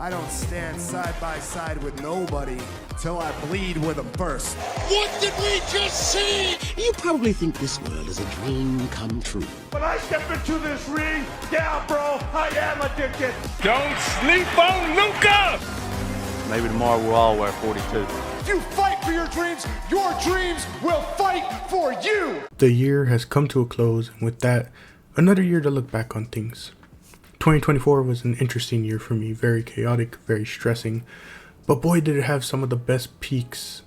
I don't stand side by side with nobody till I bleed with them first. What did we just see? You probably think this world is a dream come true. When I step into this ring, yeah, bro, I am addicted. Don't sleep on Luca! Maybe tomorrow we'll all wear 42. If you fight for your dreams will fight for you. The year has come to a close, and with that, another year to look back on things. 2024 was an interesting year for me, very chaotic, very stressing, but boy did it have some of the best peaks,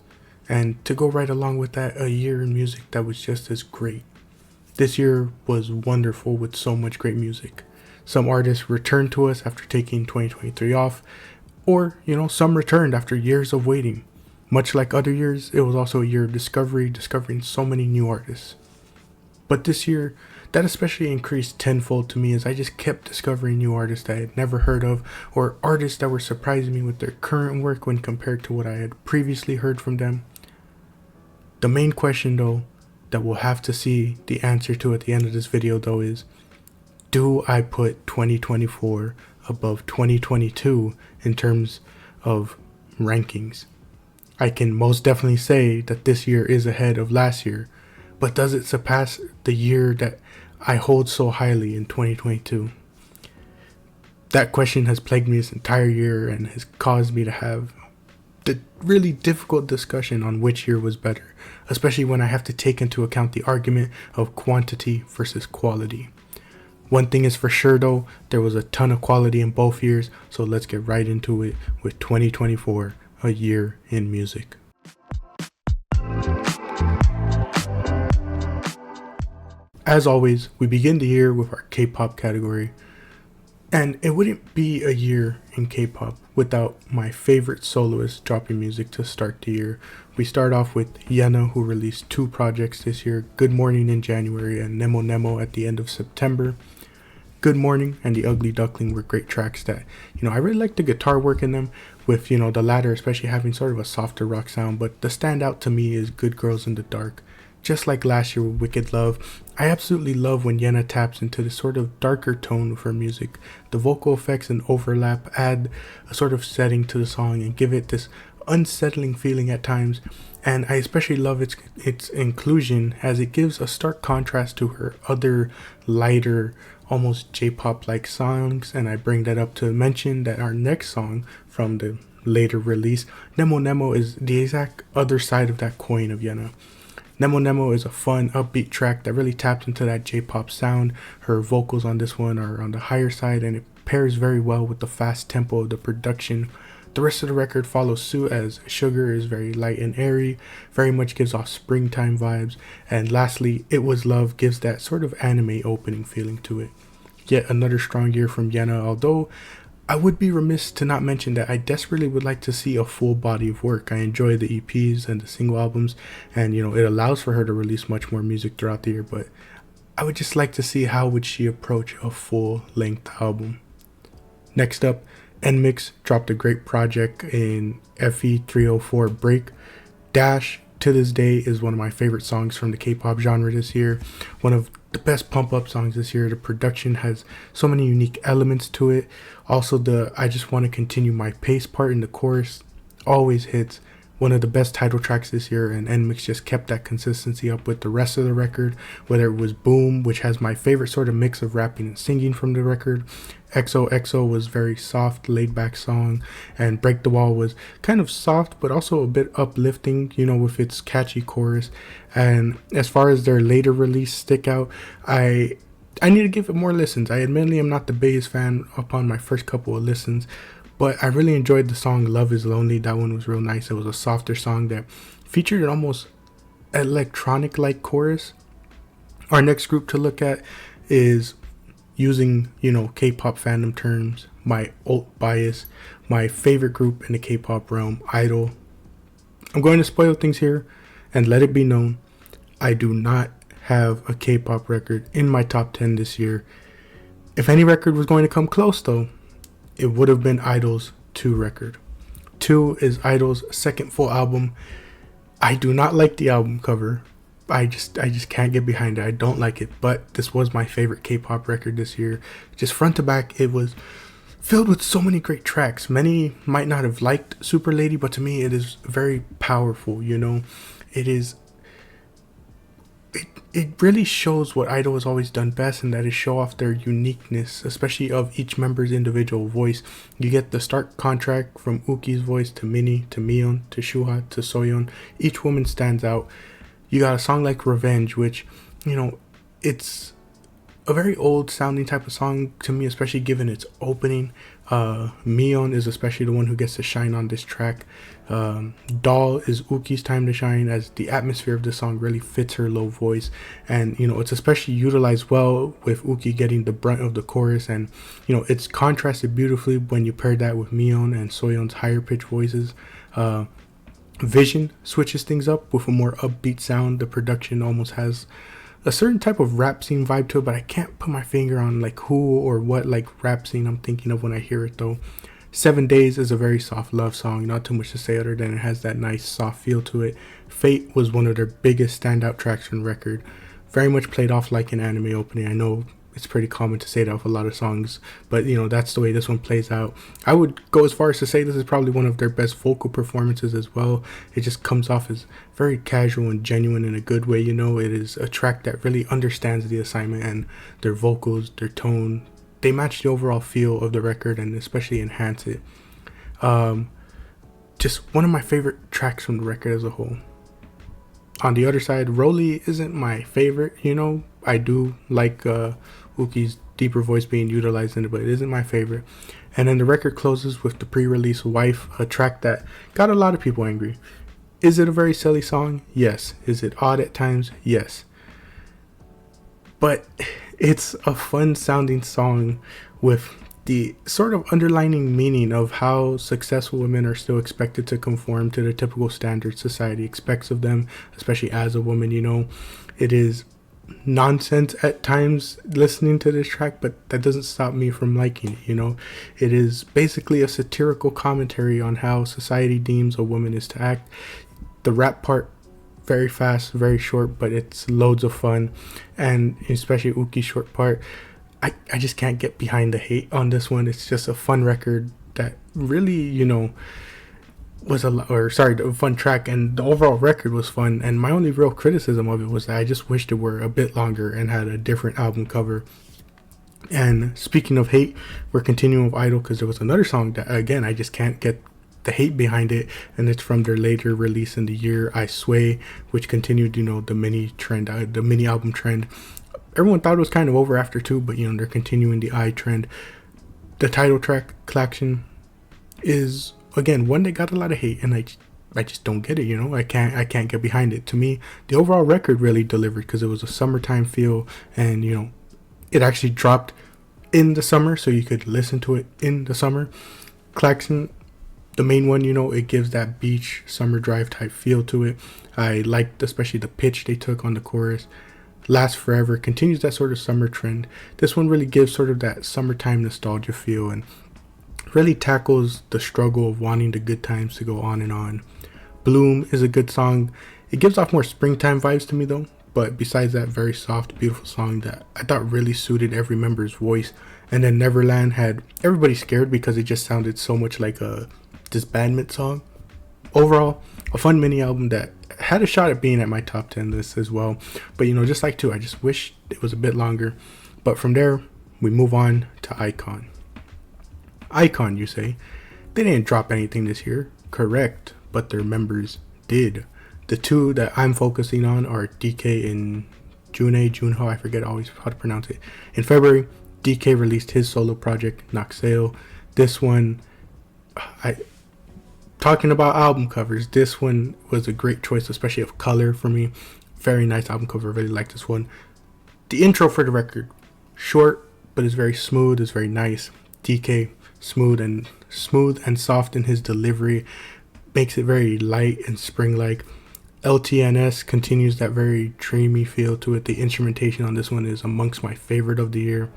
and to go right along with that, a year in music that was just as great. This year was wonderful with so much great music. Some artists returned to us after taking 2023 off, or, some returned after years of waiting. Much like other years, it was also a year of discovering so many new artists. But this year, that especially increased tenfold to me as I just kept discovering new artists that I had never heard of, or artists that were surprising me with their current work when compared to what I had previously heard from them. The main question though, that we'll have to see the answer to at the end of this video though is, do I put 2024 above 2022 in terms of rankings? I can most definitely say that this year is ahead of last year, but does it surpass the year that I hold so highly in 2022? That question has plagued me this entire year and has caused me to have the really difficult discussion on which year was better, especially when I have to take into account the argument of quantity versus quality. One thing is for sure though, there was a ton of quality in both years, so let's get right into it with 2024, a year in music. As always, we begin the year with our K-pop category, and it wouldn't be a year in K-pop without my favorite soloist dropping music to start the year. We start off with Yena, who released 2 projects this year, Good Morning in January and Nemo Nemo at the end of September. Good Morning and The Ugly Duckling were great tracks that, I really like the guitar work in them, with, the latter especially having sort of a softer rock sound, but the standout to me is Good Girls in the Dark. Just like last year with Wicked Love, I absolutely love when Yena taps into this sort of darker tone of her music. The vocal effects and overlap add a sort of setting to the song and give it this unsettling feeling at times, and I especially love its inclusion as it gives a stark contrast to her other lighter, almost J-pop like songs. And I bring that up to mention that our next song from the later release, Nemo Nemo, is the exact other side of that coin of Yena. Nemo Nemo is a fun, upbeat track that really taps into that J-pop sound. Her vocals on this one are on the higher side, and it pairs very well with the fast tempo of the production. The rest of the record follows suit, as Sugar is very light and airy, very much gives off springtime vibes, and lastly, It Was Love gives that sort of anime opening feeling to it. Yet another strong year from Yena, although I would be remiss to not mention that I desperately would like to see a full body of work. I enjoy the EPs and the single albums, and it allows for her to release much more music throughout the year, but I would just like to see how would she approach a full-length album. Next up, NMIXX dropped a great project in FE304 Break. Dash, to this day, is one of my favorite songs from the K-pop genre this year. One of the best pump-up songs this year. The production has so many unique elements to it. Also, the I Just Want to Continue My Pace part in the chorus always hits. One of the best title tracks this year, and NMIXX just kept that consistency up with the rest of the record, whether it was Boom, which has my favorite sort of mix of rapping and singing from the record. XOXO was very soft, laid-back song, and Break the Wall was kind of soft, but also a bit uplifting, with its catchy chorus. And as far as their later release Stick Out, I need to give it more listens. I admittedly am not the biggest fan upon my first couple of listens, but I really enjoyed the song Love Is Lonely. That one was real nice. It was a softer song that featured an almost electronic-like chorus. Our next group to look at is, using, K-pop fandom terms, my alt bias, my favorite group in the K-pop realm, Idol. I'm going to spoil things here and let it be known, I do not have a K-pop record in my top 10 this year. If any record was going to come close though, it would have been Idol's 2 record. 2 is Idol's second full album. I do not like the album cover. I just can't get behind it. I don't like it, but this was my favorite K-pop record this year. Just front to back, it was filled with so many great tracks. Many might not have liked Super Lady, but to me it is very powerful, you know. It really shows what Idol has always done best, and that is show off their uniqueness, especially of each member's individual voice. You get the stark contrast from Uki's voice to Minnie to Mion to Shuha to Soyeon. Each woman stands out. You got a song like Revenge, which, you know, it's a very old sounding type of song to me, especially given its opening. Mion is especially the one who gets to shine on this track. Doll is Uki's time to shine, as the atmosphere of this song really fits her low voice, and you know, it's especially utilized well with Uki getting the brunt of the chorus, and you know, it's contrasted beautifully when you pair that with Mion and Soyeon's higher pitched voices. Vision switches things up with a more upbeat sound. The production almost has a certain type of rap scene vibe to it, but I can't put my finger on like who or what like rap scene I'm thinking of when I hear it though. 7 Days is a very soft love song, not too much to say other than it has that nice soft feel to it. Fate was one of their biggest standout tracks on record. Very much played off like an anime opening. I know it's pretty common to say that with a lot of songs, but you know, that's the way this one plays out. I would go as far as to say this is probably one of their best vocal performances as well. It just comes off as very casual and genuine in a good way, you know. It is a track that really understands the assignment, and their vocals, their tone, they match the overall feel of the record and especially enhance it. Just one of my favorite tracks from the record as a whole. On the other side, Rolly isn't my favorite, you know. I do like Uki's deeper voice being utilized in it, but it isn't my favorite. And then the record closes with the pre-release Wife, a track that got a lot of people angry. Is it a very silly song? Yes. Is it odd at times? Yes. But it's a fun sounding song with the sort of underlining meaning of how successful women are still expected to conform to the typical standards society expects of them, especially as a woman, you know. It is nonsense at times listening to this track, but that doesn't stop me from liking it, you know. It is basically a satirical commentary on how society deems a woman is to act. The rap part, very fast, very short, but it's loads of fun, and especially Uki's short part, I just can't get behind the hate on this one. It's just a fun record that really, you know, was a fun track, and the overall record was fun. And my only real criticism of it was that I just wished it were a bit longer and had a different album cover. And speaking of hate, we're continuing with Idol because there was another song that, again, I just can't get the hate behind it, and it's from their later release in the year, I Sway, which continued, you know, the mini album trend. Everyone thought it was kind of over after 2, but you know, they're continuing the I trend. The title track, Klaxon, is again one that got a lot of hate, and I just don't get it, you know. I can't get behind it. To me, the overall record really delivered because it was a summertime feel, and you know, it actually dropped in the summer, so you could listen to it in the summer. Klaxon, the main one, you know, it gives that beach summer drive type feel to it. I liked especially the pitch they took on the chorus. Last Forever continues that sort of summer trend. This one really gives sort of that summertime nostalgia feel and really tackles the struggle of wanting the good times to go on and on. Bloom is a good song. It gives off more springtime vibes to me though, but besides that, very soft, beautiful song that I thought really suited every member's voice. And then Neverland had everybody scared because it just sounded so much like a disbandment song. Overall, a fun mini album that had a shot at being at my top 10 list as well. But you know, just like 2, I just wish it was a bit longer. But from there, we move on to Icon. Icon, you say? They didn't drop anything this year. Correct, but their members did. The 2 that I'm focusing on are DK and Junho, I forget always how to pronounce it. In February, DK released his solo project, Noxale. This one, talking about album covers, this one was a great choice, especially of color for me. Very nice album cover, really like this one. The intro for the record, short, but it's very smooth, it's very nice. DK, smooth and soft in his delivery, makes it very light and spring-like. LTNS continues that very dreamy feel to it. The instrumentation on this one is amongst my favorite of the year.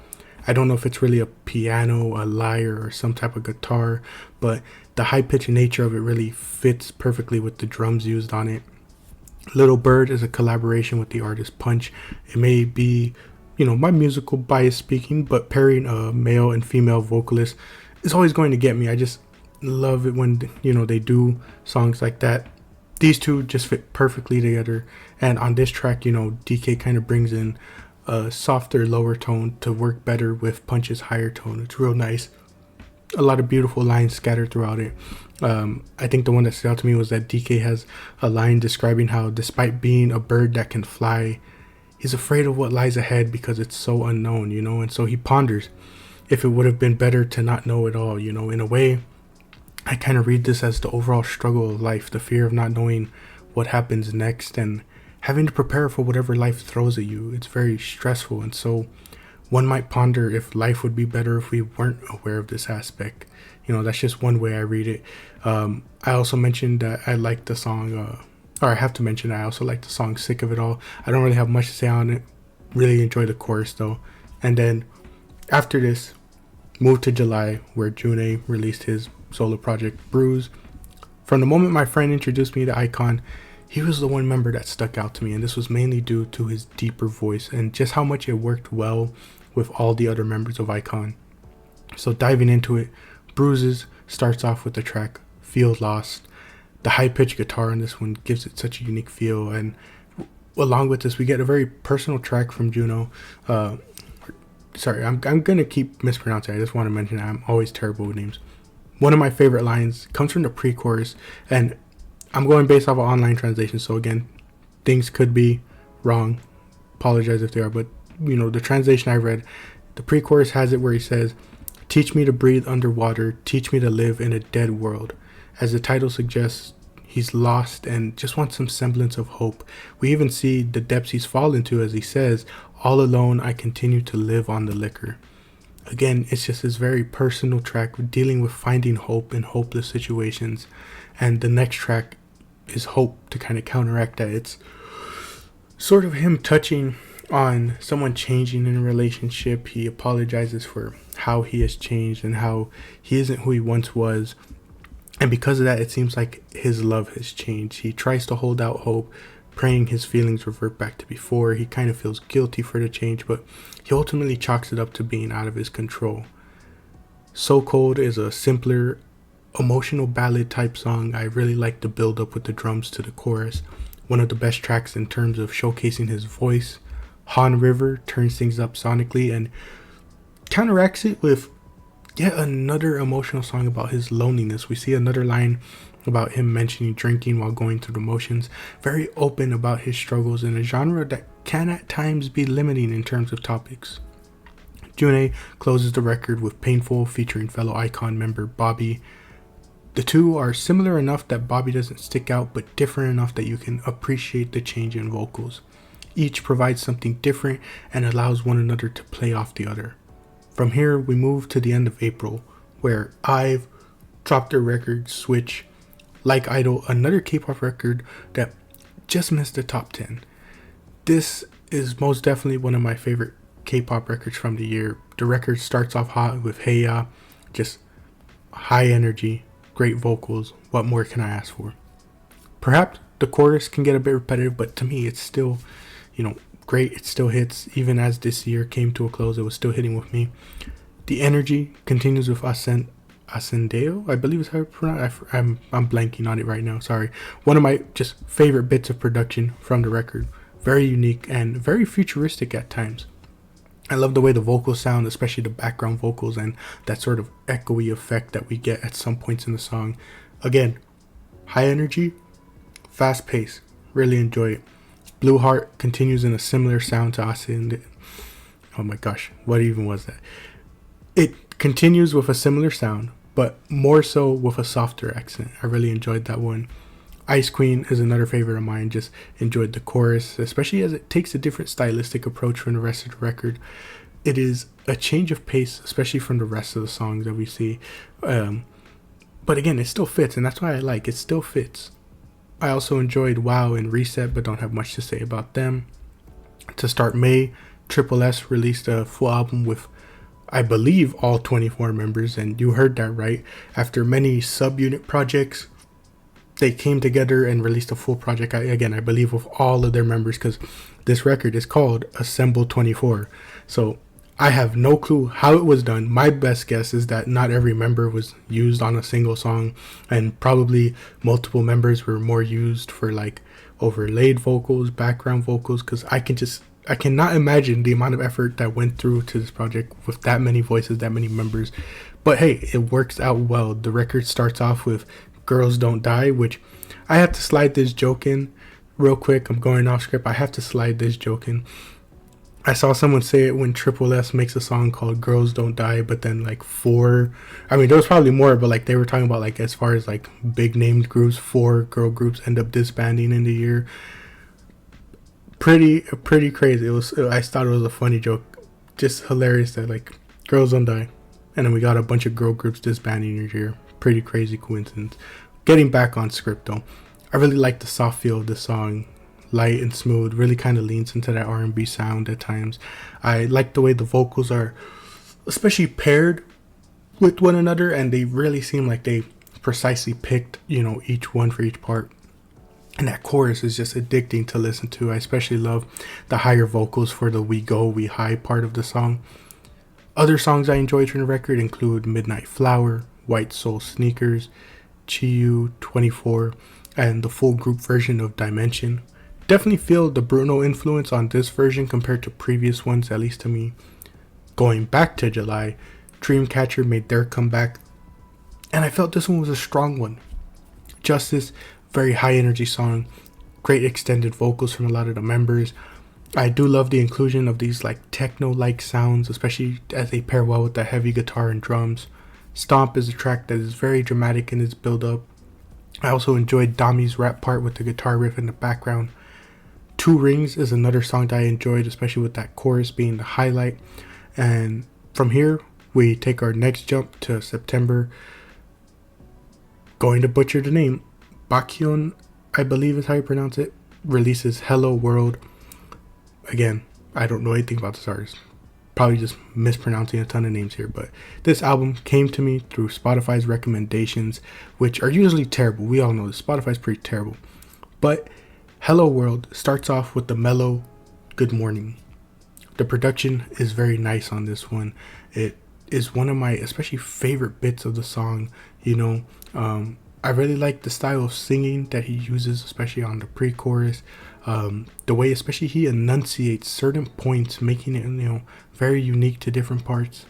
I don't know if it's really a piano, a lyre, or some type of guitar, but the high-pitched nature of it really fits perfectly with the drums used on it. Little Bird is a collaboration with the artist Punch. It may be, you know, my musical bias speaking, but pairing a male and female vocalist it's always going to get me. I just love it when, you know, they do songs like that. These two just fit perfectly together. And on this track, you know, DK kind of brings in a softer, lower tone to work better with Punch's higher tone. It's real nice. A lot of beautiful lines scattered throughout it. I think the one that stood out to me was that DK has a line describing how, despite being a bird that can fly, he's afraid of what lies ahead because it's so unknown, you know. And so he ponders if it would have been better to not know it all, you know. In a way, I kind of read this as the overall struggle of life, the fear of not knowing what happens next and having to prepare for whatever life throws at you. It's very stressful, and so one might ponder if life would be better if we weren't aware of this aspect. You know, that's just one way I read it. I also mentioned that I like the song, or I have to mention I also like the song Sick of It All. I don't really have much to say on it. Really enjoy the chorus though. And then after this, moved to July, where June released his solo project Bruise. From the moment my friend introduced me to Icon, he was the one member that stuck out to me, and this was mainly due to his deeper voice and just how much it worked well with all the other members of Icon. So diving into it, Bruises starts off with the track Feel Lost. The high-pitched guitar in this one gives it such a unique feel, and along with this we get a very personal track from Juno. Sorry, I'm gonna keep mispronouncing. I just want to mention that I'm always terrible with names. One of my favorite lines comes from the pre-chorus, and I'm going based off of online translation, so again, things could be wrong. Apologize if they are, but you know, the translation I read, the pre-chorus has it where he says, "Teach me to breathe underwater, teach me to live in a dead world." As the title suggests, he's lost and just wants some semblance of hope. We even see the depths he's fallen to as he says, "All alone I continue to live on the liquor." Again, it's just this very personal track dealing with finding hope in hopeless situations. And the next track is Hope to kind of counteract that. It's sort of him touching on someone changing in a relationship. He apologizes for how he has changed and how he isn't who he once was. And because of that, it seems like his love has changed. He tries to hold out hope, praying his feelings revert back to before. He kind of feels guilty for the change, but he ultimately chalks it up to being out of his control. So Cold is a simpler, emotional ballad type song. I really like the build up with the drums to the chorus. One of the best tracks in terms of showcasing his voice. Han River turns things up sonically and counteracts it with yet another emotional song about his loneliness. We see another line about him mentioning drinking while going through the motions. Very open about his struggles in a genre that can at times be limiting in terms of topics. June closes the record with Painful featuring fellow Icon member Bobby. The two are similar enough that Bobby doesn't stick out, but different enough that you can appreciate the change in vocals. Each provides something different and allows one another to play off the other. From here, we move to the end of April, where IVE dropped their record Switch. Like Idol, another K-pop record that just missed the top 10. This is most definitely one of my favorite K-pop records from the year. The record starts off hot with Hey Ya, just high energy, great vocals. What more can I ask for? Perhaps the chorus can get a bit repetitive, but to me it's still, great. It still hits. Even as this year came to a close, it was still hitting with me. The energy continues with Ascendeo, I believe is how it's pronounced. I'm blanking on it right now, sorry. One of my just favorite bits of production from the record. Very unique and very futuristic at times. I love the way the vocals sound, especially the background vocals and that sort of echoey effect that we get at some points in the song. Again, high energy, fast pace. Really enjoy it. Blue Heart continues in a similar sound to Ascendeo. Oh my gosh, what even was that? It continues with a similar sound, but more so with a softer accent. I really enjoyed that one. Ice Queen is another favorite of mine. Just enjoyed the chorus, especially as it takes a different stylistic approach from the rest of the record. It is a change of pace, especially from the rest of the songs that we see. But again, it still fits, and that's why I like it. Still fits. I also enjoyed Wow and Reset, but don't have much to say about them. To start May, Triple S released a full album with, I believe, all 24 members, and you heard that right. After many subunit projects, they came together and released a full project, I believe, with all of their members, because this record is called Assemble 24. So I have no clue how it was done. My best guess is that not every member was used on a single song, and probably multiple members were more used for like overlaid vocals, background vocals, because I cannot imagine the amount of effort that went through to this project with that many voices, that many members. But hey, it works out well. The record starts off with Girls Don't Die, which I have to slide this joke in real quick. I'm going off script. I have to slide this joke in. I saw someone say it when Triple S makes a song called Girls Don't Die, but then like there was probably more, but like they were talking about like as far as like big named groups, 4 girl groups end up disbanding in the year. Pretty crazy. I thought it was a funny joke. Just hilarious that like Girls Don't Die. And then we got a bunch of girl groups disbanding in the year. Pretty crazy coincidence. Getting back on script though. I really like the soft feel of the song. Light and smooth, really kind of leans into that R&B sound at times. I like the way the vocals are especially paired with one another, and they really seem like they precisely picked, each one for each part. And that chorus is just addicting to listen to. I especially love the higher vocals for the We Go, We High part of the song. Other songs I enjoyed from the record include Midnight Flower, White Soul Sneakers, Chiyu 24, and the full group version of Dimension. Definitely feel the Bruno influence on this version compared to previous ones, at least to me. Going back to July, Dreamcatcher made their comeback, and I felt this one was a strong one. Justice, very high energy song, great extended vocals from a lot of the members. I do love the inclusion of these like techno-like sounds, especially as they pair well with the heavy guitar and drums. Stomp is a track that is very dramatic in its build-up. I also enjoyed Dami's rap part with the guitar riff in the background. Two Rings is another song that I enjoyed, especially with that chorus being the highlight. And from here, we take our next jump to September. Going to butcher the name, Baekhyun, I believe is how you pronounce it, releases Hello World. Again, I don't know anything about this artist. Probably just mispronouncing a ton of names here, but this album came to me through Spotify's recommendations, which are usually terrible. We all know this. Spotify's pretty terrible. But Hello World starts off with the mellow Good Morning. The production is very nice on this one. It is one of my especially favorite bits of the song. I really like the style of singing that he uses, especially on the pre-chorus. The way especially he enunciates certain points, making it very unique to different parts.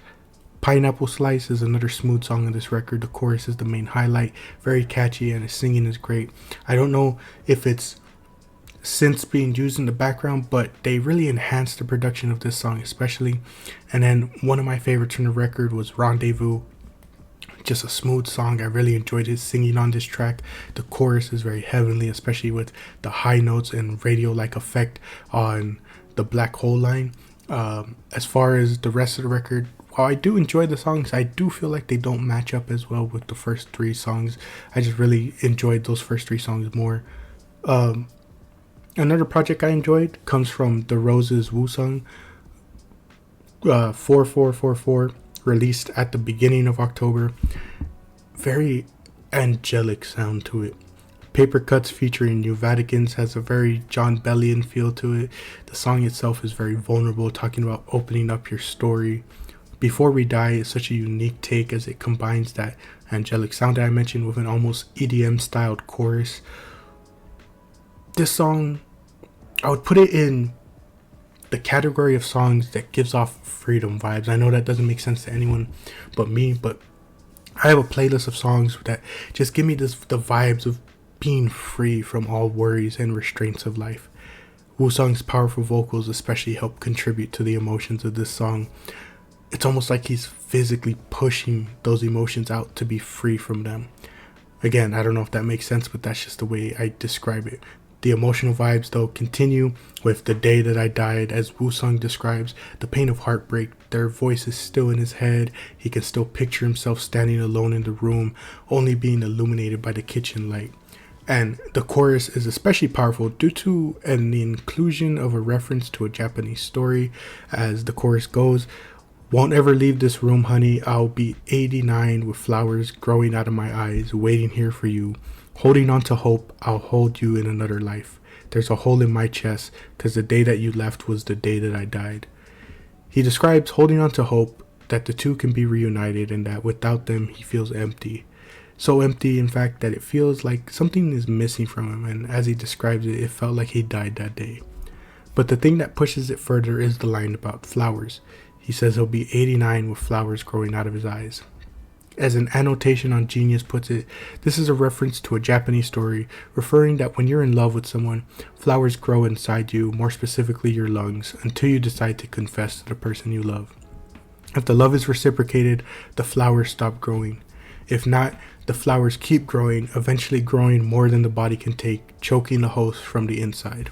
Pineapple Slice is another smooth song on this record. The chorus is the main highlight, very catchy, and his singing is great. I don't know if it's synths being used in the background, but they really enhanced the production of this song especially. And then one of my favorites from the record was Rendezvous. Just a smooth song. I really enjoyed his singing on this track. The chorus is very heavenly, especially with the high notes and radio-like effect on the Black Hole line. As far as the rest of the record, while I do enjoy the songs, I do feel like they don't match up as well with the first 3 songs. I just really enjoyed those first 3 songs more. Another project I enjoyed comes from The Rose's Woo-sung, 4444, released at the beginning of October. Very angelic sound to it. Paper Cuts featuring New Vaticans has a very John Bellion feel to it. The song itself is very vulnerable, talking about opening up your story. Before We Die is such a unique take as it combines that angelic sound that I mentioned with an almost EDM styled chorus. This song, I would put it in the category of songs that gives off freedom vibes. I know that doesn't make sense to anyone but me, but I have a playlist of songs that just give me the vibes of being free from all worries and restraints of life. Woo-sung's powerful vocals especially help contribute to the emotions of this song. It's almost like he's physically pushing those emotions out to be free from them. Again, I don't know if that makes sense, but that's just the way I describe it. The emotional vibes, though, continue with The Day That I Died, as Woo-sung describes the pain of heartbreak. Their voice is still in his head. He can still picture himself standing alone in the room, only being illuminated by the kitchen light. And the chorus is especially powerful due to the inclusion of a reference to a Japanese story, as the chorus goes, "Won't ever leave this room, honey. I'll be 89 with flowers growing out of my eyes, waiting here for you. Holding on to hope, I'll hold you in another life. There's a hole in my chest, 'cause the day that you left was the day that I died." He describes holding on to hope that the two can be reunited and that without them he feels empty. So empty, in fact, that it feels like something is missing from him, and as he describes it, it felt like he died that day. But the thing that pushes it further is the line about flowers. He says he'll be 89 with flowers growing out of his eyes. As an annotation on Genius puts it, this is a reference to a Japanese story referring that when you're in love with someone, flowers grow inside you, more specifically your lungs, until you decide to confess to the person you love. If the love is reciprocated, the flowers stop growing. If not, the flowers keep growing, eventually growing more than the body can take, choking the host from the inside.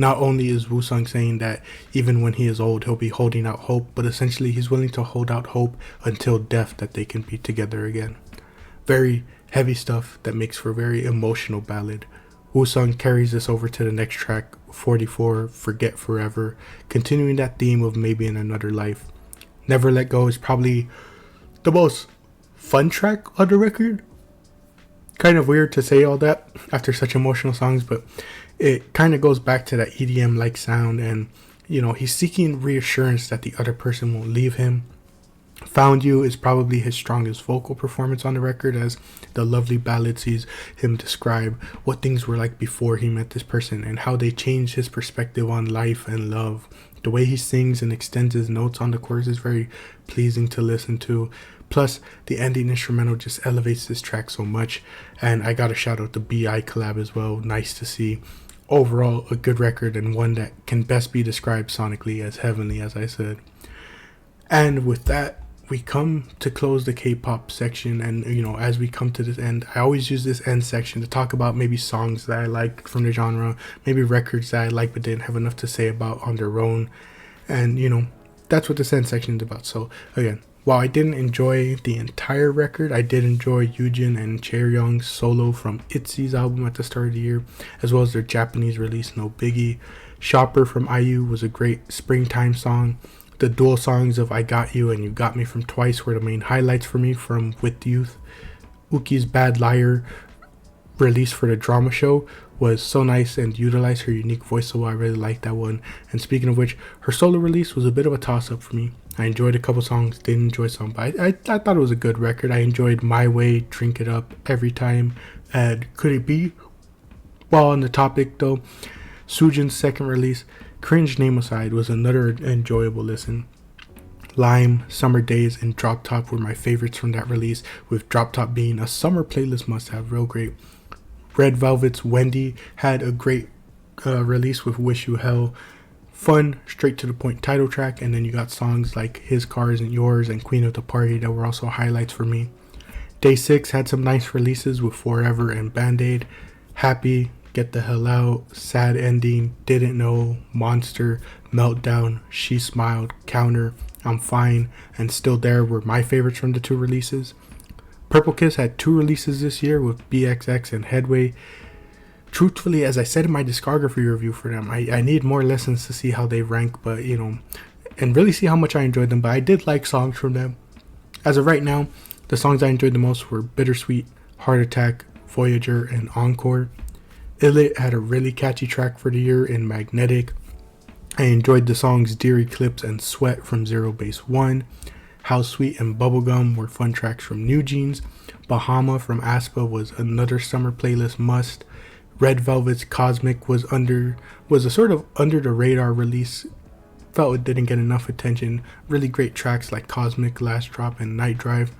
Not only is Woo-sung saying that even when he is old, he'll be holding out hope, but essentially he's willing to hold out hope until death that they can be together again. Very heavy stuff that makes for a very emotional ballad. Woo-sung carries this over to the next track, 44, Forget Forever, continuing that theme of maybe in another life. Never Let Go is probably the most fun track on the record. Kind of weird to say all that after such emotional songs, but it kind of goes back to that EDM-like sound, and he's seeking reassurance that the other person won't leave him. Found You is probably his strongest vocal performance on the record, as the lovely ballad sees him describe what things were like before he met this person and how they changed his perspective on life and love. The way he sings and extends his notes on the chorus is very pleasing to listen to. Plus, the ending instrumental just elevates this track so much, and I gotta shout out the B.I. collab as well. Nice to see. Overall, a good record, and one that can best be described sonically as heavenly, as I said. And with that, we come to close the K-pop section, and as we come to this end, I always use this end section to talk about maybe songs that I like from the genre, maybe records that I like but didn't have enough to say about on their own, and that's what this end section is about. So again, while I didn't enjoy the entire record, I did enjoy Yoojin and Chaeryeong's solo from ITZY's album at the start of the year, as well as their Japanese release, No Biggie. Shopper from IU was a great springtime song. The dual songs of I Got You and You Got Me from Twice were the main highlights for me from With Youth. Uki's Bad Liar release for the drama show was so nice and utilized her unique voice, so I really liked that one. And speaking of which, her solo release was a bit of a toss-up for me. I enjoyed a couple songs, didn't enjoy some, but I thought it was a good record. I enjoyed My Way, Drink It Up, Every Time, and Could It Be? While on the topic though, Soojin's second release, Cringe Name Aside, was another enjoyable listen. Lime, Summer Days, and Drop Top were my favorites from that release, with Drop Top being a summer playlist must-have, real great. Red Velvet's Wendy had a great release with Wish You Hell. Fun, straight to the point title track, and then you got songs like His Car Isn't Yours and Queen of the Party that were also highlights for me. Day 6 had some nice releases with Forever and Band-Aid. Happy, Get the Hell Out, Sad Ending, Didn't Know, Monster, Meltdown, She Smiled, Counter, I'm Fine, and Still There were my favorites from the two releases. Purple Kiss had 2 releases this year with BXX and Headway. Truthfully, as I said in my discography review for them, I need more listens to see how they rank, but and really see how much I enjoyed them, but I did like songs from them. As of right now, the songs I enjoyed the most were Bittersweet, Heart Attack, Voyager, and Encore. Illit had a really catchy track for the year in Magnetic. I enjoyed the songs Dear Eclipse and Sweat from Zero Base 1. How Sweet and Bubblegum were fun tracks from New Jeans. Bahama from aespa was another summer playlist must. Red Velvet's Cosmic was a sort of under the radar release. Felt it didn't get enough attention. Really great tracks like Cosmic, Last Drop, and Night Drive.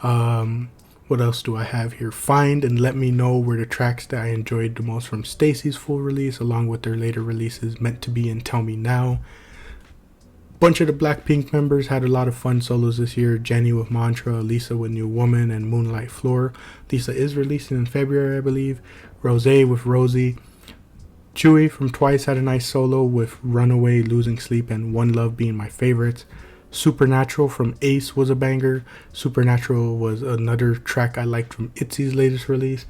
What else do I have here? Find and Let Me Know were the tracks that I enjoyed the most from Stacy's full release, along with their later releases Meant to Be and Tell Me Now. Bunch of the Blackpink members had a lot of fun solos this year. Jennie with Mantra, Lisa with New Woman, and Moonlight Floor. Lisa is releasing in February, I believe. Rosé with Rosie. Chewy from Twice had a nice solo with Runaway, Losing Sleep, and One Love being my favorites. Supernatural from Ace was a banger. Supernatural was another track I liked from ITZY's latest release.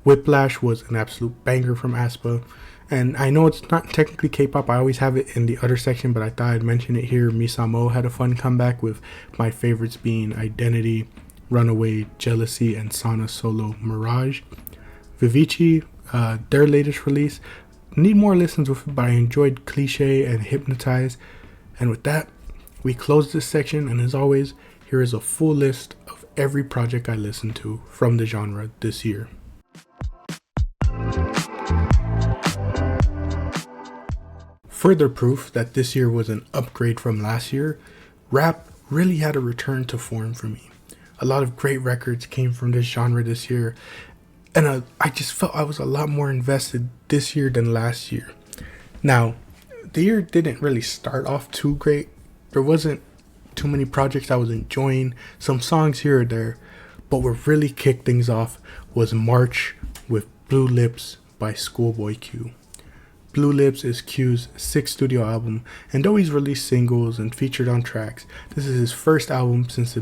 Whiplash was an absolute banger from aespa. And I know it's not technically K-pop, I always have it in the other section, but I thought I'd mention it here. Misamo had a fun comeback with my favorites being Identity, Runaway, Jealousy, and Sana's solo Mirage. Vivici, their latest release, need more listens with it, but I enjoyed Cliche and Hypnotize. And with that, we close this section, and as always, here is a full list of every project I listened to from the genre this year. Further proof that this year was an upgrade from last year, rap really had a return to form for me. A lot of great records came from this genre this year, and I just felt I was a lot more invested this year than last year. Now, the year didn't really start off too great. There wasn't too many projects I was enjoying, some songs here or there, but what really kicked things off was March with Blue Lips by Schoolboy Q. Blue Lips is Q's 6th studio album, and though he's released singles and featured on tracks, this is his first album since the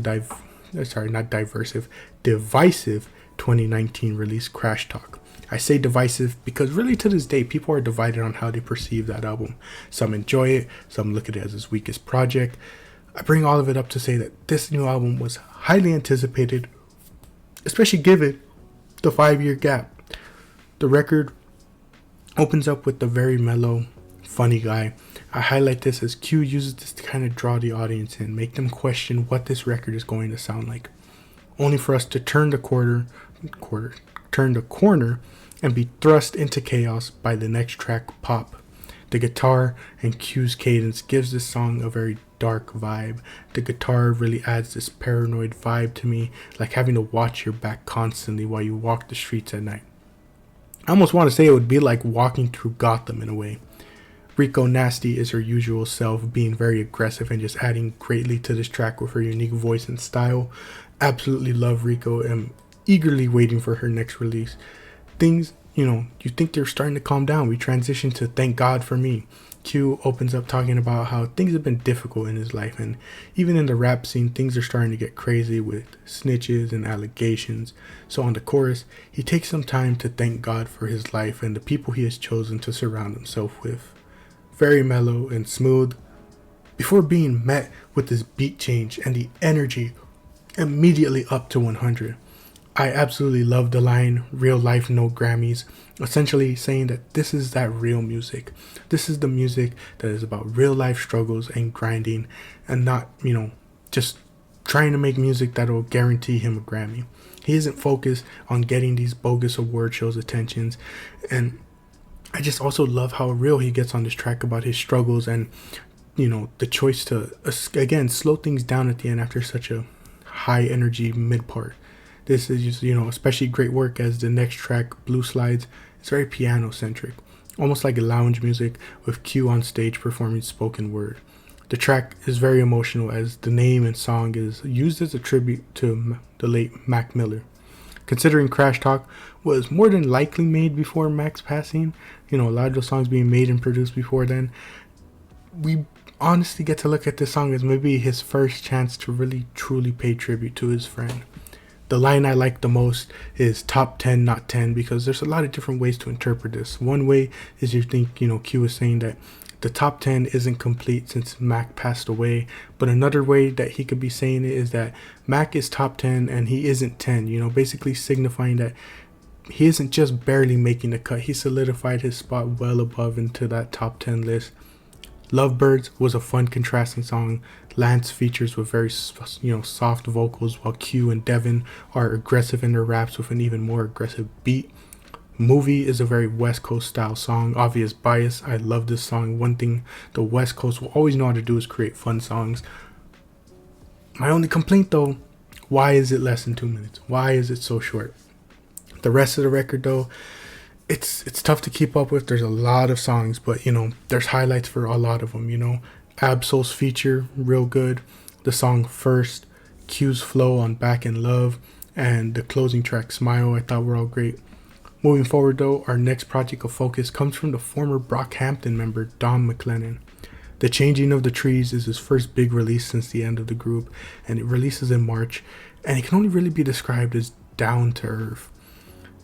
divisive 2019 release Crash Talk. I say divisive because really to this day, people are divided on how they perceive that album. Some enjoy it, some look at it as his weakest project. I bring all of it up to say that this new album was highly anticipated, especially given the 5-year gap. The record opens up with the very mellow, funny guy. I highlight this as Q uses this to kind of draw the audience in, make them question what this record is going to sound like, only for us to turn the corner and be thrust into chaos by the next track, Pop. The guitar and Q's cadence gives this song a very dark vibe. The guitar really adds this paranoid vibe to me, like having to watch your back constantly while you walk the streets at night. I almost want to say it would be like walking through Gotham in a way. Rico Nasty is her usual self, being very aggressive and just adding greatly to this track with her unique voice and style. Absolutely love Rico and am eagerly waiting for her next release. Things, you think they're starting to calm down. We transition to Thank God for Me. Q opens up talking about how things have been difficult in his life, and even in the rap scene, things are starting to get crazy with snitches and allegations. So on the chorus, he takes some time to thank God for his life and the people he has chosen to surround himself with. Very mellow and smooth, before being met with this beat change and the energy immediately up to 100. I absolutely love the line, real life, no Grammys, essentially saying that this is that real music. This is the music that is about real life struggles and grinding, and not, just trying to make music that will guarantee him a Grammy. He isn't focused on getting these bogus award shows attentions, and I just also love how real he gets on this track about his struggles and, the choice to, again, slow things down at the end after such a high energy mid part. This is just, especially great work as the next track, Blue Slides, is very piano centric, almost like a lounge music with Q on stage performing spoken word. The track is very emotional as the name and song is used as a tribute to the late Mac Miller. Considering Crash Talk was more than likely made before Mac's passing, a lot of those songs being made and produced before then, we honestly get to look at this song as maybe his first chance to really truly pay tribute to his friend. The line I like the most is top 10, not 10, because there's a lot of different ways to interpret this. One way is you think, Q is saying that the top 10 isn't complete since Mac passed away. But another way that he could be saying it is that Mac is top 10 and he isn't 10, basically signifying that he isn't just barely making the cut. He solidified his spot well above into that top 10 list. Lovebirds was a fun contrasting song. Lance features with very, soft vocals, while Q and Devin are aggressive in their raps with an even more aggressive beat. Movie is a very West Coast style song. Obvious Bias, I love this song. One thing the West Coast will always know how to do is create fun songs. My only complaint though, why is it less than 2 minutes? Why is it so short? The rest of the record though, it's tough to keep up with. There's a lot of songs, but there's highlights for a lot of them. Absol's feature, real good. The song First, Q's flow on Back in Love, and the closing track Smile, I thought were all great. Moving forward though, our next project of focus comes from the former Brockhampton member Don McLennan. The Changing of the Trees is his first big release since the end of the group, and it releases in March, and it can only really be described as down to earth.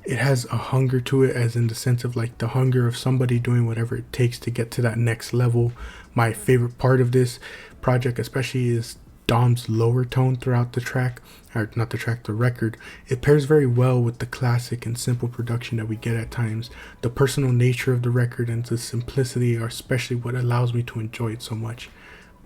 It has a hunger to it, as in the sense of like the hunger of somebody doing whatever it takes to get to that next level. My favorite part of this project especially is Dom's lower tone throughout the track, or not the track, the record. It pairs very well with the classic and simple production that we get at times. The personal nature of the record and the simplicity are especially what allows me to enjoy it so much.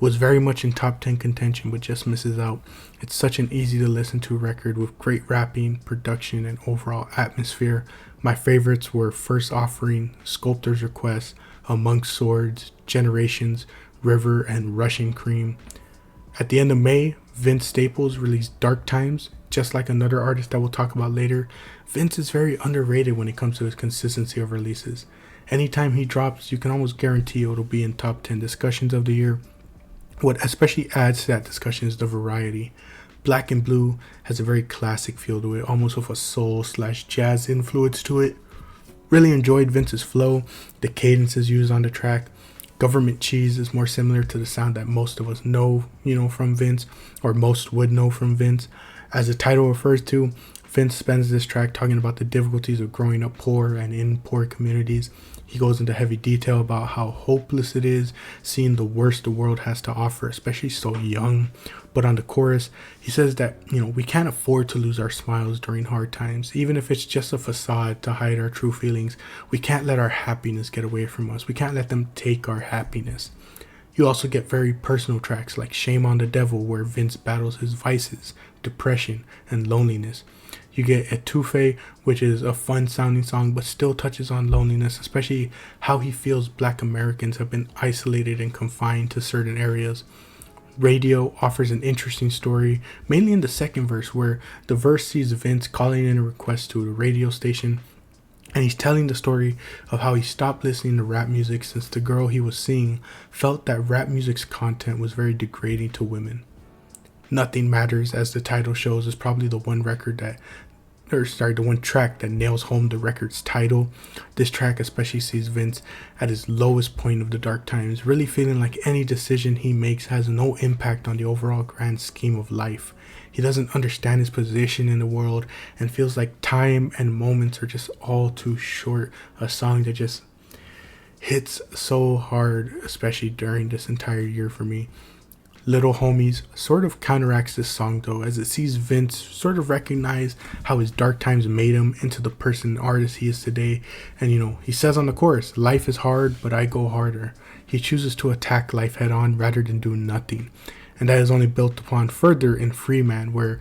was very much in top 10 contention but just misses out. It's such an easy to listen to record with great rapping, production, and overall atmosphere. My favorites were First Offering, Sculptor's Request, Amongst Swords, Generations, River, and Russian Cream. At the end of May, Vince Staples released Dark Times. Just like another artist that we'll talk about later, Vince is very underrated when it comes to his consistency of releases. Anytime he drops, you can almost guarantee it'll be in top 10 discussions of the year. What especially adds to that discussion is the variety. Black and Blue has a very classic feel to it, almost with a soul/jazz influence to it. Really enjoyed Vince's flow, the cadences used on the track. Government Cheese is more similar to the sound that most of us know, from Vince, or most would know from Vince. As the title refers to, Vince spends this track talking about the difficulties of growing up poor and in poor communities. He goes into heavy detail about how hopeless it is seeing the worst the world has to offer, especially so young. But on the chorus, he says that, we can't afford to lose our smiles during hard times, even if it's just a facade to hide our true feelings. We can't let our happiness get away from us. We can't let them take our happiness. You also get very personal tracks like Shame on the Devil, where Vince battles his vices, depression, and loneliness. You get Etufe, which is a fun sounding song but still touches on loneliness, especially how he feels Black Americans have been isolated and confined to certain areas. Radio offers an interesting story, mainly in the second verse, where the verse sees Vince calling in a request to the radio station, and he's telling the story of how he stopped listening to rap music since the girl he was seeing felt that rap music's content was very degrading to women. Nothing Matters, as the title shows, is probably the one track that nails home the record's title. This track especially sees Vince at his lowest point of the dark times, really feeling like any decision he makes has no impact on the overall grand scheme of life. He doesn't understand his position in the world and feels like time and moments are just all too short. A song that just hits so hard, especially during this entire year for me. Little Homies sort of counteracts this song though, as it sees Vince sort of recognize how his dark times made him into the person and artist he is today. And he says on the chorus, life is hard, but I go harder. He chooses to attack life head on rather than do nothing. And that is only built upon further in Free Man, where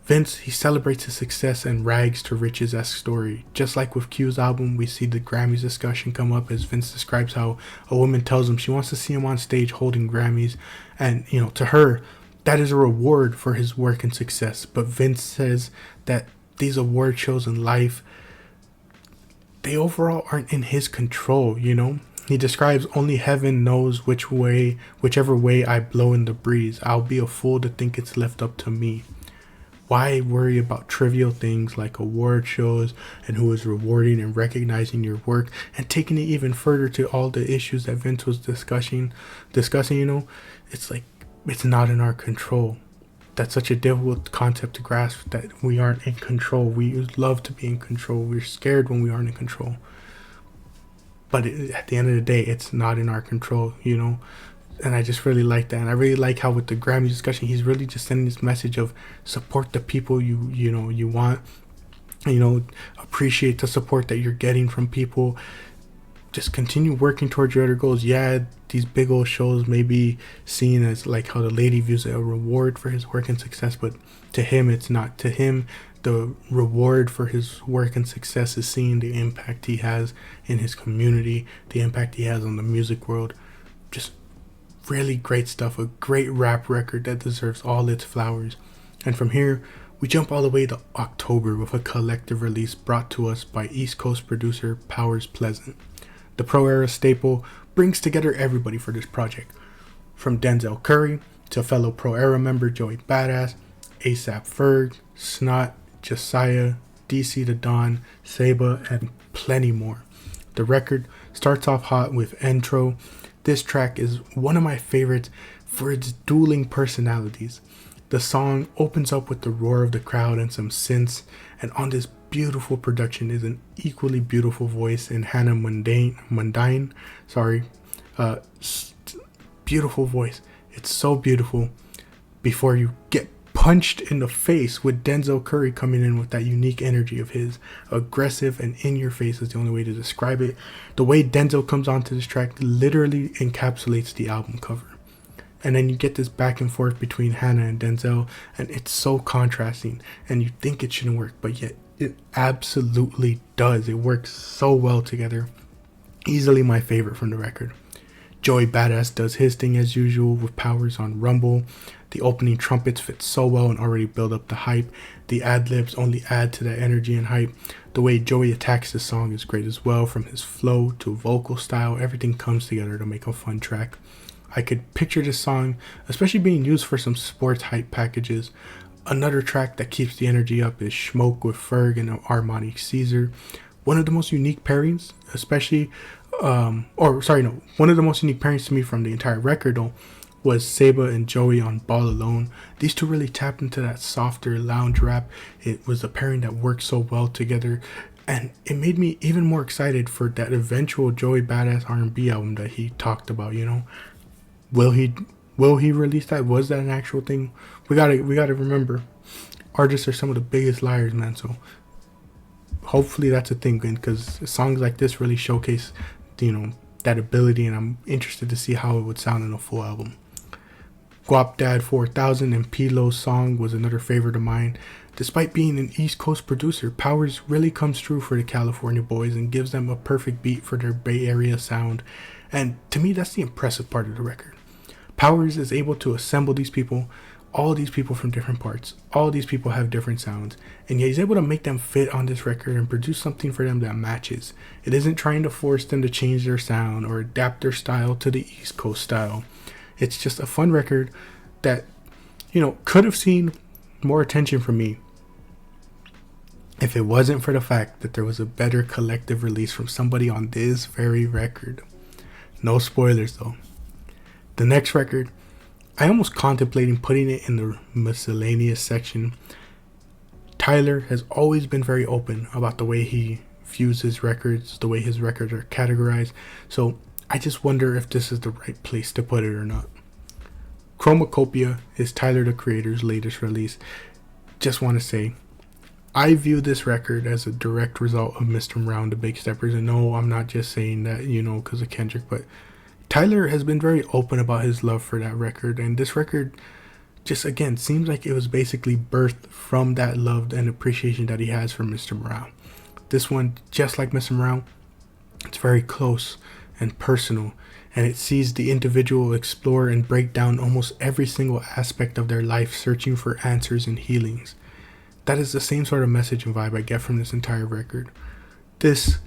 Vince, he celebrates his success and rags to riches-esque story. Just like with Q's album, we see the Grammys discussion come up as Vince describes how a woman tells him she wants to see him on stage holding Grammys. And, to her, that is a reward for his work and success. But Vince says that these award shows in life, they overall aren't in his control, He describes only heaven knows whichever way I blow in the breeze. I'll be a fool to think it's left up to me. Why worry about trivial things like award shows and who is rewarding and recognizing your work, and taking it even further to all the issues that Vince was discussing, it's like, it's not in our control. That's such a difficult concept to grasp, that we aren't in control. We love to be in control. We're scared when we aren't in control. But at the end of the day, it's not in our control, And I just really like that. And I really like how with the Grammy discussion, he's really just sending this message of support the people you want. Appreciate the support that you're getting from people. Just continue working towards your other goals. Yeah, these big old shows may be seen as like how the lady views it, a reward for his work and success. But to him, it's not. To him, the reward for his work and success is seeing the impact he has in his community, the impact he has on the music world. Just really great stuff, a great rap record that deserves all its flowers. And from here, we jump all the way to October with a collective release brought to us by East Coast producer Powers Pleasant. The Pro Era staple brings together everybody for this project, from Denzel Curry to fellow Pro Era member Joey Badass, ASAP Ferg, Snot, Josiah, DC the Don, Saba, and plenty more. The record starts off hot with Intro. This track is one of my favorites for its dueling personalities. The song opens up with the roar of the crowd and some synths, and on this beautiful production is an equally beautiful voice in Hannah Mundine. Beautiful voice. It's so beautiful. Before you get punched in the face with Denzel Curry coming in with that unique energy of his. Aggressive and in your face is the only way to describe it. The way Denzel comes onto this track literally encapsulates the album cover. And then you get this back and forth between Hannah and Denzel, and it's so contrasting, and you think it shouldn't work, but yet it absolutely does. It works so well together. Easily my favorite from the record. Joey Badass does his thing as usual with powers on Rumble. The opening trumpets fit so well and already build up the hype. The ad-libs only add to that energy and hype. The way Joey attacks the song is great as well. From his flow to vocal style, everything comes together to make a fun track. I could picture this song especially being used for some sports hype packages. Another track that keeps the energy up is Smoke with Ferg and Armani Caesar. One of the most unique pairings, one of the most unique pairings to me from the entire record though was Saba and Joey on Ball Alone. These two really tapped into that softer lounge rap. It was a pairing that worked so well together, and it made me even more excited for that eventual Joey Badass R&B album that he talked about. Will he release that? Was that an actual thing? We gotta remember, artists are some of the biggest liars, man. So hopefully that's a thing, because songs like this really showcase, that ability, and I'm interested to see how it would sound in a full album. Guap Dad 4000 and P-Lo's song was another favorite of mine. Despite being an East Coast producer, Powers really comes through for the California boys and gives them a perfect beat for their Bay Area sound. And to me, that's the impressive part of the record. Powers is able to assemble these people, all these people from different parts. All these people have different sounds, and yet he's able to make them fit on this record and produce something for them that matches. It isn't trying to force them to change their sound or adapt their style to the East Coast style. It's just a fun record that, could have seen more attention from me if it wasn't for the fact that there was a better collective release from somebody on this very record. No spoilers though. The next record, I almost contemplating putting it in the miscellaneous section. Tyler has always been very open about the way he views his records, the way his records are categorized. So I just wonder if this is the right place to put it or not. Chromacopia is Tyler the Creator's latest release. Just want to say, I view this record as a direct result of Mr. Brown, the Big Steppers. And no, I'm not just saying that, because of Kendrick, but Tyler has been very open about his love for that record. And this record just, again, seems like it was basically birthed from that love and appreciation that he has for Mr. Brown. This one, just like Mr. Brown, it's very close and personal, and it sees the individual explore and break down almost every single aspect of their life, searching for answers and healings. That is the same sort of message and vibe I get from this entire record. This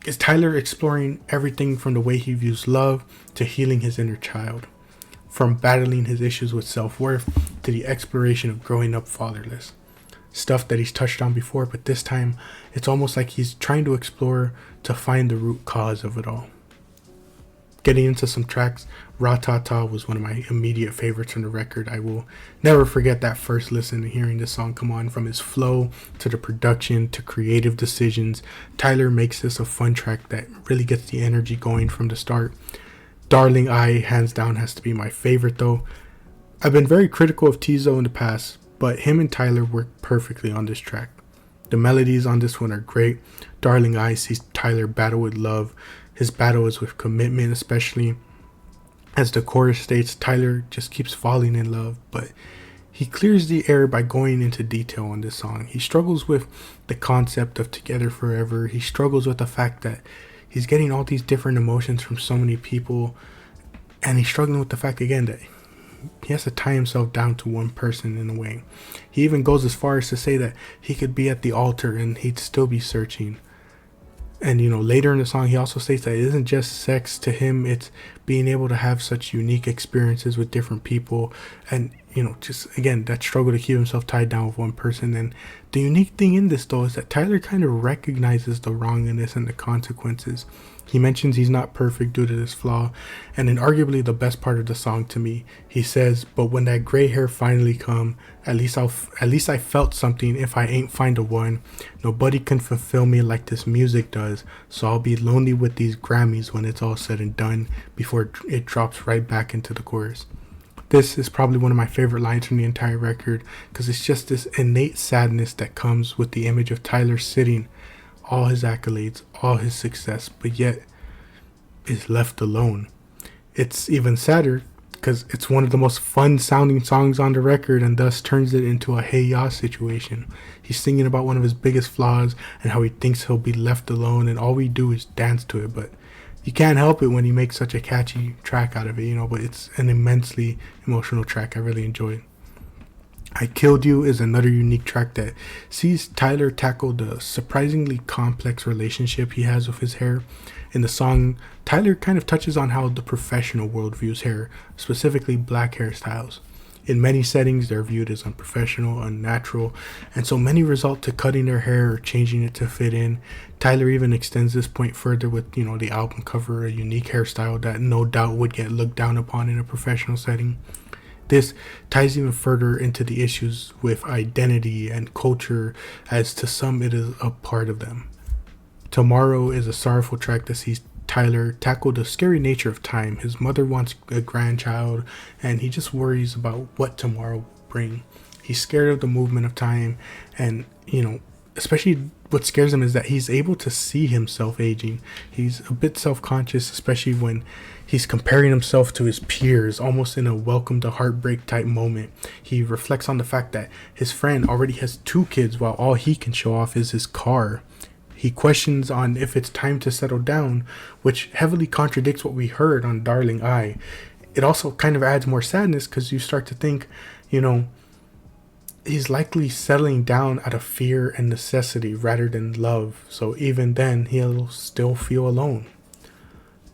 is Tyler exploring everything from the way he views love to healing his inner child, from battling his issues with self-worth to the exploration of growing up fatherless. Stuff that he's touched on before, but this time it's almost like he's trying to explore to find the root cause of it all. Getting into some tracks, Ratata was one of my immediate favorites from the record. I will never forget that first listen to hearing this song come on. From his flow to the production to creative decisions, Tyler makes this a fun track that really gets the energy going from the start. Darling I, hands down, has to be my favorite though. I've been very critical of Tizo in the past, but him and Tyler work perfectly on this track. The melodies on this one are great. Darling I sees Tyler battle with love. His battle is with commitment, especially as the chorus states, Tyler just keeps falling in love, but he clears the air by going into detail on this song. He struggles with the concept of together forever. He struggles with the fact that he's getting all these different emotions from so many people, and he's struggling with the fact again that he has to tie himself down to one person in a way. He even goes as far as to say that he could be at the altar and he'd still be searching. And later in the song he also states that it isn't just sex to him, it's being able to have such unique experiences with different people, and just again that struggle to keep himself tied down with one person. And the unique thing in this though is that Tyler kind of recognizes the wrongness and the consequences. He mentions he's not perfect due to this flaw, and in arguably the best part of the song to me, he says, but when that gray hair finally come, at least I felt something. If I ain't find a one, nobody can fulfill me like this music does, so I'll be lonely with these Grammys when it's all said and done, before it drops right back into the chorus. This is probably one of my favorite lines from the entire record, because it's just this innate sadness that comes with the image of Tyler sitting, all his accolades, all his success, but yet is left alone. It's even sadder because it's one of the most fun sounding songs on the record and thus turns it into a hey ya situation. He's singing about one of his biggest flaws and how he thinks he'll be left alone, and all we do is dance to it. But you can't help it when he makes such a catchy track out of it, but it's an immensely emotional track. I really enjoyed. I Killed You is another unique track that sees Tyler tackle the surprisingly complex relationship he has with his hair. In the song, Tyler kind of touches on how the professional world views hair, specifically black hairstyles. In many settings, they're viewed as unprofessional, unnatural, and so many resort to cutting their hair or changing it to fit in. Tyler even extends this point further with, the album cover, a unique hairstyle that no doubt would get looked down upon in a professional setting. This ties even further into the issues with identity and culture, as to some it is a part of them. Tomorrow is a sorrowful track that sees Tyler tackle the scary nature of time. His mother wants a grandchild, and he just worries about what tomorrow will bring. He's scared of the movement of time, and, especially what scares him is that he's able to see himself aging. He's a bit self-conscious, especially when he's comparing himself to his peers, almost in a welcome to heartbreak type moment. He reflects on the fact that his friend already has 2 kids while all he can show off is his car. He questions on if it's time to settle down, which heavily contradicts what we heard on Darling I. It also kind of adds more sadness because you start to think, he's likely settling down out of fear and necessity rather than love. So even then, he'll still feel alone.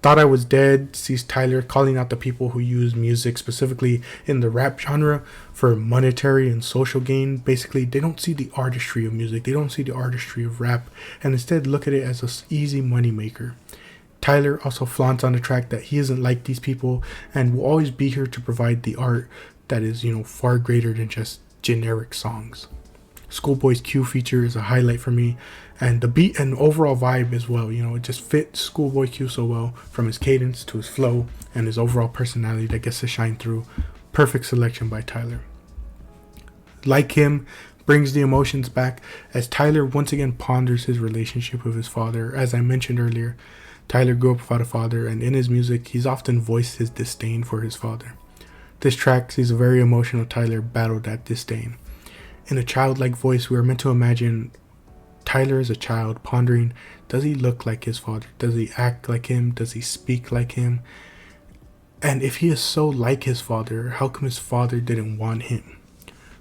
Thought I Was Dead sees Tyler calling out the people who use music, specifically in the rap genre, for monetary and social gain. Basically, they don't see the artistry of music. They don't see the artistry of rap, and instead look at it as an easy moneymaker. Tyler also flaunts on the track that he isn't like these people and will always be here to provide the art that is, far greater than just generic songs. Schoolboy's Q feature is a highlight for me, and the beat and overall vibe as well. It just fits Schoolboy Q so well, from his cadence to his flow and his overall personality that gets to shine through. Perfect selection by Tyler. Like Him brings the emotions back as Tyler once again ponders his relationship with his father. As I mentioned earlier, Tyler grew up without a father, and in his music, he's often voiced his disdain for his father. This track sees a very emotional Tyler battle that disdain. In a childlike voice, we are meant to imagine Tyler as a child pondering, does he look like his father? Does he act like him? Does he speak like him? And if he is so like his father, how come his father didn't want him?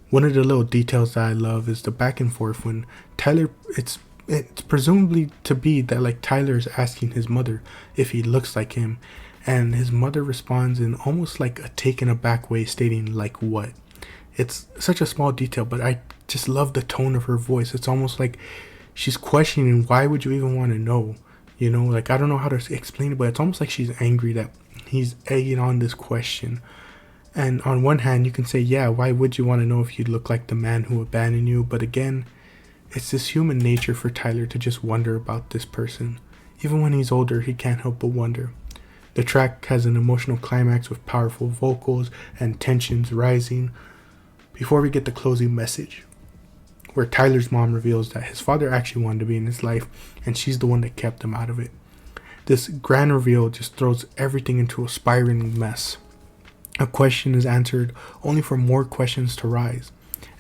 One of the little details that I love is the back and forth when Tyler, it's presumably to be that Tyler is asking his mother if he looks like him, and his mother responds in almost like a taken aback way, stating like what? It's such a small detail, but I just love the tone of her voice. It's almost like she's questioning, why would you even want to know? I don't know how to explain it, but it's almost like she's angry that he's egging on this question. And on one hand, you can say, yeah, why would you want to know if you look like the man who abandoned you? But again, it's this human nature for Tyler to just wonder about this person. Even when he's older, he can't help but wonder. The track has an emotional climax with powerful vocals and tensions rising before we get the closing message, where Tyler's mom reveals that his father actually wanted to be in his life, and she's the one that kept him out of it. This grand reveal just throws everything into a spiraling mess. A question is answered only for more questions to rise,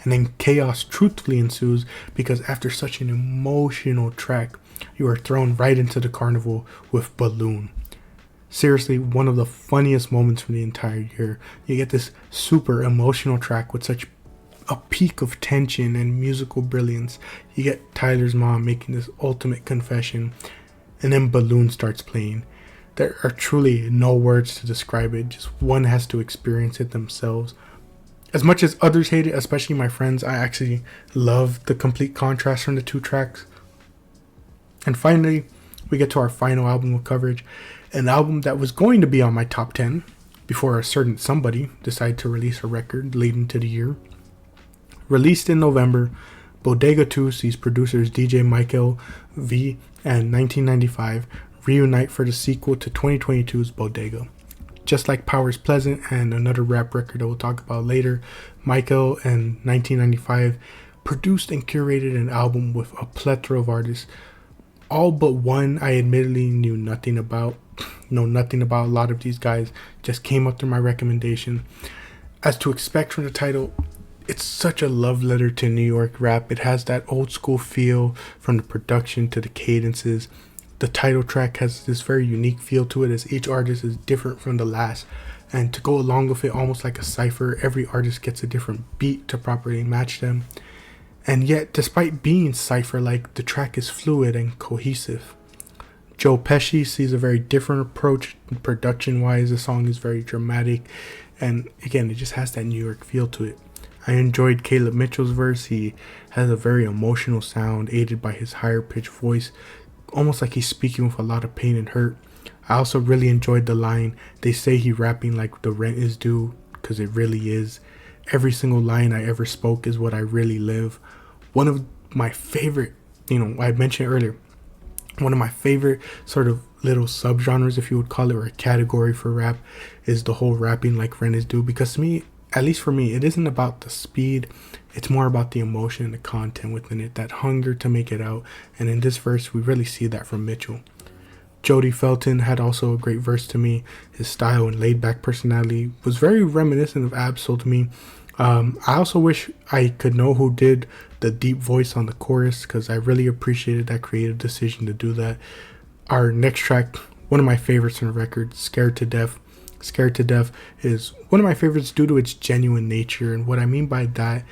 and then chaos truthfully ensues, because after such an emotional track, you are thrown right into the carnival with Balloon. Seriously, one of the funniest moments from the entire year. You get this super emotional track with such a peak of tension and musical brilliance. You get Tyler's mom making this ultimate confession, and then Balloon starts playing. There are truly no words to describe it, just one has to experience it themselves. As much as others hate it, especially my friends, I actually love the complete contrast from the 2 tracks. And finally, we get to our final album of coverage, an album that was going to be on my top 10 before a certain somebody decided to release a record late into the year. Released in November, Bodega 2 sees producers DJ Michael V and 1995 reunite for the sequel to 2022's Bodega. Just like Powers Pleasant and another rap record that we'll talk about later, Michael and 1995 produced and curated an album with a plethora of artists, all but one I admittedly knew nothing about. know nothing about a lot of these guys, just came up through my recommendation. As to expect from the title, it's such a love letter to New York rap. It has that old school feel from the production to the cadences. The title track has this very unique feel to it, as each artist is different from the last. And to go along with it, almost like a cipher, every artist gets a different beat to properly match them. And yet, despite being cipher-like, the track is fluid and cohesive. Joe Pesci sees a very different approach production-wise. The song is very dramatic, and again, it just has that New York feel to it. I enjoyed Caleb Mitchell's verse. He has a very emotional sound, aided by his higher-pitched voice, almost like he's speaking with a lot of pain and hurt. I also really enjoyed the line, "They say he rapping like the rent is due," because it really is. Every single line I ever spoke is what I really live. One of my favorite, I mentioned earlier, one of my favorite sort of little subgenres, if you would call it, or a category for rap, is the whole rapping like rent is due. Because to me, at least for me, it isn't about the speed. It's more about the emotion and the content within it, that hunger to make it out. And in this verse, we really see that from Mitchell. Jody Felton had also a great verse to me. His style and laid-back personality was very reminiscent of Ab-Soul to me. I also wish I could know who did the deep voice on the chorus, because I really appreciated that creative decision to do that. Our next track, one of my favorites on the record, Scared to Death. Scared to Death is one of my favorites due to its genuine nature, and what I mean by that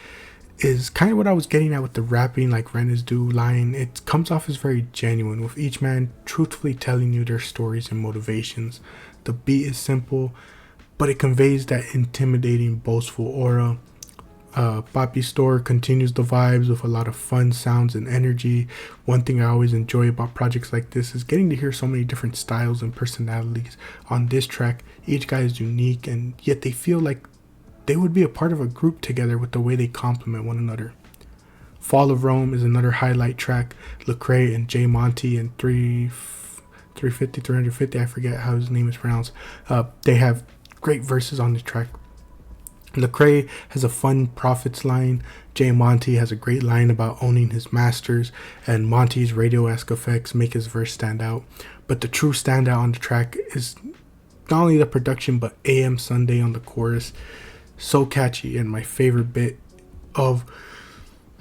is kind of what I was getting at with the rapping like rent is due line. It comes off as very genuine, with each man truthfully telling you their stories and motivations. The beat is simple, but it conveys that intimidating, boastful aura. Poppy Store continues the vibes with a lot of fun sounds and energy. One thing I always enjoy about projects like this is getting to hear so many different styles and personalities on this track. Each guy is unique, and yet they feel like they would be a part of a group together with the way they complement one another. Fall of Rome is another highlight track. Lecrae and Jay Monty and 350, I forget how his name is pronounced. They have great verses on this track. Lecrae has a fun Prophets line. Jay Monty has a great line about owning his masters, and Monty's radio-esque effects make his verse stand out. But the true standout on the track is not only the production, but AM Sunday on the chorus. So catchy, and my favorite bit of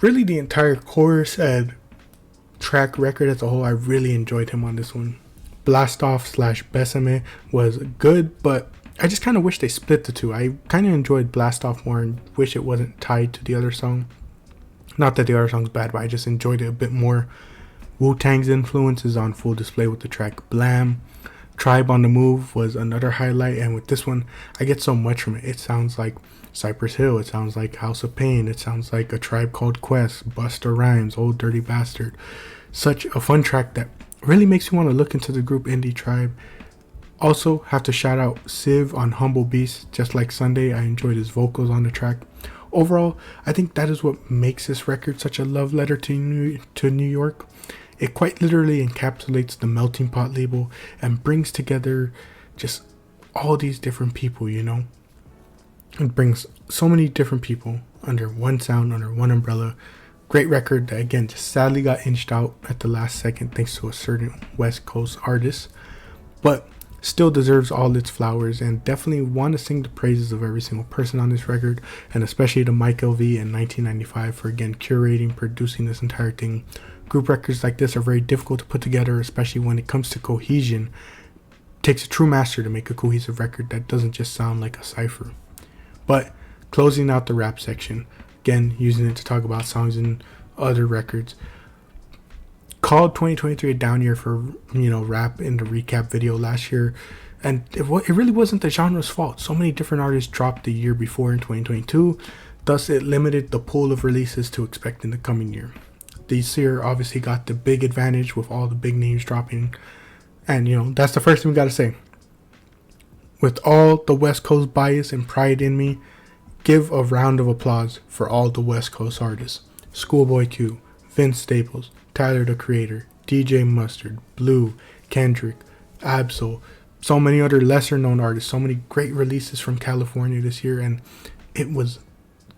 really the entire chorus and track record as a whole. I really enjoyed him on this one. Blast Off / Besame was good, but I just kind of wish they split the two. I kind of enjoyed Blast Off more and wish it wasn't tied to the other song. Not that the other song's bad, but I just enjoyed it a bit more. Wu-Tang's influence is on full display with the track Blam. Tribe on the Move was another highlight, and with this one, I get so much from it. It sounds like Cypress Hill, it sounds like House of Pain, it sounds like A Tribe Called Quest, Busta Rhymes, Old Dirty Bastard. Such a fun track that really makes me want to look into the group Indie Tribe. Also, have to shout out Civ on Humble Beast. Just like Sunday, I enjoyed his vocals on the track. Overall, I think that is what makes this record such a love letter to New York. It quite literally encapsulates the melting pot label and brings together just all these different people, It brings so many different people under one sound, under one umbrella. Great record that, again, just sadly got inched out at the last second thanks to a certain West Coast artist. But still deserves all its flowers, and definitely want to sing the praises of every single person on this record, and especially to Mike LV in 1995 for again curating, producing this entire thing. Group records like this are very difficult to put together, especially when it comes to cohesion. It takes a true master to make a cohesive record that doesn't just sound like a cipher. But closing out the rap section, again using it to talk about songs and other records. Called 2023 a down year for rap in the recap video last year, and it really wasn't the genre's fault. So many different artists dropped the year before in 2022, thus it limited the pool of releases to expect in the coming year. This year obviously got the big advantage with all the big names dropping, and that's the first thing we gotta say. With all the West Coast bias and pride in me, give a round of applause for all the West Coast artists. Schoolboy Q, Vince Staples, Tyler the Creator, DJ Mustard, Blue, Kendrick, Ab-Soul, so many other lesser known artists, so many great releases from California this year, and it was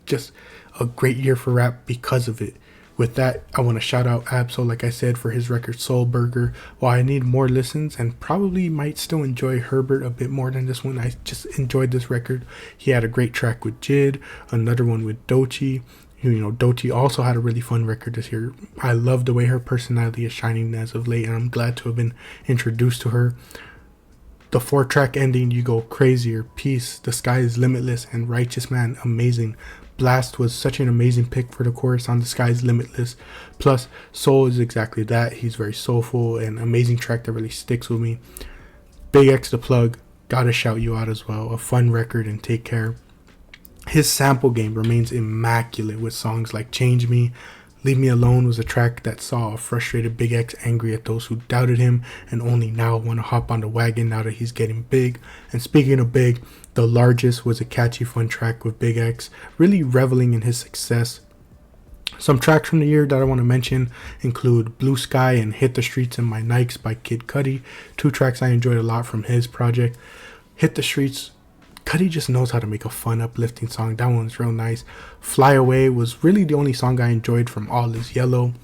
just a great year for rap because of it. With that, I want to shout out Absol, like I said, for his record Soul Burger. While I need more listens and probably might still enjoy Herbert a bit more than this one, I just enjoyed this record. He had a great track with Jid, another one with Doechii. Doechii also had a really fun record this year. I love the way her personality is shining as of late, and I'm glad to have been introduced to her. The 4-track ending, You Go Crazier, Peace, The Sky Is Limitless, and Righteous Man, amazing. Blast was such an amazing pick for the chorus on The Sky Is Limitless. Plus, Soul is exactly that. He's very soulful and amazing track that really sticks with me. Big X The Plug, gotta shout you out as well. A fun record, and Take Care. His sample game remains immaculate with songs like Change Me. Leave Me Alone was a track that saw a frustrated Big X angry at those who doubted him and only now want to hop on the wagon now that he's getting big. And speaking of big, The Largest was a catchy, fun track with Big X, really reveling in his success. Some tracks from the year that I want to mention include Blue Sky and Hit the Streets in My Nikes by Kid Cudi, 2 tracks I enjoyed a lot from his project. Hit the Streets, Cudi just knows how to make a fun, uplifting song. That one's real nice. Fly Away was really the only song I enjoyed from All Is Yellow.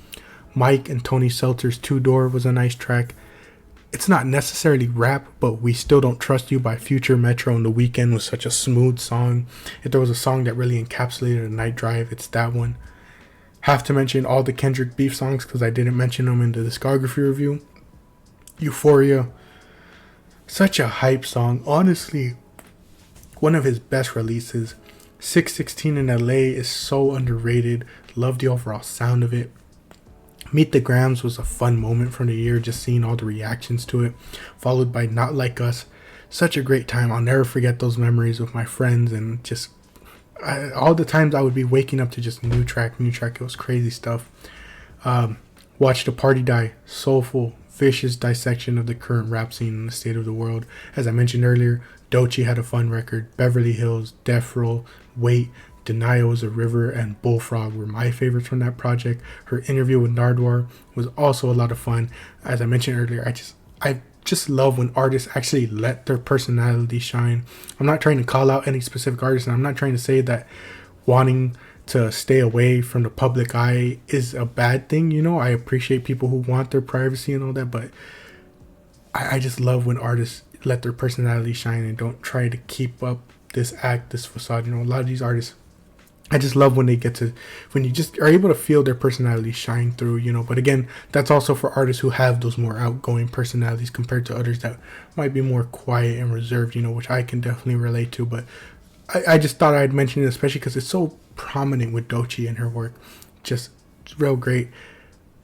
Mike and Tony Seltzer's Two Door was a nice track. It's not necessarily rap, but We Still Don't Trust You by Future, Metro, and The Weeknd was such a smooth song. If there was a song that really encapsulated a night drive, it's that one. Have to mention all the Kendrick Beef songs because I didn't mention them in the discography review. Euphoria, such a hype song. Honestly, one of his best releases. 616 in LA is so underrated. Love the overall sound of it. Meet the Grams was a fun moment from the year, just seeing all the reactions to it, followed by Not Like Us. Such a great time. I'll never forget those memories with my friends, and just all the times I would be waking up to just new track. It was crazy stuff. Watch the Party Die, soulful, vicious dissection of the current rap scene in the state of the world. As I mentioned earlier, Doechii had a fun record. Beverly Hills, Death Row, Wait, Denial Is a River, and Bullfrog were my favorites from that project. Her interview with Nardwar was also a lot of fun. As I mentioned earlier, I just love when artists actually let their personality shine. I'm not trying to call out any specific artist, and I'm not trying to say that wanting to stay away from the public eye is a bad thing. I appreciate people who want their privacy and all that, but I just love when artists let their personality shine and don't try to keep up this facade. A lot of these artists, I just love when you just are able to feel their personality shine through, but again, that's also for artists who have those more outgoing personalities compared to others that might be more quiet and reserved, which I can definitely relate to. But I just thought I'd mention it, especially because it's so prominent with Doechii and her work. Just real great.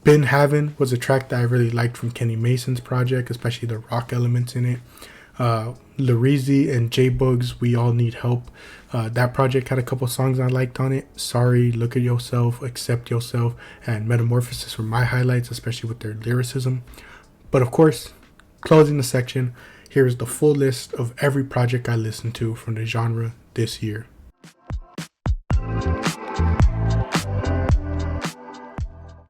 Been Havin' was a track that I really liked from Kenny Mason's project, especially the rock elements in it. Larizi and J-Bugs, We All Need Help. That project had a couple songs I liked on it. Sorry, Look at Yourself, Accept Yourself, and Metamorphosis were my highlights, especially with their lyricism. But of course, closing the section, here is the full list of every project I listened to from the genre this year.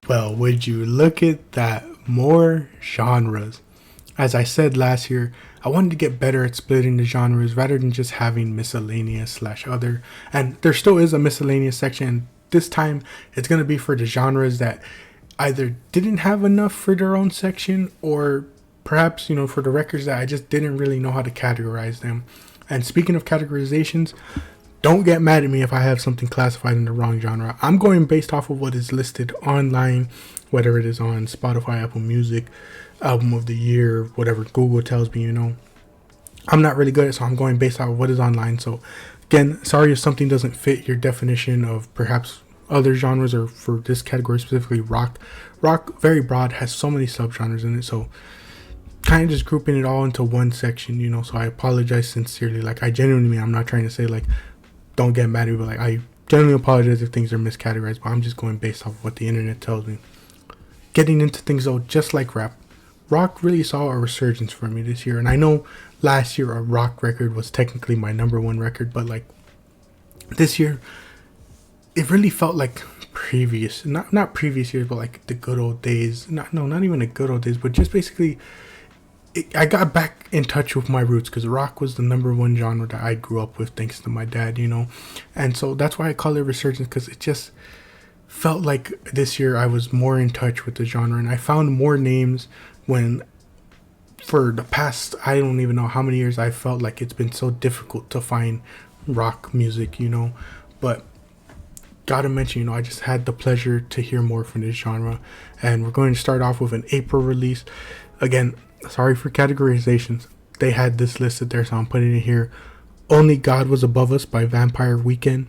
Well, would you look at that? More genres. As I said last year, I wanted to get better at splitting the genres rather than just having miscellaneous/other. And there still is a miscellaneous section. This time, it's going to be for the genres that either didn't have enough for their own section, or perhaps, for the records that I just didn't really know how to categorize them. And speaking of categorizations, don't get mad at me if I have something classified in the wrong genre. I'm going based off of what is listed online, whether it is on Spotify, Apple Music, Album of the Year, whatever Google tells me, I'm not really good at it, so I'm going based off of what is online. So again, sorry if something doesn't fit your definition of perhaps other genres, or for this category specifically rock. Rock, very broad, has so many subgenres in it, so kind of just grouping it all into one section, so I apologize sincerely. I genuinely mean, I'm not trying to say don't get mad at me, but I genuinely apologize if things are miscategorized, but I'm just going based off of what the internet tells me. Getting into things though, just like rap, rock really saw a resurgence for me this year. And I know last year a rock record was technically my number one record, but this year it really felt like previous, not previous years, but the good old days. Not even the good old days, but just basically I got back in touch with my roots, because rock was the number one genre that I grew up with thanks to my dad, And so that's why I call it resurgence, because felt like this year I was more in touch with the genre, and I found more names when, for the past, I don't even know how many years, I felt like it's been so difficult to find rock music, but gotta mention, I just had the pleasure to hear more from this genre, and we're going to start off with an April release. Again, sorry for categorizations. They had this listed there, so I'm putting it here. Only God Was Above Us by Vampire Weekend.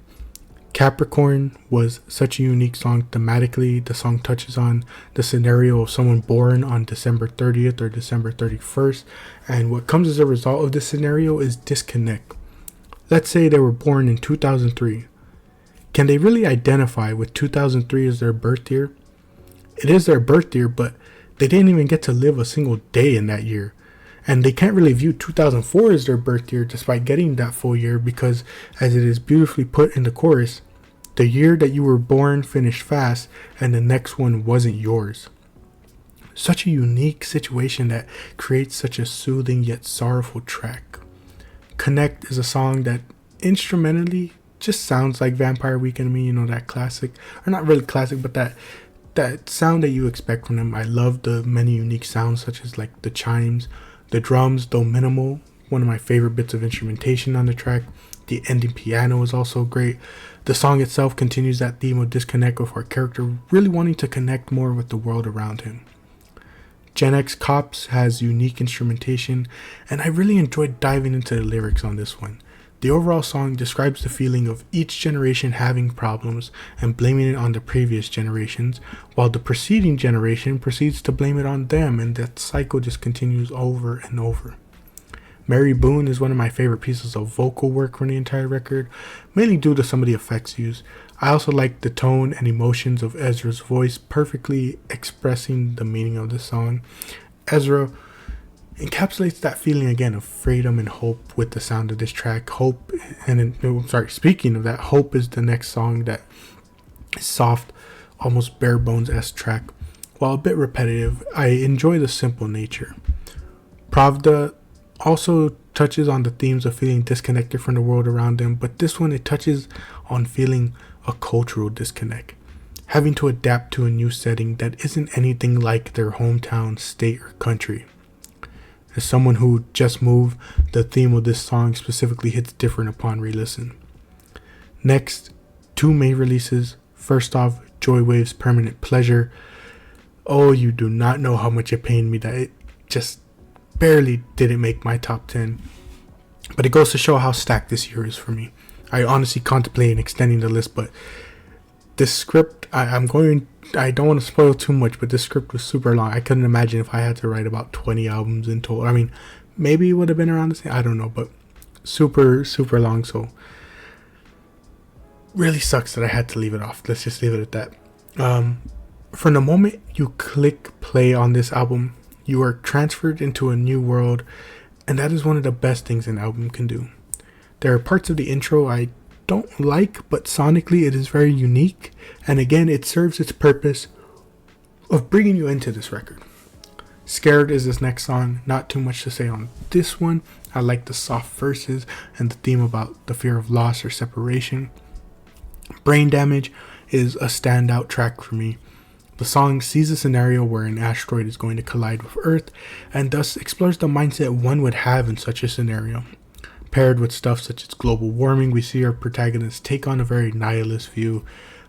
Capricorn was such a unique song thematically. The song touches on the scenario of someone born on December 30th or December 31st, and what comes as a result of this scenario is disconnect. Let's say they were born in 2003. Can they really identify with 2003 as their birth year? It is their birth year, but they didn't even get to live a single day in that year. And they can't really view 2004 as their birth year despite getting that full year, because, as it is beautifully put in the chorus, the year that you were born finished fast and the next one wasn't yours. Such a unique situation that creates such a soothing yet sorrowful track. Connect is a song that instrumentally just sounds like Vampire Weekend to me, that classic, or not really classic, but that sound that you expect from them. I love the many unique sounds, such as like the chimes, the drums, though minimal, one of my favorite bits of instrumentation on the track. The ending piano is also great. The song itself continues that theme of disconnect, with our character really wanting to connect more with the world around him. Gen X Cops has unique instrumentation, and I really enjoyed diving into the lyrics on this one. The overall song describes the feeling of each generation having problems and blaming it on the previous generations, while the preceding generation proceeds to blame it on them, and that cycle just continues over and over. Mary Boone is one of my favorite pieces of vocal work from the entire record, mainly due to some of the effects used. I also like the tone and emotions of Ezra's voice, perfectly expressing the meaning of the song. Ezra encapsulates that feeling again of freedom and hope with the sound of this track. Speaking of that, Hope is the next song that is soft, almost bare bones-esque track. While a bit repetitive, I enjoy the simple nature. Pravda also touches on the themes of feeling disconnected from the world around them, but this one, it touches on feeling a cultural disconnect, having to adapt to a new setting that isn't anything like their hometown, state, or country. As someone who just moved, the theme of this song specifically hits different upon re-listen. Next, two May releases. First off, Joywave's Permanent Pleasure. Oh, you do not know how much it pained me that it just barely didn't make my top 10. But it goes to show how stacked this year is for me. I honestly contemplated extending the list, but this script, I don't want to spoil too much, but this script was super long. I couldn't imagine if I had to write about 20 albums in total. I mean, maybe it would have been around the same, I don't know, but super, super long. So really sucks that I had to leave it off. Let's just leave it at that. From the moment you click play on this album, you are transferred into a new world, and that is one of the best things an album can do. There are parts of the intro I don't like, but sonically it is very unique, and again it serves its purpose of bringing you into this record. Scared is this next song. Not too much to say on this one. I like the soft verses and the theme about the fear of loss or separation. Brain Damage is a standout track for me. The song sees a scenario where an asteroid is going to collide with Earth, and thus explores the mindset one would have in such a scenario. Paired with stuff such as global warming, we see our protagonist take on a very nihilist view.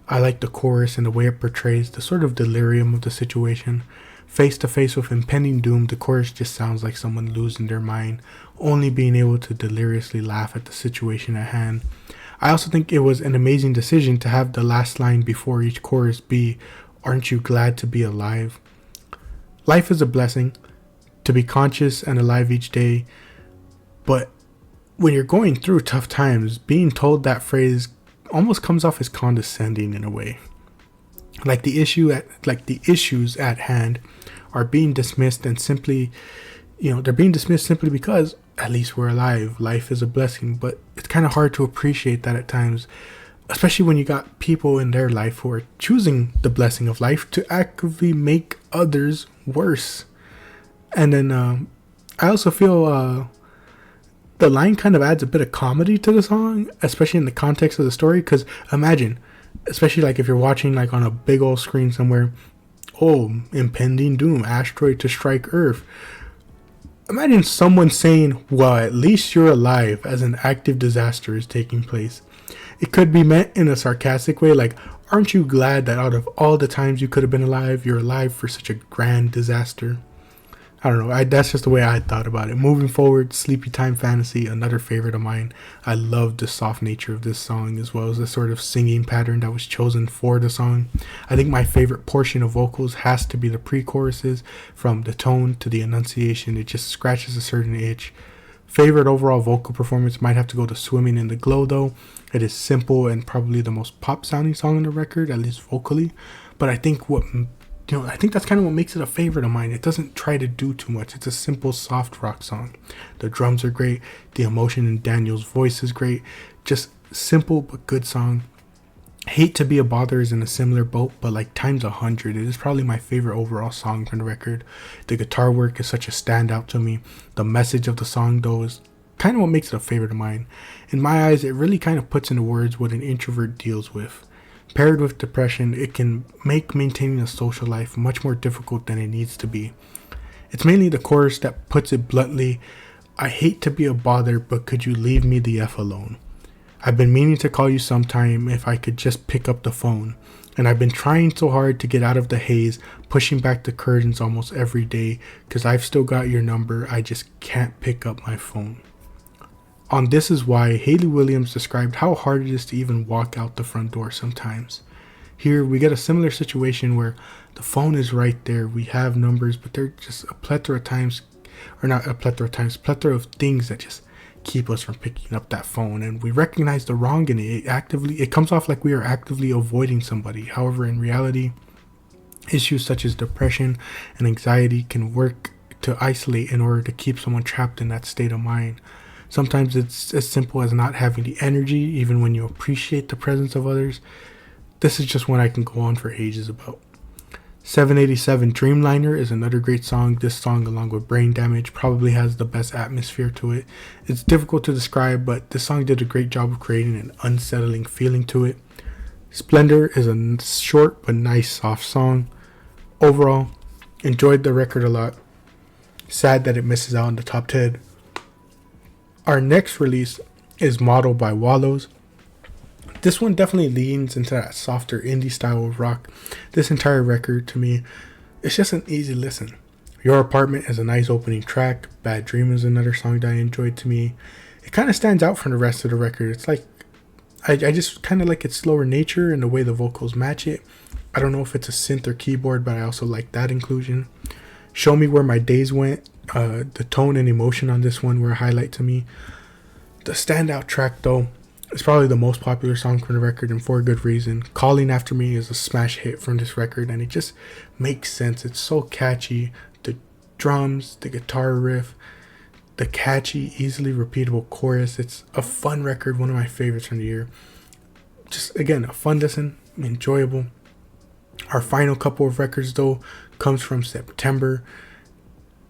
I like the chorus and the way it portrays the sort of delirium of the situation. Face to face with impending doom, the chorus just sounds like someone losing their mind, only being able to deliriously laugh at the situation at hand. I also think it was an amazing decision to have the last line before each chorus be, "Aren't you glad to be alive?" Life is a blessing, to be conscious and alive each day, but when you're going through tough times, being told that phrase almost comes off as condescending in a way. Like the issues at hand are being dismissed, and simply, they're being dismissed simply because at least we're alive. Life is a blessing, but it's kind of hard to appreciate that at times, especially when you got people in their life who are choosing the blessing of life to actively make others worse. And then I also feel the line kind of adds a bit of comedy to the song, especially in the context of the story, because imagine especially like if you're watching like on a big old screen somewhere. Oh, impending doom, asteroid to strike Earth. Imagine someone saying, well, at least you're alive, as an active disaster is taking place. It could be meant in a sarcastic way, like, aren't you glad that out of all the times you could have been alive, you're alive for such a grand disaster? I don't know, that's just the way I thought about it. Moving forward, Sleepy Time Fantasy, another favorite of mine. I love the soft nature of this song, as well as the sort of singing pattern that was chosen for the song. I think my favorite portion of vocals has to be the pre-choruses. From the tone to the enunciation, it just scratches a certain itch. Favorite overall vocal performance might have to go to Swimming in the Glow, though. It is simple and probably the most pop-sounding song on the record, at least vocally. But I think I think that's kind of what makes it a favorite of mine. It doesn't try to do too much. It's a simple, soft rock song. The drums are great. The emotion in Daniel's voice is great. Just simple but good song. Hate to Be a Bother is in a similar boat, but like times 100. It is probably my favorite overall song from the record. The guitar work is such a standout to me. The message of the song, though, is kind of what makes it a favorite of mine. In my eyes, it really kind of puts into words what an introvert deals with. Paired with depression, it can make maintaining a social life much more difficult than it needs to be. It's mainly the chorus that puts it bluntly, I hate to be a bother, but could you leave me the F alone? I've been meaning to call you sometime if I could just pick up the phone. And I've been trying so hard to get out of the haze, pushing back the curtains almost every day, cause I've still got your number, I just can't pick up my phone. On This Is Why, Hayley Williams described how hard it is to even walk out the front door sometimes. Here, we get a similar situation where the phone is right there, we have numbers, but they're just a plethora of times, or not a plethora of times, plethora of things that just keep us from picking up that phone, and we recognize the wrong in it. It comes off like we are actively avoiding somebody. However, in reality, issues such as depression and anxiety can work to isolate in order to keep someone trapped in that state of mind. Sometimes it's as simple as not having the energy, even when you appreciate the presence of others. This is just one I can go on for ages about. 787 Dreamliner is another great song. This song, along with Brain Damage, probably has the best atmosphere to it. It's difficult to describe, but this song did a great job of creating an unsettling feeling to it. Splendor is a short but nice soft song. Overall, enjoyed the record a lot. Sad that it misses out in the top 10. Our next release is Model by Wallows. This one definitely leans into that softer indie style of rock. This entire record, to me, it's just an easy listen. Your Apartment is a nice opening track. Bad Dream is another song that I enjoyed to me. It kind of stands out from the rest of the record. It's like, I just kind of like its slower nature and the way the vocals match it. I don't know if it's a synth or keyboard, but I also like that inclusion. Show Me Where My Days Went. The tone and emotion on this one were a highlight to me. The standout track, though, is probably the most popular song from the record, and for a good reason. Calling After Me is a smash hit from this record, and it just makes sense. It's so catchy. The drums, the guitar riff, the catchy, easily repeatable chorus. It's a fun record, one of my favorites from the year. Just, again, a fun listen, enjoyable. Our final couple of records, though, comes from September.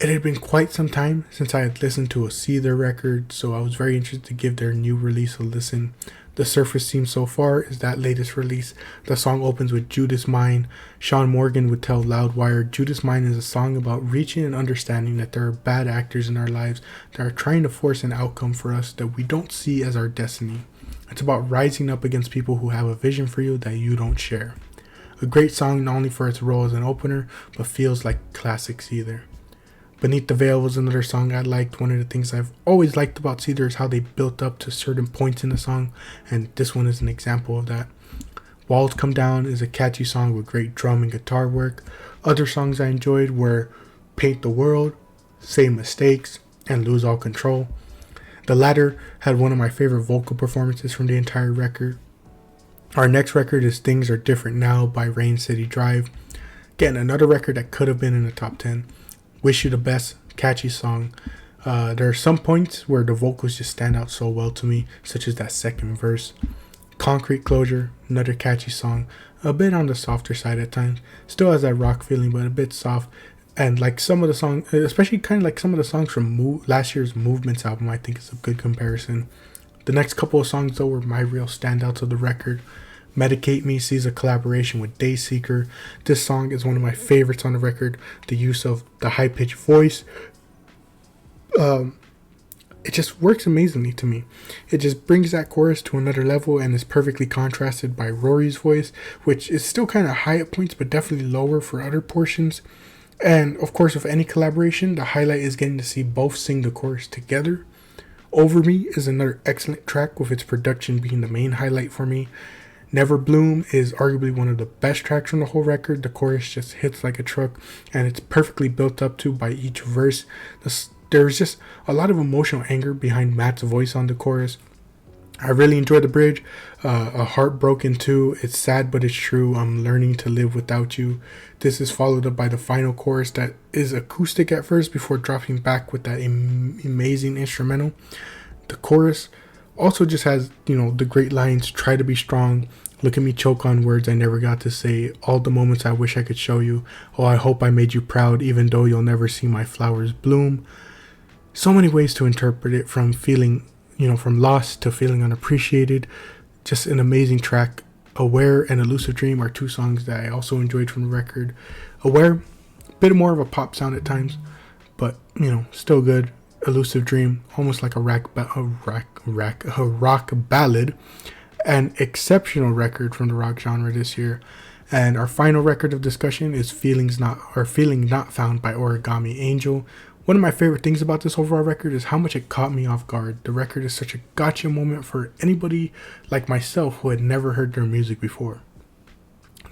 It had been quite some time since I had listened to a Seether record, so I was very interested to give their new release a listen. The Surface Theme so far is that latest release. The song opens with Judas Mine. Sean Morgan would tell Loudwire, Judas Mine is a song about reaching and understanding that there are bad actors in our lives that are trying to force an outcome for us that we don't see as our destiny. It's about rising up against people who have a vision for you that you don't share. A great song not only for its role as an opener, but feels like classic Seether. Beneath the Veil was another song I liked. One of the things I've always liked about Seether is how they built up to certain points in the song, and this one is an example of that. Walls Come Down is a catchy song with great drum and guitar work. Other songs I enjoyed were Paint the World, Same Mistakes, and Lose All Control. The latter had one of my favorite vocal performances from the entire record. Our next record is Things Are Different Now by Rain City Drive. Again, another record that could have been in the top 10. Wish You the Best, catchy song. There are some points where the vocals just stand out so well to me, such as that second verse. Concrete Closure, another catchy song, a bit on the softer side at times. Still has that rock feeling, but a bit soft. And like some of the songs, especially kind of like some of the songs from last year's Movements album, I think is a good comparison. The next couple of songs, though, were my real standouts of the record. Medicate Me sees a collaboration with Dayseeker. This song is one of my favorites on the record. The use of the high-pitched voice, it just works amazingly to me. It just brings that chorus to another level and is perfectly contrasted by Rory's voice, which is still kind of high at points but definitely lower for other portions. And of course, with any collaboration, the highlight is getting to see both sing the chorus together. Over Me is another excellent track, with its production being the main highlight for me. Never Bloom is arguably one of the best tracks from the whole record. The chorus just hits like a truck, and it's perfectly built up to by each verse. There's just a lot of emotional anger behind Matt's voice on the chorus. I really enjoy the bridge. A Heartbroken too. It's sad but it's true. I'm learning to live without you. This is followed up by the final chorus that is acoustic at first before dropping back with that amazing instrumental. The chorus also just has, the great lines. Try to be strong. Look at me choke on words I never got to say. All the moments I wish I could show you. Oh, I hope I made you proud, even though you'll never see my flowers bloom. So many ways to interpret it, from feeling, from lost to feeling unappreciated. Just an amazing track. Aware and Elusive Dream are two songs that I also enjoyed from the record. Aware, a bit more of a pop sound at times, but still good. Elusive Dream, almost like a rock ballad. An exceptional record from the rock genre this year. And our final record of discussion is Feeling Not Found by Origami Angel. One of my favorite things about this overall record is how much it caught me off guard. The record is such a gotcha moment for anybody like myself who had never heard their music before.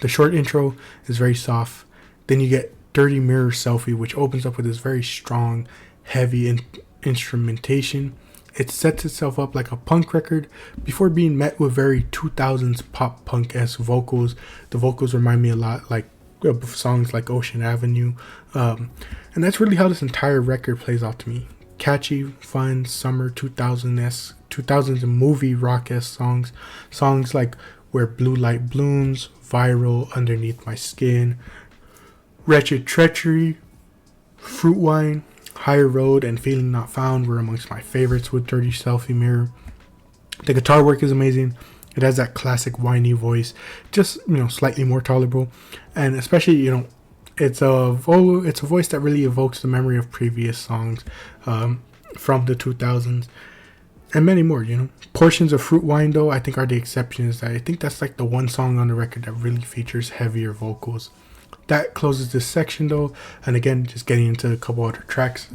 The short intro is very soft. Then you get Dirty Mirror Selfie, which opens up with this very strong, heavy instrumentation. It sets itself up like a punk record before being met with very 2000s pop punk-esque vocals. The vocals remind me a lot like of songs like Ocean Avenue. And that's really how this entire record plays out to me. Catchy, fun, summer 2000s movie rock-esque songs like Where Blue Light Blooms, Viral, Underneath My Skin, Wretched Treachery, Fruit Wine, Higher Road, and Feeling Not Found were amongst my favorites with Dirty Selfie Mirror. The guitar work is amazing. It has that classic whiny voice, just slightly more tolerable, and especially it's a voice that really evokes the memory of previous songs from the 2000s, and many more. Portions of Fruit Wine though I think are the exceptions. I think that's like the one song on the record that really features heavier vocals. That closes this section though, and again, just getting into a couple other tracks.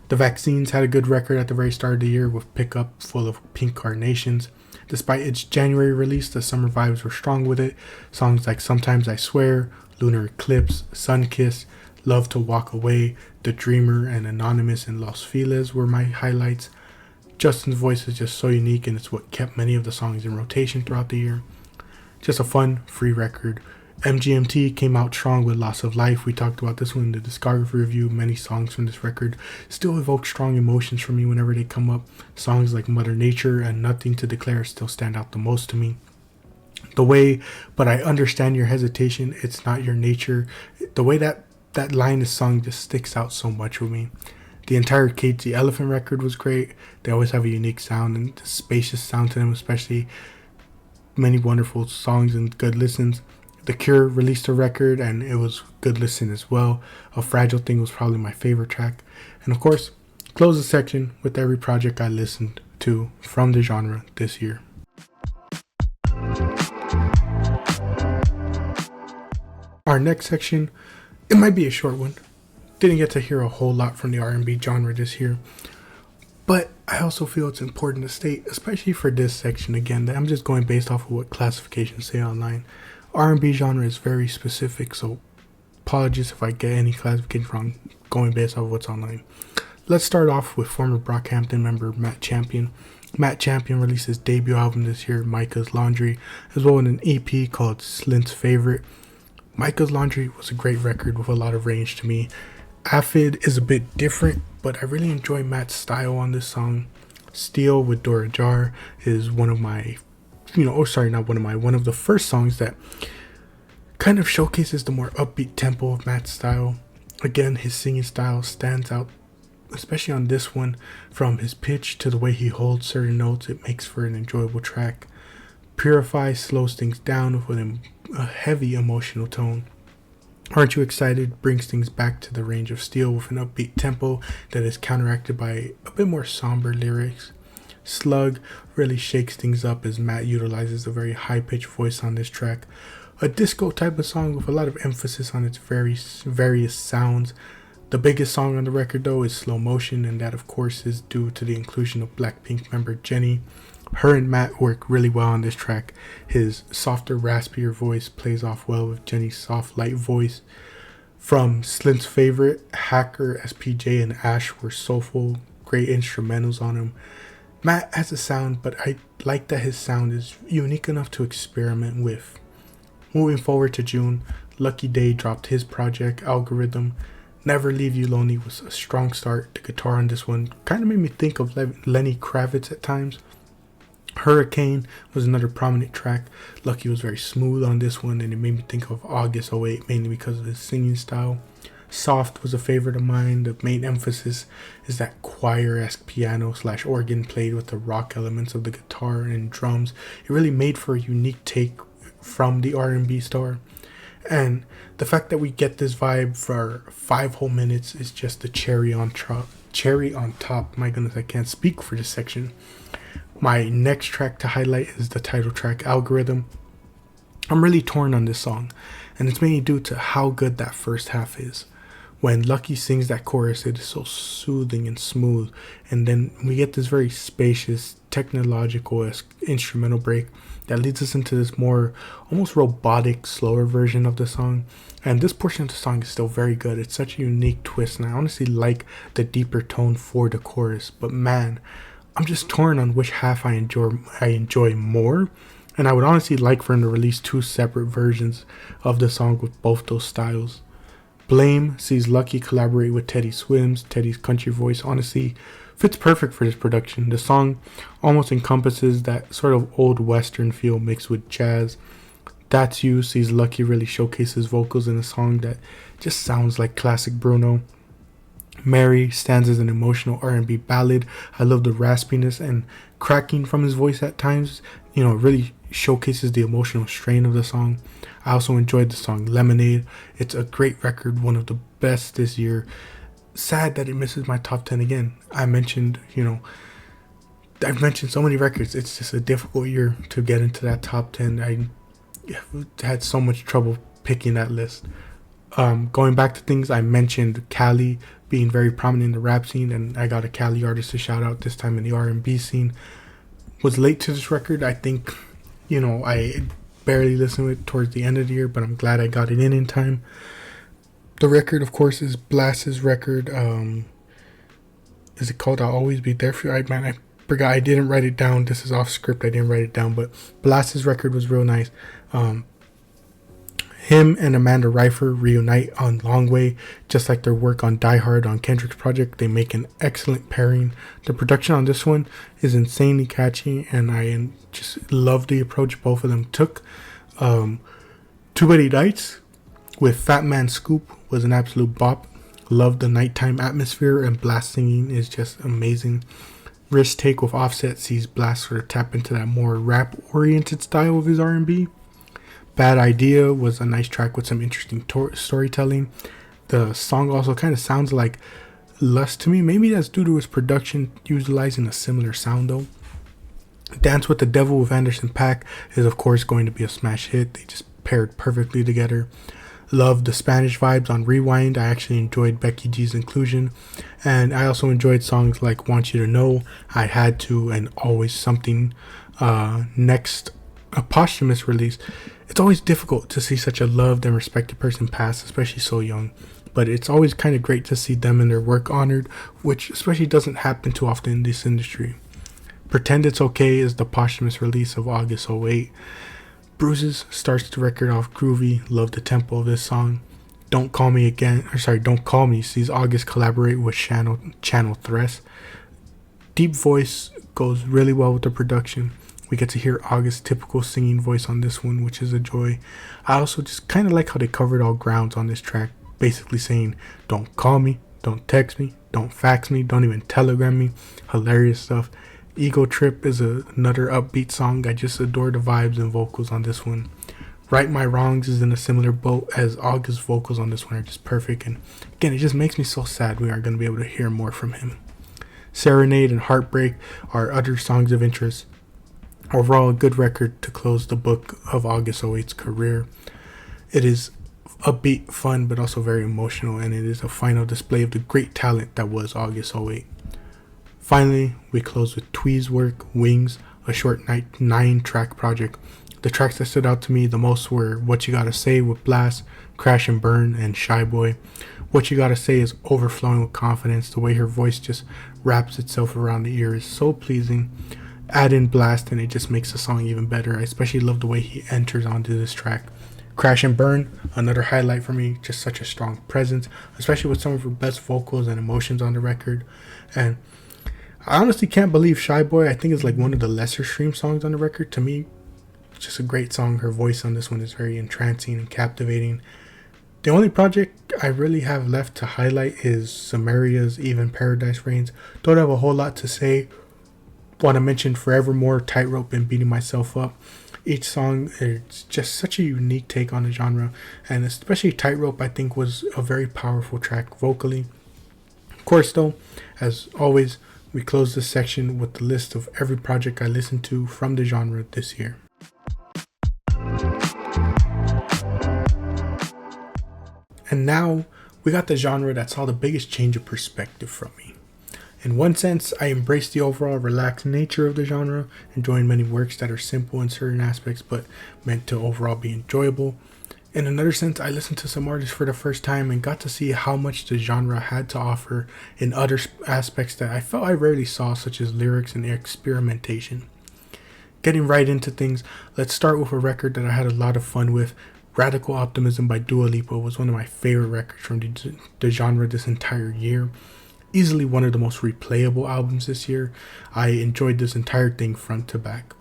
The Vaccines had a good record at the very start of the year with Pickup, full of pink carnations. Despite its January release, the summer vibes were strong with it. Songs like Sometimes I Swear, Lunar Eclipse, Sunkiss, Love to Walk Away, The Dreamer, and Anonymous and Los Feliz were my highlights. Justin's voice is just so unique, and it's what kept many of the songs in rotation throughout the year. Just a fun, free record. MGMT came out strong with Loss of Life. We talked about this one in the discography review. Many songs from this record still evoke strong emotions for me whenever they come up. Songs like Mother Nature and Nothing to Declare still stand out the most to me. The way, but I understand your hesitation, it's not your nature. The way that line is sung just sticks out so much with me. The entire Cage the Elephant record was great. They always have a unique sound and a spacious sound to them, especially. Many wonderful songs and good listens. The Cure released a record and it was good listen as well. A Fragile Thing was probably my favorite track. And of course, close the section with every project I listened to from the genre this year. Our next section, it might be a short one. Didn't get to hear a whole lot from the R&B genre this year. But I also feel it's important to state, especially for this section again, that I'm just going based off of what classifications say online. R&B genre is very specific, so apologies if I get any classification wrong going based off of what's online. Let's start off with former Brockhampton member Matt Champion. Matt Champion released his debut album this year, Micah's Laundry, as well as an EP called Slint's Favorite. Micah's Laundry was a great record with a lot of range to me. Aphid is a bit different, but I really enjoy Matt's style on this song. Steel with Dora Jar is one of my one of the first songs that kind of showcases the more upbeat tempo of Matt's style. Again, his singing style stands out, especially on this one. From his pitch to the way he holds certain notes, it makes for an enjoyable track. Purify slows things down with a heavy emotional tone. Aren't You Excited brings things back to the range of Steel with an upbeat tempo that is counteracted by a bit more somber lyrics. Slug really shakes things up as Matt utilizes a very high-pitched voice on this track. A disco type of song with a lot of emphasis on its various sounds. The biggest song on the record though is Slow Motion, and that of course is due to the inclusion of Blackpink member Jennie. Her and Matt work really well on this track. His softer, raspier voice plays off well with Jennie's soft, light voice. From Slim's favorite, Hacker, SPJ, and Ash were soulful, great instrumentals on him. Matt has a sound, but I like that his sound is unique enough to experiment with. Moving forward to June, Lucky Day dropped his project, Algorithm. Never Leave You Lonely was a strong start. The guitar on this one kind of made me think of Lenny Kravitz at times. Hurricane was another prominent track. Lucky was very smooth on this one, and it made me think of August '08, mainly because of his singing style. Soft was a favorite of mine. The main emphasis is that choir-esque piano / organ played with the rock elements of the guitar and drums. It really made for a unique take from the R&B star. And the fact that we get this vibe for 5 whole minutes is just the cherry on top. My goodness, I can't speak for this section. My next track to highlight is the title track, Algorithm. I'm really torn on this song, and it's mainly due to how good that first half is. When Lucky sings that chorus, it is so soothing and smooth, and then we get this very spacious, technological-esque instrumental break that leads us into this more almost robotic, slower version of the song. And this portion of the song is still very good. It's such a unique twist, and I honestly like the deeper tone for the chorus. But man, I'm just torn on which half I enjoy more, and I would honestly like for him to release 2 separate versions of the song with both those styles. Blame sees Lucky collaborate with Teddy Swims. Teddy's country voice honestly fits perfect for this production. The song almost encompasses that sort of old western feel mixed with jazz. That's You sees Lucky really showcase his vocals in a song that just sounds like classic Bruno. Mary stands as an emotional R&B ballad. I love the raspiness and cracking from his voice at times. It really showcases the emotional strain of the song. I also enjoyed the song Lemonade. It's a great record, one of the best this year. Sad that it misses my top 10 again. I've mentioned so many records. It's just a difficult year to get into that top 10. I had so much trouble picking that list. Going back to things, I mentioned Cali being very prominent in the rap scene, and I got a Cali artist to shout out this time in the R&B scene. Was late to this record. I think, I barely listened to it towards the end of the year, but I'm glad I got it in time. The record, of course, is Blast's record. Is it called I'll Always Be There For You? I forgot. I didn't write it down. This is off script. I didn't write it down, but Blast's record was real nice. Him and Amanda Reifer reunite on Long Way, just like their work on Die Hard on Kendrick's project. They make an excellent pairing. The production on this one is insanely catchy, and I just love the approach both of them took. Too Many Nights with Fat Man Scoop was an absolute bop. Love the nighttime atmosphere, and Blast singing is just amazing. Risk Take with Offset sees Blast sort of tap into that more rap-oriented style of his R&B. Bad Idea was a nice track with some interesting storytelling. The song also kind of sounds like Lust to me. Maybe that's due to its production utilizing a similar sound though. Dance with the Devil with Anderson .Paak is of course going to be a smash hit. They just paired perfectly together. Love the Spanish vibes on Rewind. I actually enjoyed Becky G's inclusion. And I also enjoyed songs like Want You to Know, I Had To, and Always Something. Next, a posthumous release. It's always difficult to see such a loved and respected person pass, especially so young. But it's always kind of great to see them and their work honored, which especially doesn't happen too often in this industry. Pretend It's Okay is the posthumous release of August '08. Bruises starts the record off groovy. Love the tempo of this song. Don't Call Me sees August collaborate with Channel Thress. Deep voice goes really well with the production. We get to hear August's typical singing voice on this one, which is a joy. I also just kind of like how they covered all grounds on this track, basically saying, don't call me, don't text me, don't fax me, don't even telegram me. Hilarious stuff. Ego Trip is another upbeat song. I just adore the vibes and vocals on this one. Right My Wrongs is in a similar boat, as August's vocals on this one are just perfect. And again, it just makes me so sad we aren't going to be able to hear more from him. Serenade and Heartbreak are other songs of interest. Overall, a good record to close the book of August 08's career. It is upbeat, fun, but also very emotional, and it is a final display of the great talent that was August 08. Finally, we close with Twee's work, Wings, a short 9-track project. The tracks that stood out to me the most were What You Gotta Say with Blast, Crash and Burn, and Shy Boy. What You Gotta Say is overflowing with confidence. The way her voice just wraps itself around the ear is so pleasing. Add in Blast and it just makes the song even better. I especially love the way he enters onto this track. Crash and Burn, another highlight for me, just such a strong presence, especially with some of her best vocals and emotions on the record. And I honestly can't believe Shy Boy, I think, is like one of the lesser streamed songs on the record. To me, just a great song. Her voice on this one is very entrancing and captivating. The only project I really have left to highlight is Samaria's Even Paradise Reigns. Don't have a whole lot to say. Want to mention Forevermore, Tightrope, and Beating Myself Up. Each song is just such a unique take on the genre, and especially Tightrope, I think, was a very powerful track vocally. Of course, though, as always, we close this section with the list of every project I listened to from the genre this year. And now we got the genre that saw the biggest change of perspective from me. In one sense, I embrace the overall relaxed nature of the genre, enjoying many works that are simple in certain aspects but meant to overall be enjoyable. In another sense, I listened to some artists for the first time and got to see how much the genre had to offer in other aspects that I felt I rarely saw, such as lyrics and experimentation. Getting right into things, let's start with a record that I had a lot of fun with. Radical Optimism by Dua Lipa was one of my favorite records from the genre this entire year. Easily one of the most replayable albums this year. I enjoyed this entire thing front to back.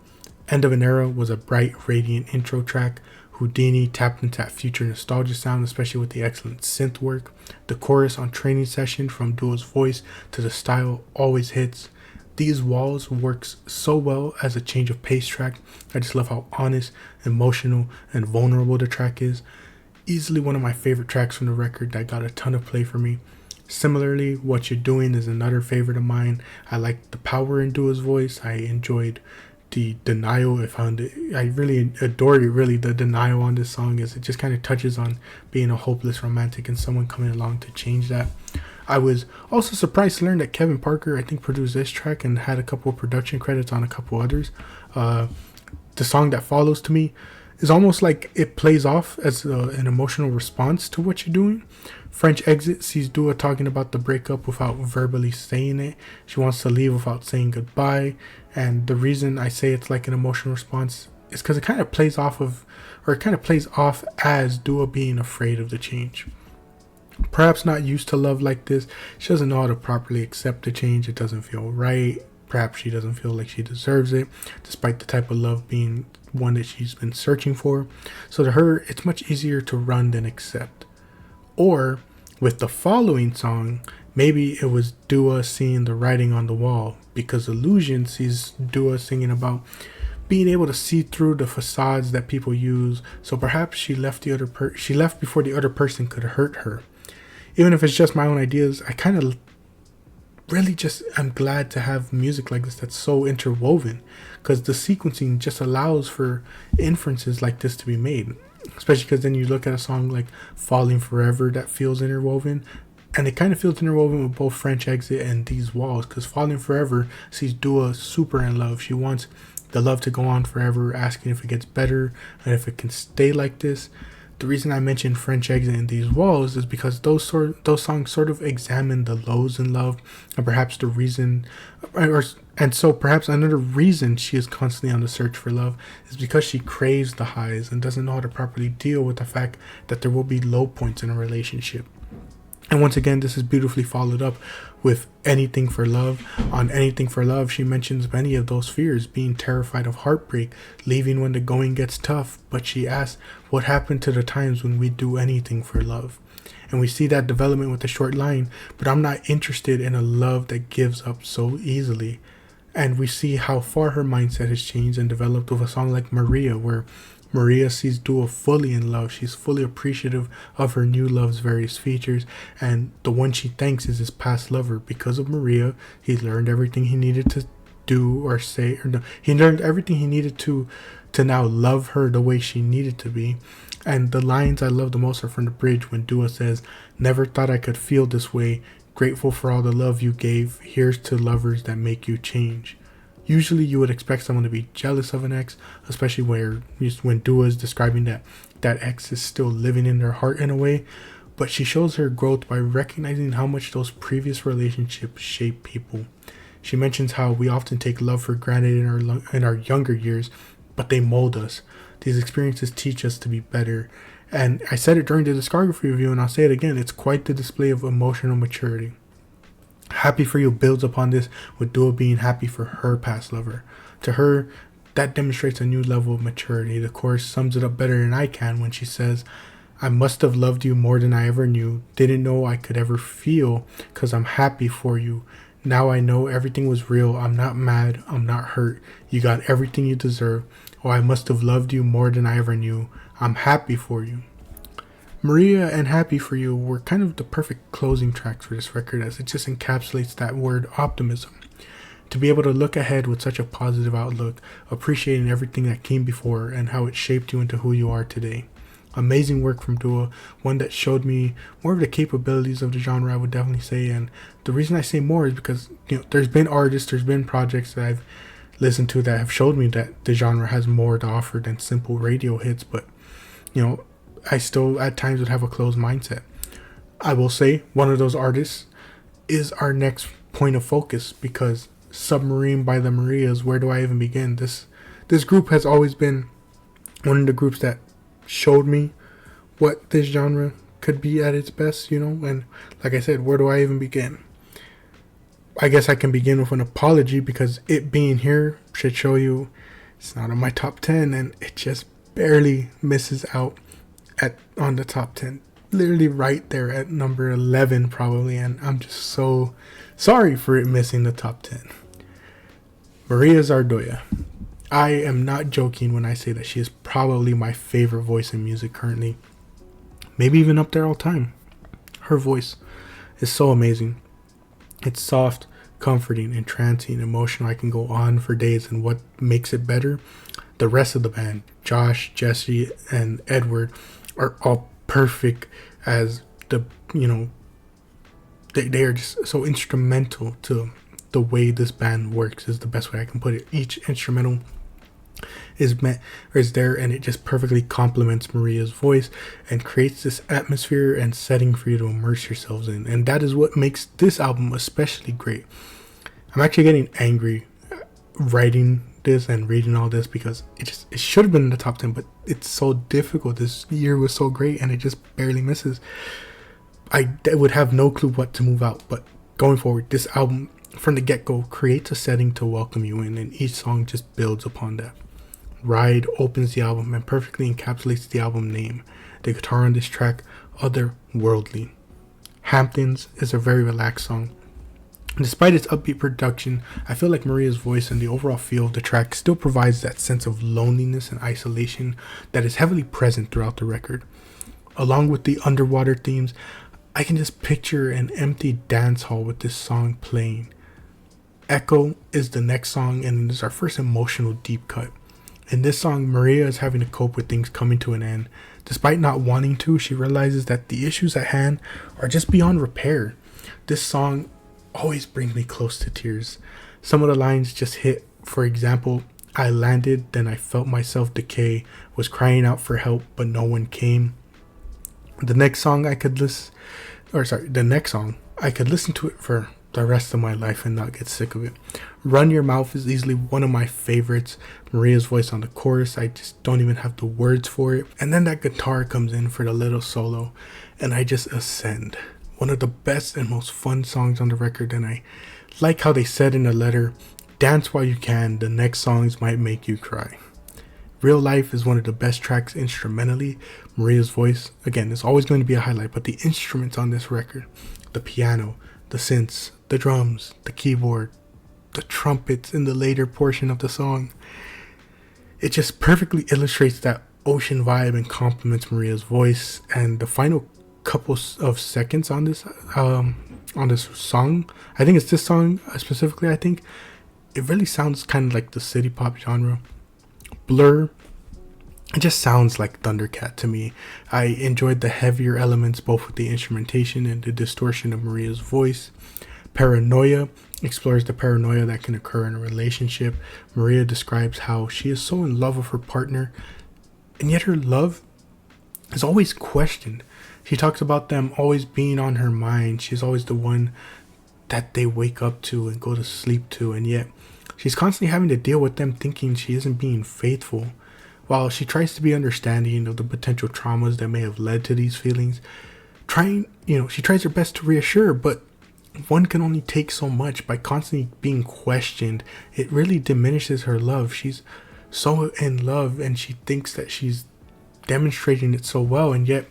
End of an Era was a bright, radiant intro track. Houdini tapped into that future nostalgia sound, especially with the excellent synth work. The chorus on Training Session, from Dua's voice to the style, always hits. These Walls works so well as a change of pace track. I just love how honest, emotional, and vulnerable the track is. Easily one of my favorite tracks from the record that got a ton of play for me. Similarly, What You're Doing is another favorite of mine. I liked the power in Dua's voice. I enjoyed the denial. I really adored it, really. The denial on this song is it just kind of touches on being a hopeless romantic and someone coming along to change that. I was also surprised to learn that Kevin Parker, I think, produced this track and had a couple of production credits on a couple others. The song that follows, to me, is almost like it plays off as an emotional response to What You're Doing. French Exit sees Dua talking about the breakup without verbally saying it. She wants to leave without saying goodbye. And the reason I say it's like an emotional response is because it kind of plays off as Dua being afraid of the change. Perhaps not used to love like this, she doesn't know how to properly accept the change. It doesn't feel right. Perhaps she doesn't feel like she deserves it, despite the type of love being one that she's been searching for. So to her, it's much easier to run than accept. Or, with the following song, maybe it was Dua seeing the writing on the wall, because Illusion sees Dua singing about being able to see through the facades that people use. So perhaps she left before the other person could hurt her. Even if it's just my own ideas, I kind of really just am glad to have music like this that's so interwoven, because the sequencing just allows for inferences like this to be made. Especially because then you look at a song like Falling Forever that feels interwoven, and it kind of feels interwoven with both French Exit and These Walls, because Falling Forever sees Dua super in love. She wants the love to go on forever, asking if it gets better and if it can stay like this. The reason I mentioned French Exit and These Walls is because those songs sort of examine the lows in love, and perhaps the reason, and so perhaps another reason she is constantly on the search for love is because she craves the highs and doesn't know how to properly deal with the fact that there will be low points in a relationship. And once again, this is beautifully followed up with Anything for Love. On Anything for Love, she mentions many of those fears, being terrified of heartbreak, leaving when the going gets tough, but she asks, what happened to the times when we do anything for love? And we see that development with the short line, but I'm not interested in a love that gives up so easily. And we see how far her mindset has changed and developed with a song like Maria, where Maria sees Dua fully in love. She's fully appreciative of her new love's various features, and the one she thanks is his past lover. Because of Maria, he learned everything he needed to do or say, or no, he learned everything he needed to now love her the way she needed to be. And the lines I love the most are from the bridge when Dua says, "Never thought I could feel this way. Grateful for all the love you gave. Here's to lovers that make you change." Usually you would expect someone to be jealous of an ex, especially when Dua is describing that ex is still living in their heart in a way. But she shows her growth by recognizing how much those previous relationships shape people. She mentions how we often take love for granted in our younger years, but they mold us. These experiences teach us to be better. And I said it during the discography review, and I'll say it again, it's quite the display of emotional maturity. Happy for You builds upon this, with Dua being happy for her past lover. To her, that demonstrates a new level of maturity. The chorus sums it up better than I can when she says, "I must have loved you more than I ever knew. Didn't know I could ever feel, 'cause I'm happy for you. Now I know everything was real. I'm not mad. I'm not hurt. You got everything you deserve. Oh, I must have loved you more than I ever knew. I'm happy for you." Maria and Happy for You were kind of the perfect closing tracks for this record, as it just encapsulates that word optimism. To be able to look ahead with such a positive outlook, appreciating everything that came before and how it shaped you into who you are today. Amazing work from Dua, one that showed me more of the capabilities of the genre, I would definitely say. And the reason I say more is because, there's been artists, there's been projects that I've listened to that have showed me that the genre has more to offer than simple radio hits, but I still at times would have a closed mindset. I will say one of those artists is our next point of focus, because Submarine by the Marias, where do I even begin? This group has always been one of the groups that showed me what this genre could be at its best, and like I said, where do I even begin? I guess I can begin with an apology, because it being here should show you it's not on my top 10, and it just barely misses out on the top 10, literally right there at number 11 probably, and I'm just so sorry for it missing the top 10. Maria Zardoya. I am not joking when I say that she is probably my favorite voice in music currently, maybe even up there all time. Her voice is so amazing. It's soft, comforting, entrancing, emotional. I can go on for days, and what makes it better, the rest of the band, Josh, Jesse, and Edward, are all perfect as they are just so instrumental to the way this band works, is the best way I can put it. Each instrumental is there, and it just perfectly complements Maria's voice and creates this atmosphere and setting for you to immerse yourselves in, and that is what makes this album especially great. I'm actually getting angry writing this and reading all this, because it should have been in the top 10, but it's so difficult. This year was so great and it just barely misses. I would have no clue what to move out, but going forward, this album from the get-go creates a setting to welcome you in, and each song just builds upon that. Ride opens the album and perfectly encapsulates the album name. The guitar on this track, otherworldly. Hamptons is a very relaxed song. Despite its upbeat production, I feel like Maria's voice and the overall feel of the track still provides that sense of loneliness and isolation that is heavily present throughout the record. Along with the underwater themes, I can just picture an empty dance hall with this song playing. Echo is the next song, and it is our first emotional deep cut. In this song, Maria is having to cope with things coming to an end. Despite not wanting to, she realizes that the issues at hand are just beyond repair. This song always brings me close to tears. Some of the lines just hit. For example, "I landed, then I felt myself decay, was crying out for help, but no one came." The next song I could listen to it for the rest of my life and not get sick of it. "Run Your Mouth" is easily one of my favorites. Maria's voice on the chorus, I just don't even have the words for it. And then that guitar comes in for the little solo, and I just ascend. One of the best and most fun songs on the record, and I like how they said in the letter, "Dance while you can, the next songs might make you cry." Real Life is one of the best tracks instrumentally. Maria's voice, again, is always going to be a highlight, but the instruments on this record, the piano, the synths, the drums, the keyboard, the trumpets in the later portion of the song. It just perfectly illustrates that ocean vibe and complements Maria's voice. And the final couple of seconds on this song, I think it's this song specifically, I think it really sounds kind of like the city pop genre. Blur, it just sounds like Thundercat to me. I enjoyed the heavier elements, both with the instrumentation and the distortion of Maria's voice. Paranoia explores the paranoia that can occur in a relationship. Maria describes how she is so in love with her partner, and yet her love is always questioned. She talks about them always being on her mind. She's always the one that they wake up to and go to sleep to, and yet she's constantly having to deal with them thinking she isn't being faithful. While she tries to be understanding of the potential traumas that may have led to these feelings, she tries her best to reassure, but one can only take so much. By constantly being questioned, it really diminishes her love. She's so in love and she thinks that she's demonstrating it so well, and yet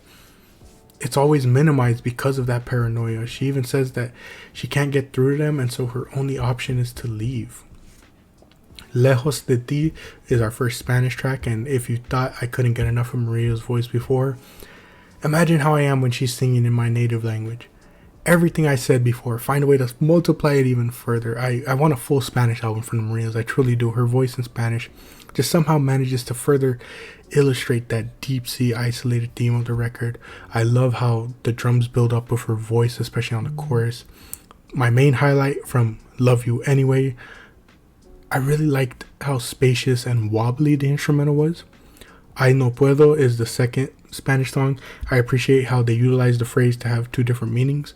it's always minimized because of that paranoia. She even says that she can't get through to them, and so her only option is to leave. Lejos de Ti is our first Spanish track, and if you thought I couldn't get enough of Maria's voice before, imagine how I am when she's singing in my native language. Everything I said before, find a way to multiply it even further. I want a full Spanish album from Maria's, I truly do. Her voice in Spanish just somehow manages to further illustrate that deep sea isolated theme of the record. I love how the drums build up with her voice, especially on the chorus. My main highlight from Love You Anyway, I really liked how spacious and wobbly the instrumental was. Ay No Puedo is the second Spanish song. I appreciate how they utilize the phrase to have two different meanings.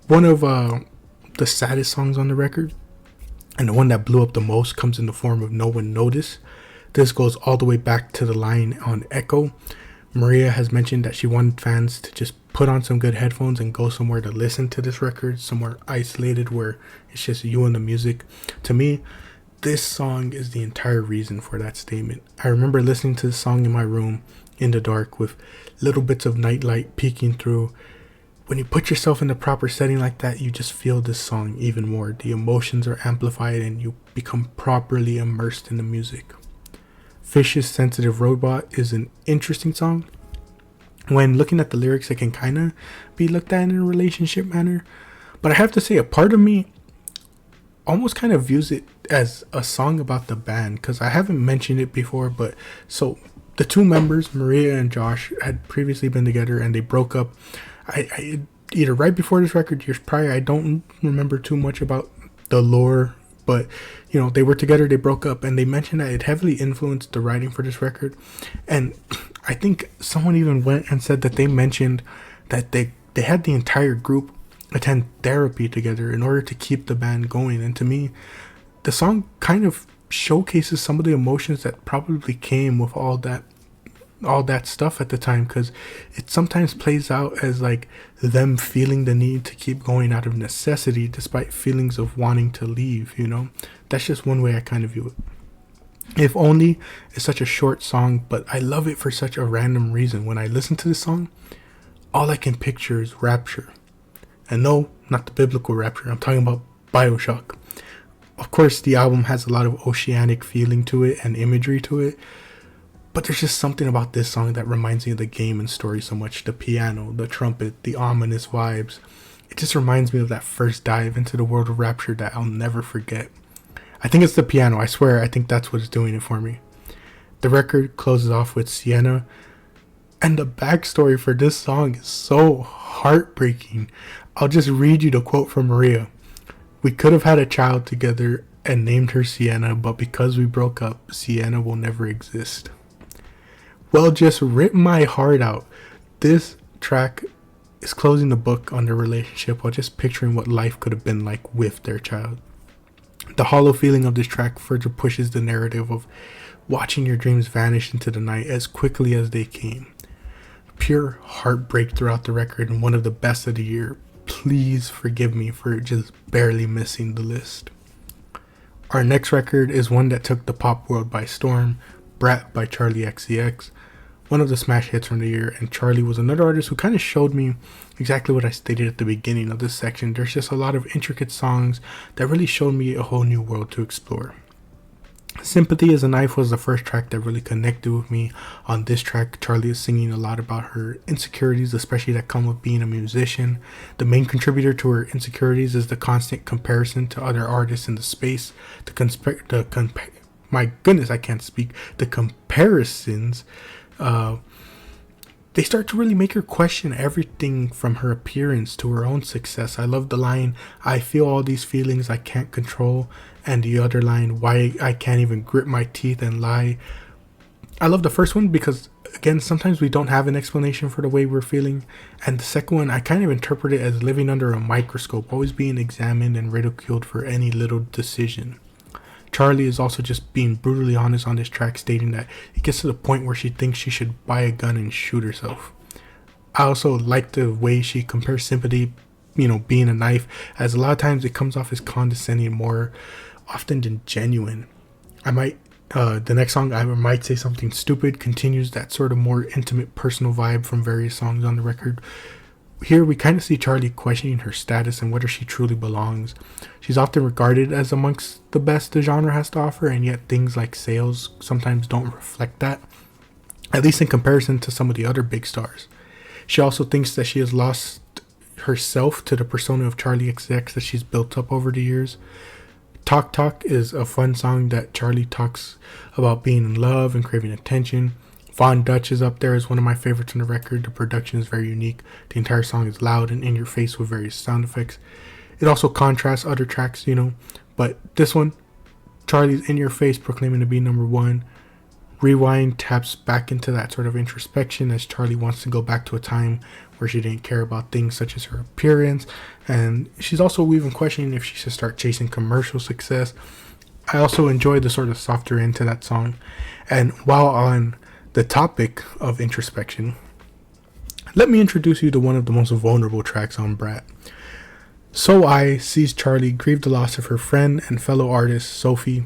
One of the saddest songs on the record, and the one that blew up the most, comes in the form of No One Noticed. This goes all the way back to the line on Echo. Maria has mentioned that she wanted fans to just put on some good headphones and go somewhere to listen to this record, somewhere isolated where it's just you and the music. To me, this song is the entire reason for that statement. I remember listening to this song in my room in the dark with little bits of nightlight peeking through. When you put yourself in the proper setting like that, you just feel this song even more. The emotions are amplified and you become properly immersed in the music. Fish's Sensitive Robot is an interesting song. When looking at the lyrics, it can kind of be looked at in a relationship manner. But I have to say, a part of me almost kind of views it as a song about the band, because I haven't mentioned it before, but so the two members, Maria and Josh, had previously been together and they broke up. I either right before this record, years prior. I don't remember too much about the lore, but they were together, they broke up, and they mentioned that it heavily influenced the writing for this record. And I think someone even went and said that they mentioned that they had the entire group attend therapy together in order to keep the band going. And to me, the song kind of showcases some of the emotions that probably came with all that stuff at the time, because it sometimes plays out as like them feeling the need to keep going out of necessity despite feelings of wanting to leave. That's just one way I kind of view it. If Only is such a short song, but I love it for such a random reason. When I listen to this song, all I can picture is rapture. And no, not the biblical rapture, I'm talking about BioShock. Of course, the album has a lot of oceanic feeling to it and imagery to it, but there's just something about this song that reminds me of the game and story so much. The piano, the trumpet, the ominous vibes. It just reminds me of that first dive into the world of Rapture that I'll never forget. I think it's the piano. I swear, I think that's what's doing it for me. The record closes off with Sienna. And the backstory for this song is so heartbreaking. I'll just read you the quote from Maria. "We could have had a child together and named her Sienna, but because we broke up, Sienna will never exist." Well, just rip my heart out. This track is closing the book on their relationship while just picturing what life could have been like with their child. The hollow feeling of this track further pushes the narrative of watching your dreams vanish into the night as quickly as they came. Pure heartbreak throughout the record and one of the best of the year. Please forgive me for just barely missing the list. Our next record is one that took the pop world by storm, Brat by Charlie XCX. one of the smash hits from the year, and Charlie was another artist who kind of showed me exactly what I stated at the beginning of this section. There's just a lot of intricate songs that really showed me a whole new world to explore. Sympathy as a Knife was the first track that really connected with me. On this track, Charlie is singing a lot about her insecurities, especially that come with being a musician. The main contributor to her insecurities is the constant comparison to other artists in the space. My goodness, I can't speak. The comparisons, they start to really make her question everything from her appearance to her own success. I love the line, "I feel all these feelings I can't control," and the other line, "Why I can't even grit my teeth and lie." I love the first one because, again, sometimes we don't have an explanation for the way we're feeling. And the second one, I kind of interpret it as living under a microscope, always being examined and ridiculed for any little decision. Charlie is also just being brutally honest on this track, stating that it gets to the point where she thinks she should buy a gun and shoot herself. I also like the way she compares sympathy, being a knife, as a lot of times it comes off as condescending more often than genuine. The next song, I Might Say Something Stupid, continues that sort of more intimate personal vibe from various songs on the record. Here we kind of see Charlie questioning her status and whether she truly belongs. She's often regarded as amongst the best the genre has to offer, and yet things like sales sometimes don't reflect that, at least in comparison to some of the other big stars. She also thinks that she has lost herself to the persona of Charlie XX that she's built up over the years. Talk Talk is a fun song that Charlie talks about being in love and craving attention. Von Dutch is up there as one of my favorites on the record. The production is very unique. The entire song is loud and in your face with various sound effects. It also contrasts other tracks, but this one, Charlie's in your face proclaiming to be number one. Rewind taps back into that sort of introspection as Charlie wants to go back to a time where she didn't care about things such as her appearance, and she's also even questioning if she should start chasing commercial success. I also enjoy the sort of softer end to that song. And while on the topic of introspection, let me introduce you to one of the most vulnerable tracks on Brat. So I sees Charlie grieve the loss of her friend and fellow artist Sophie.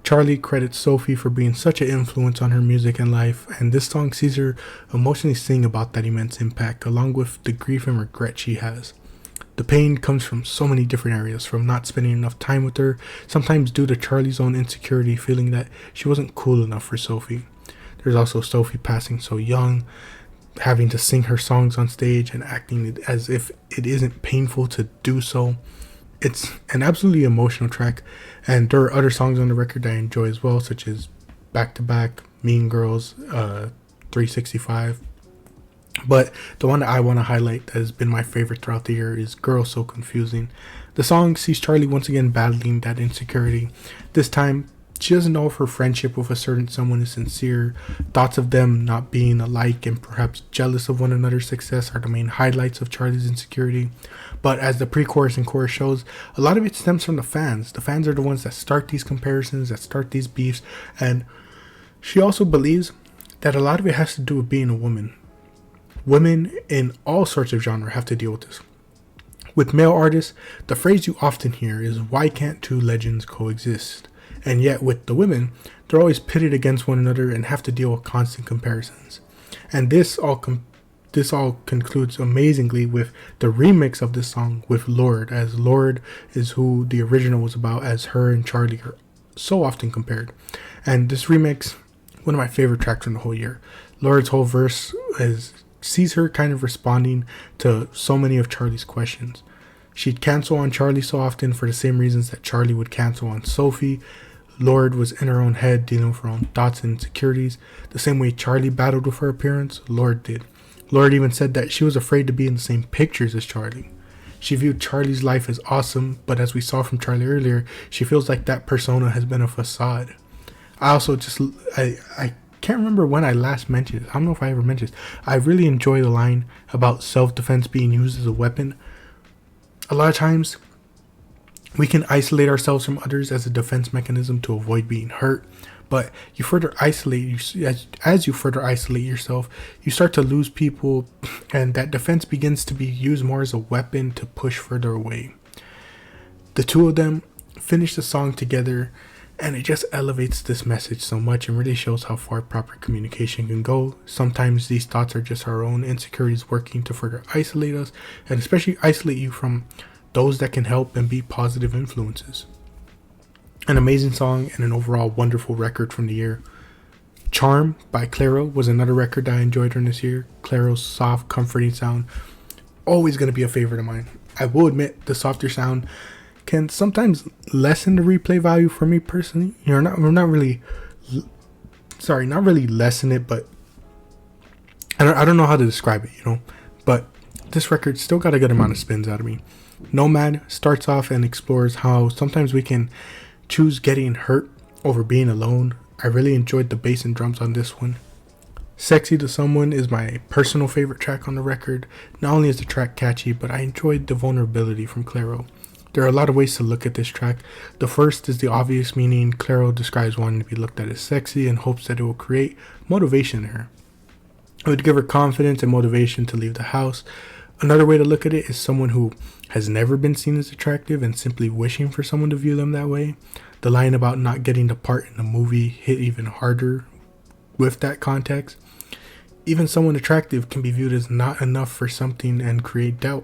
Charlie credits Sophie for being such an influence on her music and life, and this song sees her emotionally sing about that immense impact, along with the grief and regret she has. The pain comes from so many different areas, from not spending enough time with her, sometimes due to Charlie's own insecurity, feeling that she wasn't cool enough for Sophie. There's also Sophie passing so young, having to sing her songs on stage and acting as if it isn't painful to do so. It's an absolutely emotional track, and there are other songs on the record that I enjoy as well, such as Back to Back, Mean Girls, 365. But the one that I want to highlight that has been my favorite throughout the year is Girl So Confusing. The song sees Charlie once again battling that insecurity. This time, she doesn't know if her friendship with a certain someone is sincere. Thoughts of them not being alike and perhaps jealous of one another's success are the main highlights of Charlie's insecurity. But as the pre-chorus and chorus shows, a lot of it stems from the fans. The fans are the ones that start these comparisons, that start these beefs, and she also believes that a lot of it has to do with being a woman. Women in all sorts of genre have to deal with this. With male artists, the phrase you often hear is, "Why can't two legends coexist?" And yet with the women, they're always pitted against one another and have to deal with constant comparisons. And this all concludes amazingly with the remix of this song with Lorde, as Lorde is who the original was about, as her and Charlie are so often compared. And this remix, one of my favorite tracks from the whole year. Lorde's whole verse sees her kind of responding to so many of Charlie's questions. She'd cancel on Charlie so often for the same reasons that Charlie would cancel on Sophie. Lorde was in her own head dealing with her own thoughts and insecurities. The same way Charlie battled with her appearance, Lorde did. Lorde even said that she was afraid to be in the same pictures as Charlie. She viewed Charlie's life as awesome, but as we saw from Charlie earlier, she feels like that persona has been a facade. I can't remember when I last mentioned it. I don't know if I ever mentioned it. I really enjoy the line about self-defense being used as a weapon. A lot of times, we can isolate ourselves from others as a defense mechanism to avoid being hurt, but you further isolate, as you further isolate yourself, you start to lose people, and that defense begins to be used more as a weapon to push further away. The two of them finish the song together, And it just elevates this message so much and really shows how far proper communication can go. Sometimes these thoughts are just our own insecurities working to further isolate us, and especially isolate you from those that can help and be positive influences. An amazing song and an overall wonderful record from the year. Charm by Clairo was another record that I enjoyed from this year. Clairo's soft, comforting sound, always going to be a favorite of mine. I will admit the softer sound can sometimes lessen the replay value for me personally. Not really lessen it, but I don't know how to describe it, But this record still got a good amount of spins out of me. Nomad starts off and explores how sometimes we can choose getting hurt over being alone. I really enjoyed the bass and drums on this one. Sexy to Someone is my personal favorite track on the record. Not only is the track catchy, but I enjoyed the vulnerability from Clairo. There are a lot of ways to look at this track. The first is the obvious meaning. Clairo describes wanting to be looked at as sexy and hopes that it will create motivation in her. It would give her confidence and motivation to leave the house. Another way to look at it is someone who has never been seen as attractive and simply wishing for someone to view them that way. The line about not getting the part in the movie hit even harder with that context. Even someone attractive can be viewed as not enough for something and create doubt.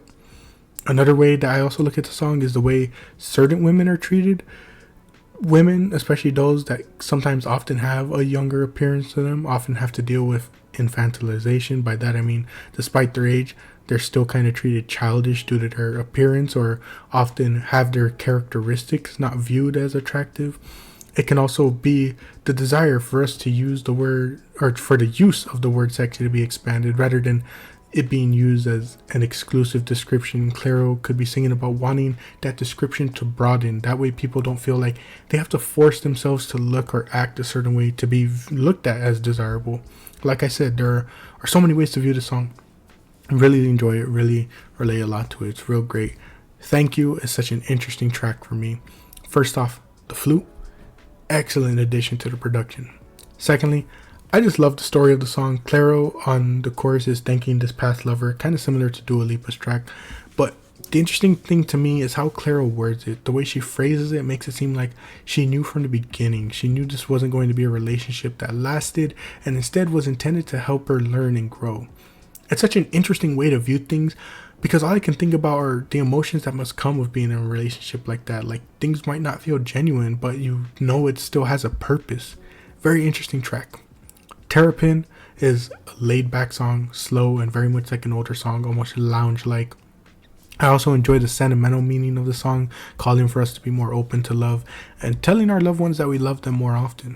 Another way that I also look at the song is the way certain women are treated. Women, especially those that sometimes often have a younger appearance to them, often have to deal with infantilization. By that I mean, despite their age, they're still kind of treated childish due to their appearance, or often have their characteristics not viewed as attractive. It can also be the desire for us to use the word, or for the use of the word sexy to be expanded rather than it being used as an exclusive description. Clairo could be singing about wanting that description to broaden. That way people don't feel like they have to force themselves to look or act a certain way to be looked at as desirable. Like I said, there are so many ways to view the song. I really enjoy it, really relate a lot to it. It's real great. Thank You is such an interesting track for me. First off, the flute, excellent addition to the production. Secondly, I just love the story of the song. Clairo on the chorus is thanking this past lover, kind of similar to Dua Lipa's track. But the interesting thing to me is how Clairo words it. The way she phrases it makes it seem like she knew from the beginning. She knew this wasn't going to be a relationship that lasted, and instead was intended to help her learn and grow. It's such an interesting way to view things, because all I can think about are the emotions that must come with being in a relationship like that. Like, things might not feel genuine, but it still has a purpose. Very interesting track. Terrapin is a laid-back song, slow and very much like an older song, almost lounge-like. I also enjoy the sentimental meaning of the song, calling for us to be more open to love and telling our loved ones that we love them more often.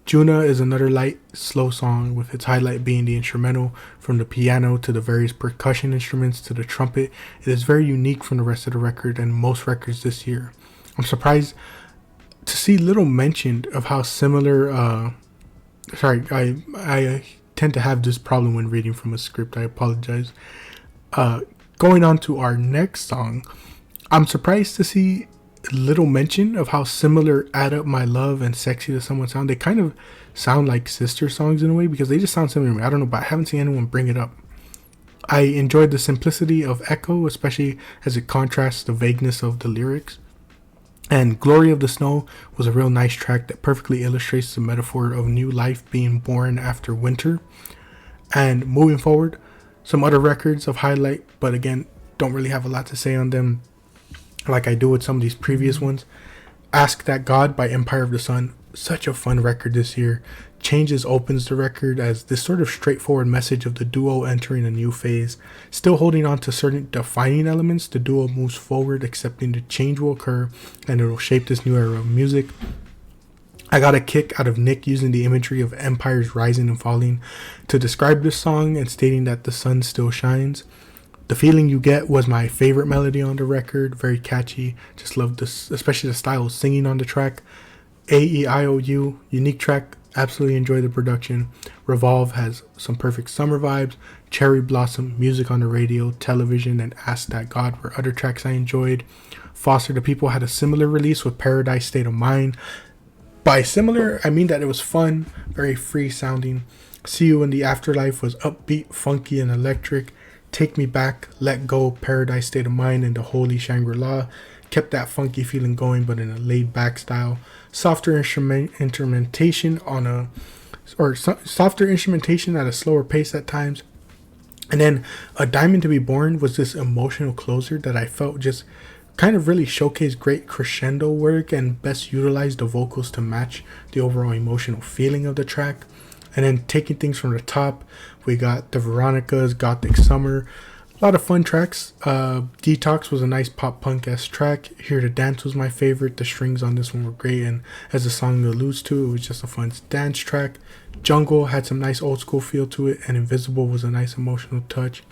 Juna is another light, slow song, with its highlight being the instrumental. From the piano to the various percussion instruments to the trumpet, it is very unique from the rest of the record and most records this year. I'm surprised to see little mentioned of how similar I tend to have this problem when reading from a script. I apologize. Going on to our next song, I'm surprised to see little mention of how similar Add Up My Love and Sexy to Someone sound. They kind of sound like sister songs in a way, because they just sound similar to me. I don't know, but I haven't seen anyone bring it up. I enjoyed the simplicity of Echo, especially as it contrasts the vagueness of the lyrics. And Glory of the Snow was a real nice track that perfectly illustrates the metaphor of new life being born after winter. And moving forward, some other records of highlight, but again, don't really have a lot to say on them like I do with some of these previous ones. Ask That God by Empire of the Sun, such a fun record this year. Changes opens the record as this sort of straightforward message of the duo entering a new phase. Still holding on to certain defining elements, the duo moves forward, accepting the change will occur and it will shape this new era of music. I got a kick out of Nick using the imagery of empires rising and falling to describe this song and stating that the sun still shines. The Feeling You Get was my favorite melody on the record, very catchy. Just love this, especially the style of singing on the track. AEIOU, unique track, absolutely enjoy the production. Revolve has some perfect summer vibes. Cherry Blossom, music on the radio, television, and Ask That God were other tracks I enjoyed. Foster the People had a similar release with Paradise State of Mind. By similar, I mean that it was fun, very free sounding. See You in the Afterlife was upbeat, funky, and electric. Take Me Back, Let Go, Paradise State of Mind, and The Holy Shangri-La kept that funky feeling going, but in a laid back style. Softer instrumentation softer instrumentation at a slower pace at times. And then A Diamond to Be Born was this emotional closer that I felt just kind of really showcased great crescendo work and best utilized the vocals to match the overall emotional feeling of the track. And then taking things from the top, we got the Veronicas, Gothic Summer. A lot of fun tracks. Detox was a nice pop punk-esque track. Here to Dance was my favorite. The strings on this one were great, and as the song alludes to, it was just a fun dance track. Jungle had some nice old school feel to it, and Invisible was a nice emotional touch.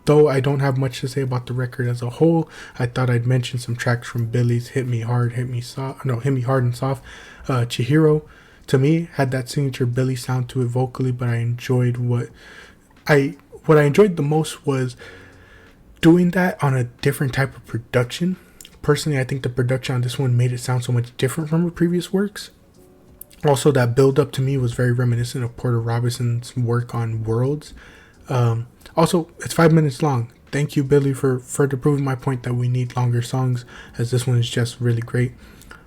Though I don't have much to say about the record as a whole, I thought I'd mention some tracks from Billy's Hit Me Hard, Hit Me Hard and Soft. Chihiro, to me, had that signature Billy sound to it vocally, but I enjoyed what I enjoyed the most was doing that on a different type of production. Personally, I think the production on this one made it sound so much different from her previous works. Also, that build up to me was very reminiscent of Porter Robinson's work on Worlds. Also, it's 5 minutes long. Thank you, Billy, for further proving my point that we need longer songs, as this one is just really great.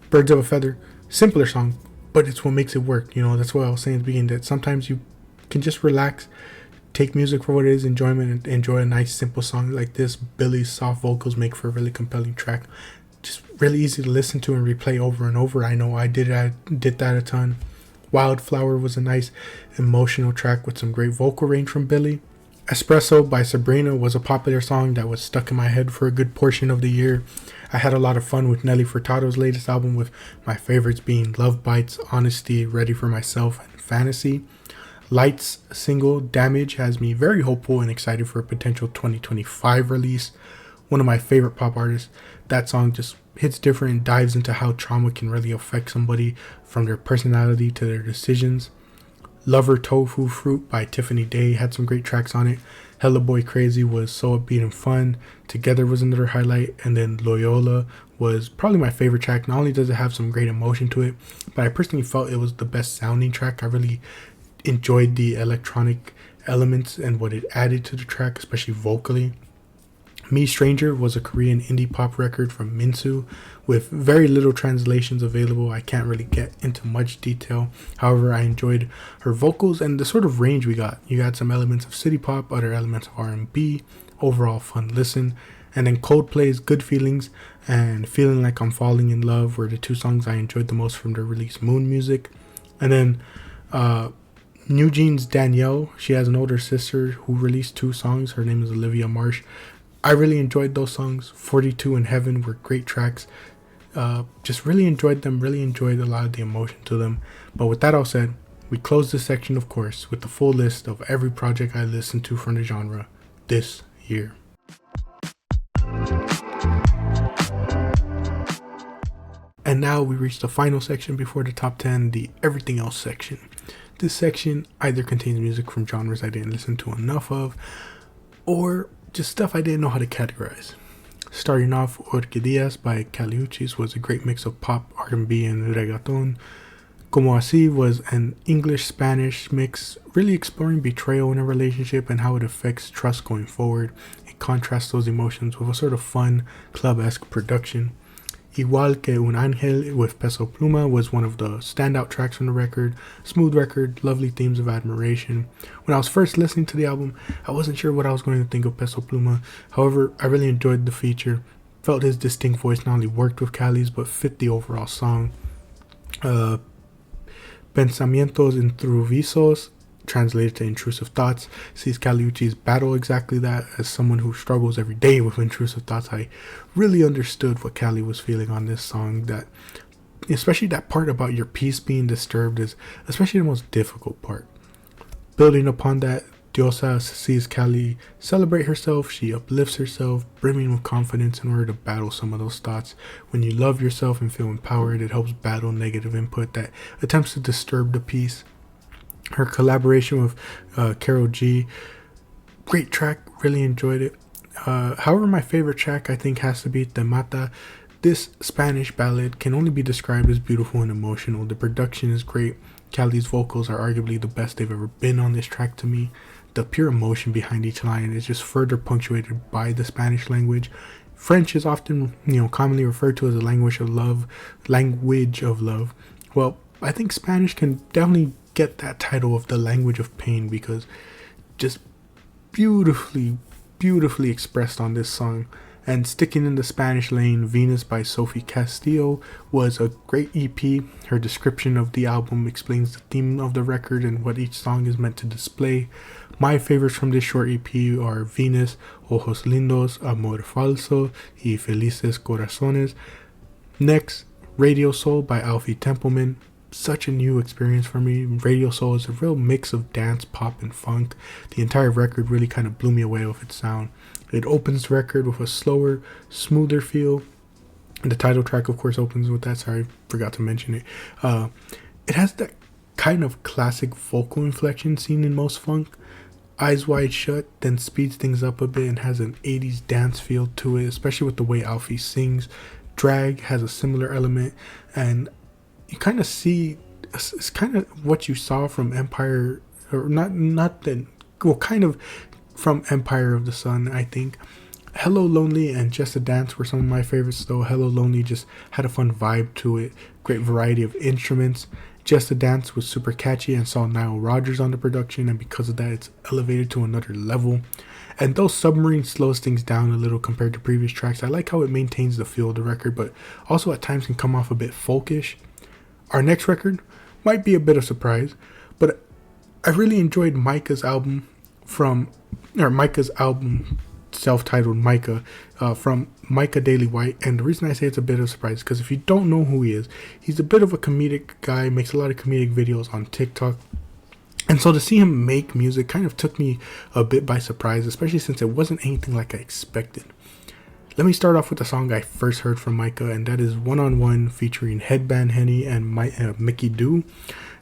Birds of a Feather, simpler song, but it's what makes it work. That's what I was saying at the beginning, that sometimes you can just relax, take music for what it is, enjoyment, and enjoy a nice simple song like this. Billy's soft vocals make for a really compelling track. Just really easy to listen to and replay over and over. I know I did that a ton. Wildflower was a nice emotional track with some great vocal range from Billy. Espresso by Sabrina was a popular song that was stuck in my head for a good portion of the year. I had a lot of fun with Nelly Furtado's latest album, with my favorites being Love Bites, Honesty, Ready for Myself, and Fantasy. Light's single Damage has me very hopeful and excited for a potential 2025 release. One of my favorite pop artists. That song just hits different and dives into how trauma can really affect somebody, from their personality to their decisions. Lover Tofu Fruit by Tiffany Day had some great tracks on it. Hella Boy Crazy was so upbeat and fun. Together was another highlight. And then Loyola was probably my favorite track. Not only does it have some great emotion to it, but I personally felt it was the best sounding track. I really enjoyed the electronic elements and what it added to the track, especially vocally. Me Stranger was a Korean indie pop record from Minsu with very little translations available. I can't really get into much detail. However, I enjoyed her vocals and the sort of range we got. You got some elements of city pop, other elements of R&B, overall fun listen. And then Coldplay's Good Feelings and Feeling Like I'm Falling in Love were the two songs I enjoyed the most from their release Moon Music. And then New Jeans' Danielle, she has an older sister who released 2 songs. Her name is Olivia Marsh. I really enjoyed those songs. 42 and Heaven were great tracks. Just really enjoyed them, really enjoyed a lot of the emotion to them. But with that all said, we close this section, of course, with the full list of every project I listened to from the genre this year. And now we reach the final section before the top 10, the everything else section. This section either contains music from genres I didn't listen to enough of, or just stuff I didn't know how to categorize. Starting off, Orquídeas by Kali Uchis was a great mix of pop, R&B, and reggaeton. Como Así was an English-Spanish mix, really exploring betrayal in a relationship and how it affects trust going forward. It contrasts those emotions with a sort of fun, club-esque production. Igual que un ángel with Peso Pluma was one of the standout tracks from the record. Smooth record, lovely themes of admiration. When I was first listening to the album, I wasn't sure what I was going to think of Peso Pluma. However, I really enjoyed the feature. Felt his distinct voice not only worked with Cali's, but fit the overall song. Pensamientos Intrusiosos, translated to intrusive thoughts, sees Kali Uchis battle exactly that. As someone who struggles every day with intrusive thoughts, I really understood what Kali was feeling on this song. That, especially that part about your peace being disturbed, is especially the most difficult part. Building upon that, Diosa sees Kali celebrate herself. She uplifts herself, brimming with confidence in order to battle some of those thoughts. When you love yourself and feel empowered, it helps battle negative input that attempts to disturb the peace. Her collaboration with Karol G, great track, really enjoyed it. However, my favorite track I think has to be Te Mata. This Spanish ballad can only be described as beautiful and emotional. The production is great. Cali's vocals are arguably the best they've ever been on this track to me. The pure emotion behind each line is just further punctuated by the Spanish language. French is often, commonly referred to as a language of love. Well, I think Spanish can definitely get that title of the language of pain, because just beautifully, beautifully expressed on this song. And sticking in the Spanish lane, Venus by Sophie Castillo was a great EP. Her description of the album explains the theme of the record and what each song is meant to display. My favorites from this short EP are Venus, Ojos Lindos, Amor Falso, y Felices Corazones. Next, Radio Soul by Alfie Templeman. Such a new experience for me. Radio Soul is a real mix of dance, pop, and funk. The entire record really kind of blew me away with its sound. It opens the record with a slower, smoother feel. And the title track, of course, opens with that. Sorry, forgot to mention it. It has that kind of classic vocal inflection seen in most funk. Eyes Wide Shut then speeds things up a bit and has an 80s dance feel to it, especially with the way Alfie sings. Drag has a similar element, and you kind of see, it's kind of what you saw from Empire, or kind of from Empire of the Sun, I think. Hello Lonely and Just a Dance were some of my favorites, though. Hello Lonely just had a fun vibe to it, great variety of instruments. Just a Dance was super catchy and saw Nile Rodgers on the production, and because of that, it's elevated to another level. And though Submarine slows things down a little compared to previous tracks, I like how it maintains the feel of the record, but also at times can come off a bit folkish. Our next record might be a bit of surprise, but I really enjoyed Micah's album self-titled Micah, from Micah Daily White. And the reason I say it's a bit of a surprise is because if you don't know who he is, he's a bit of a comedic guy, makes a lot of comedic videos on TikTok. And so to see him make music kind of took me a bit by surprise, especially since it wasn't anything like I expected. Let me start off with the song I first heard from Micah, and that is One on One featuring Headband Henny and Mickey Do.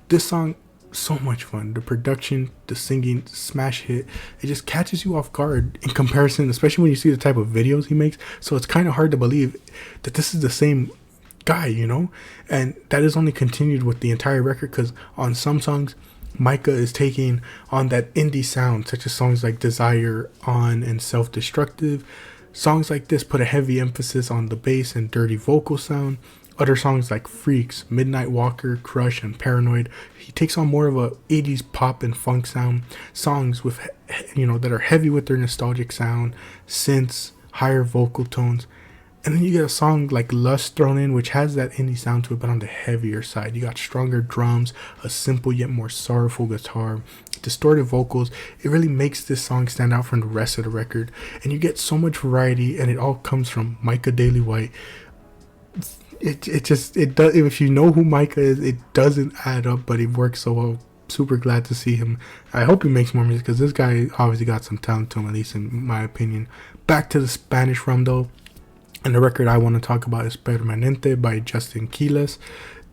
This song, so much fun. The production, the singing, smash hit. It just catches you off guard in comparison, especially when you see the type of videos he makes. So it's kind of hard to believe that this is the same guy, And that is only continued with the entire record, because on some songs, Micah is taking on that indie sound, such as songs like Desire, On, and Self-Destructive. Songs like this put a heavy emphasis on the bass and dirty vocal sound. Other songs like Freaks, Midnight Walker, Crush, and Paranoid, he takes on more of a 80s pop and funk sound. Songs with, that are heavy with their nostalgic sound, synths, higher vocal tones. And then you get a song like Lust thrown in, which has that indie sound to it, but on the heavier side. You got stronger drums, a simple yet more sorrowful guitar, distorted vocals. It really makes this song stand out from the rest of the record. And you get so much variety, and it all comes from Micah Daily White. It does. If you know who Micah is, it doesn't add up, but it works so well. Super glad to see him. I hope he makes more music, because this guy obviously got some talent to him, at least in my opinion. Back to the Spanish rum, though. And the record I want to talk about is Permanente by Justin Quiles.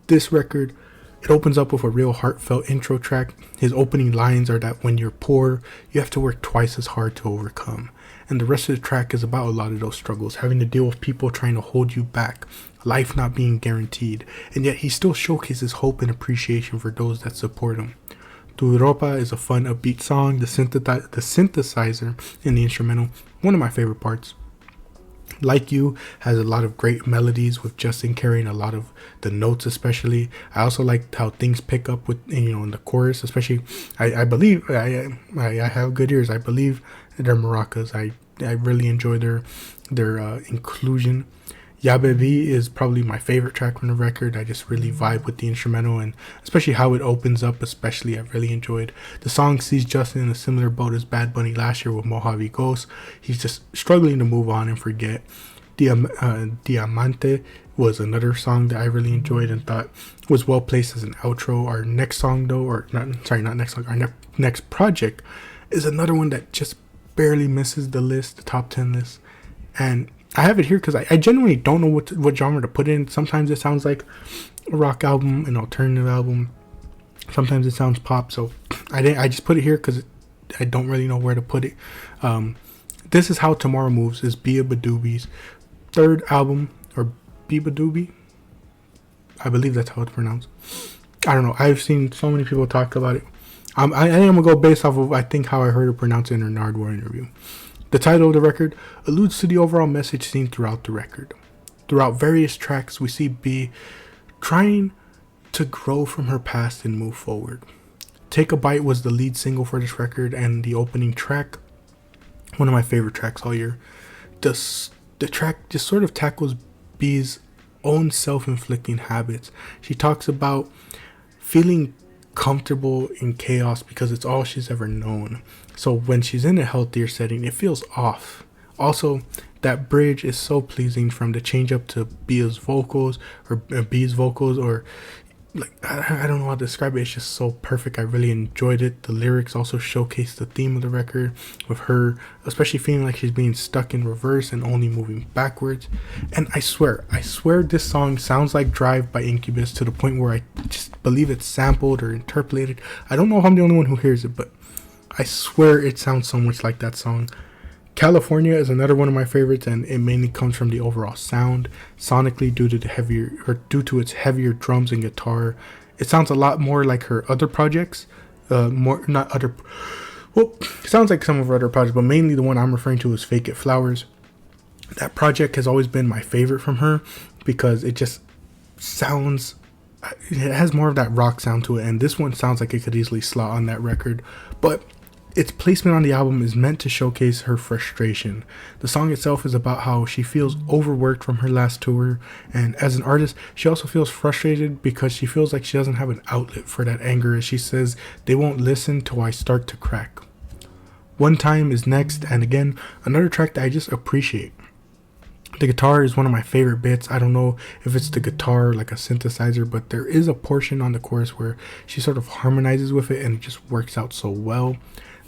This record, it opens up with a real heartfelt intro track. His opening lines are that when you're poor, you have to work twice as hard to overcome. And the rest of the track is about a lot of those struggles, having to deal with people trying to hold you back, life not being guaranteed. And yet he still showcases hope and appreciation for those that support him. Tu Ropa is a fun, upbeat song. The synthesizer in the instrumental, one of my favorite parts. Like You has a lot of great melodies, with Justin carrying a lot of the notes especially. I also like how things pick up with, in the chorus, especially. I believe I have good ears. I believe they're maracas. I really enjoy their inclusion. Ya Baby is probably my favorite track from the record. I just really vibe with the instrumental, and especially how it opens up, especially I really enjoyed. The song sees Justin in a similar boat as Bad Bunny last year with Mojave Ghost. He's just struggling to move on and forget. Diamante was another song that I really enjoyed and thought was well placed as an outro. Our next song, though, our next project is another one that just barely misses the top 10 list. And I have it here because I genuinely don't know what genre to put in. Sometimes it sounds like a rock album, an alternative album. Sometimes it sounds pop. So I just put it here because I don't really know where to put it. This Is How Tomorrow Moves is Bia Badoobi's third album, or Bibadoobi. I believe that's how it's pronounced. I don't know. I've seen so many people talk about it. I think I'm gonna go based off of I think how I heard her pronounce it in her Nardwar interview. The title of the record alludes to the overall message seen throughout the record. Throughout various tracks, we see B trying to grow from her past and move forward. Take a Bite was the lead single for this record and the opening track, one of my favorite tracks all year. The track just sort of tackles B's own self-inflicting habits. She talks about feeling comfortable in chaos because it's all she's ever known. So when she's in a healthier setting, it feels off. Also, that bridge is so pleasing, from the change up to B's vocals, or like, I don't know how to describe it. It's just so perfect. I really enjoyed it. The lyrics also showcase the theme of the record, with her especially feeling like she's being stuck in reverse and only moving backwards. And I swear this song sounds like Drive by Incubus, to the point where I just believe it's sampled or interpolated. I don't know if I'm the only one who hears it, but I swear it sounds so much like that song. California is another one of my favorites, and it mainly comes from the overall sound. Sonically, due to its heavier drums and guitar, it sounds a lot more like her other projects. It sounds like some of her other projects, but mainly the one I'm referring to is Fake It Flowers. That project has always been my favorite from her because it just sounds, it has more of that rock sound to it, and this one sounds like it could easily slot on that record. But its placement on the album is meant to showcase her frustration. The song itself is about how she feels overworked from her last tour, and as an artist, she also feels frustrated because she feels like she doesn't have an outlet for that anger, as she says, "They won't listen till I start to crack." One Time is next, and again, another track that I just appreciate. The guitar is one of my favorite bits. I don't know if it's the guitar like a synthesizer, but there is a portion on the chorus where she sort of harmonizes with it, and it just works out so well.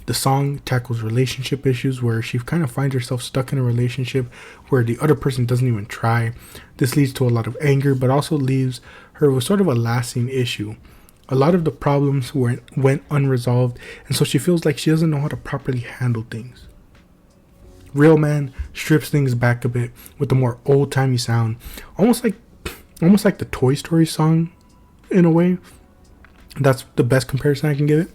The song tackles relationship issues, where she kind of finds herself stuck in a relationship where the other person doesn't even try. This leads to a lot of anger, but also leaves her with sort of a lasting issue. A lot of the problems went unresolved, and so she feels like she doesn't know how to properly handle things. Real Man strips things back a bit with a more old-timey sound, almost like the Toy Story song in a way. That's the best comparison I can give it.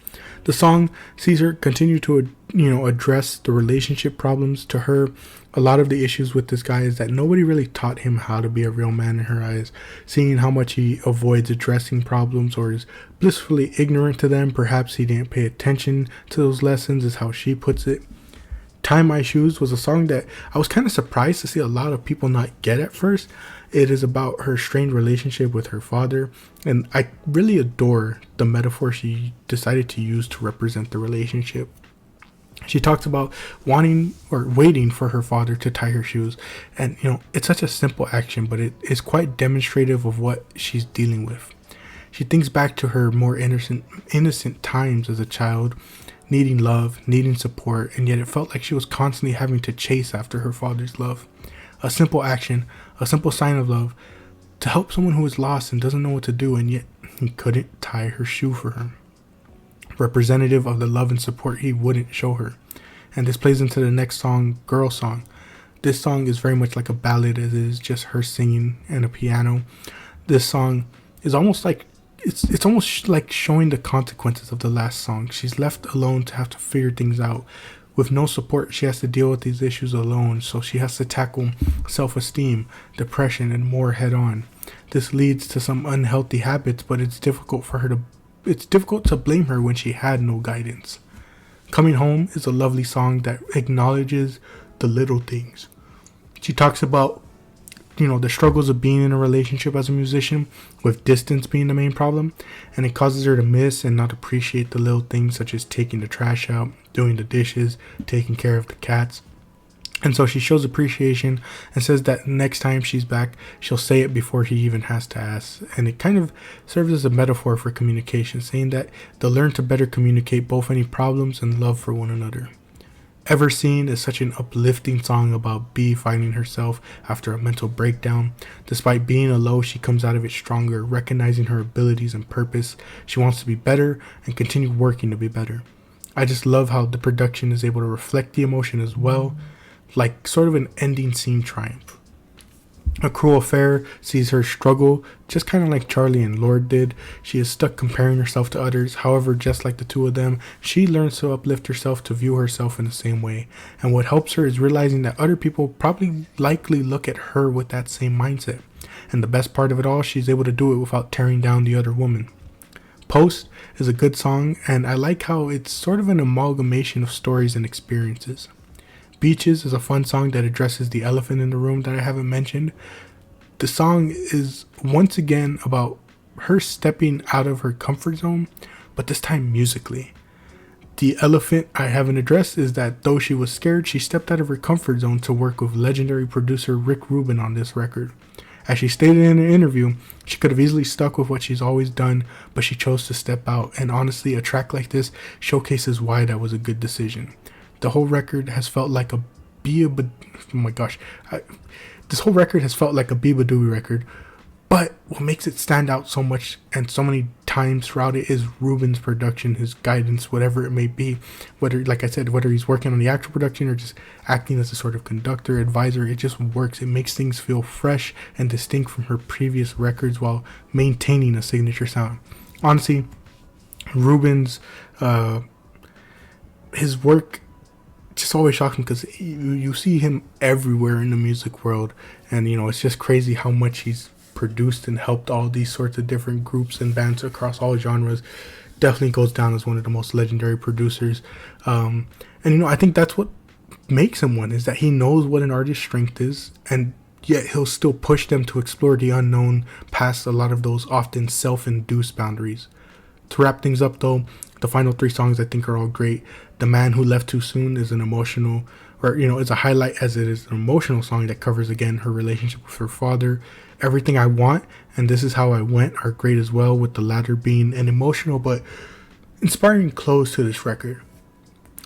The song sees her continue to, address the relationship problems. To her, a lot of the issues with this guy is that nobody really taught him how to be a real man in her eyes. Seeing how much he avoids addressing problems or is blissfully ignorant to them, perhaps he didn't pay attention to those lessons, is how she puts it. Tie My Shoes was a song that I was kind of surprised to see a lot of people not get at first. It is about her strained relationship with her father, and I really adore the metaphor she decided to use to represent the relationship. She talks about wanting or waiting for her father to tie her shoes, and it's such a simple action, but it is quite demonstrative of what she's dealing with. She thinks back to her more innocent times as a child, needing love, needing support, and yet it felt like she was constantly having to chase after her father's love. A simple action, a simple sign of love, to help someone who is lost and doesn't know what to do, and yet he couldn't tie her shoe for her. Representative of the love and support he wouldn't show her. And this plays into the next song, Girl Song. This song is very much like a ballad, as it is just her singing and a piano. This song is almost like it's almost like showing the consequences of the last song. She's left alone to have to figure things out. With no support, she has to deal with these issues alone, so she has to tackle self-esteem, depression, and more head-on. This leads to some unhealthy habits, but it's difficult to blame her when she had no guidance. Coming Home is a lovely song that acknowledges the little things. She talks about the struggles of being in a relationship as a musician, with distance being the main problem, and it causes her to miss and not appreciate the little things, such as taking the trash out, doing the dishes, taking care of the cats. And so she shows appreciation and says that next time she's back, she'll say it before he even has to ask. And it kind of serves as a metaphor for communication, saying that they'll learn to better communicate both any problems and love for one another. Ever Seen is such an uplifting song about B finding herself after a mental breakdown. Despite being a low, she comes out of it stronger, recognizing her abilities and purpose. She wants to be better and continue working to be better. I just love how the production is able to reflect the emotion as well, like sort of an ending scene triumph. A Cruel Affair sees her struggle, just kind of like Charlie and Lord did. She is stuck comparing herself to others. However, just like the two of them, she learns to uplift herself to view herself in the same way. And what helps her is realizing that other people probably likely look at her with that same mindset. And the best part of it all, she's able to do it without tearing down the other woman. Post is a good song, and I like how it's sort of an amalgamation of stories and experiences. Beaches is a fun song that addresses the elephant in the room that I haven't mentioned. The song is once again about her stepping out of her comfort zone, but this time musically. The elephant I haven't addressed is that though she was scared, she stepped out of her comfort zone to work with legendary producer Rick Rubin on this record. As she stated in an interview, she could have easily stuck with what she's always done, but she chose to step out, and honestly, a track like this showcases why that was a good decision. The whole record has felt like a this whole record has felt like a Biba Dooey record, but what makes it stand out so much and so many times throughout it is Rubin's production, his guidance, whatever it may be. Whether, like I said, whether he's working on the actual production or just acting as a sort of conductor, advisor, it just works. It makes things feel fresh and distinct from her previous records while maintaining a signature sound. Honestly, Rubin's his work just always shocking because you see him everywhere in the music world, and it's just crazy how much he's produced and helped all these sorts of different groups and bands across all genres. Definitely goes down as one of the most legendary producers, and I think that's what makes him one, is that he knows what an artist's strength is, and yet he'll still push them to explore the unknown past a lot of those often self-induced boundaries. To wrap things up though, the final 3 songs I think are all great. The Man Who Left Too Soon is an emotional, it's a highlight as it is an emotional song that covers again her relationship with her father. Everything I Want and This Is How I Went are great as well, with the latter being an emotional but inspiring close to this record.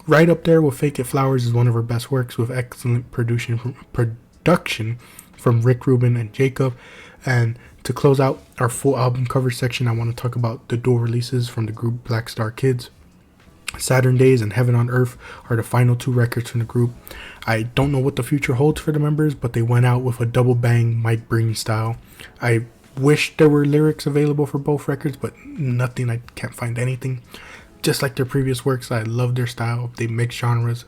Right up there with Fake It Flowers is one of her best works, with excellent production from Rick Rubin and Jacob. And to close out our full album cover section, I want to talk about the dual releases from the group Black Star Kids. Saturn Days and Heaven on Earth are the final 2 records from the group. I don't know what the future holds for the members, but they went out with a double bang Mike Breen style. I wish there were lyrics available for both records, but nothing. I can't find anything. Just like their previous works, I love their style. They mix genres,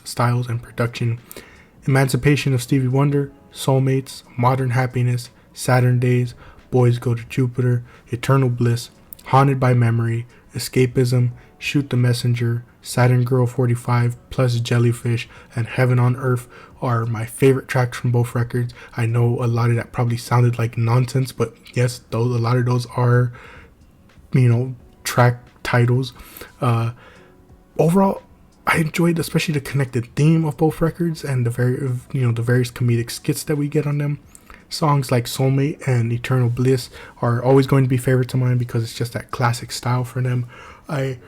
styles, and production. Emancipation of Stevie Wonder, Soulmates, Modern Happiness, Saturn Days, Boys Go to Jupiter, Eternal Bliss, Haunted by Memory, Escapism, Shoot the Messenger, Saturn Girl 45, plus Jellyfish, and Heaven on Earth are my favorite tracks from both records. I know a lot of that probably sounded like nonsense, but yes, a lot of those are, track titles. Overall, I enjoyed especially the connected theme of both records and the various comedic skits that we get on them. Songs like Soulmate and Eternal Bliss are always going to be favorites of mine because it's just that classic style for them. I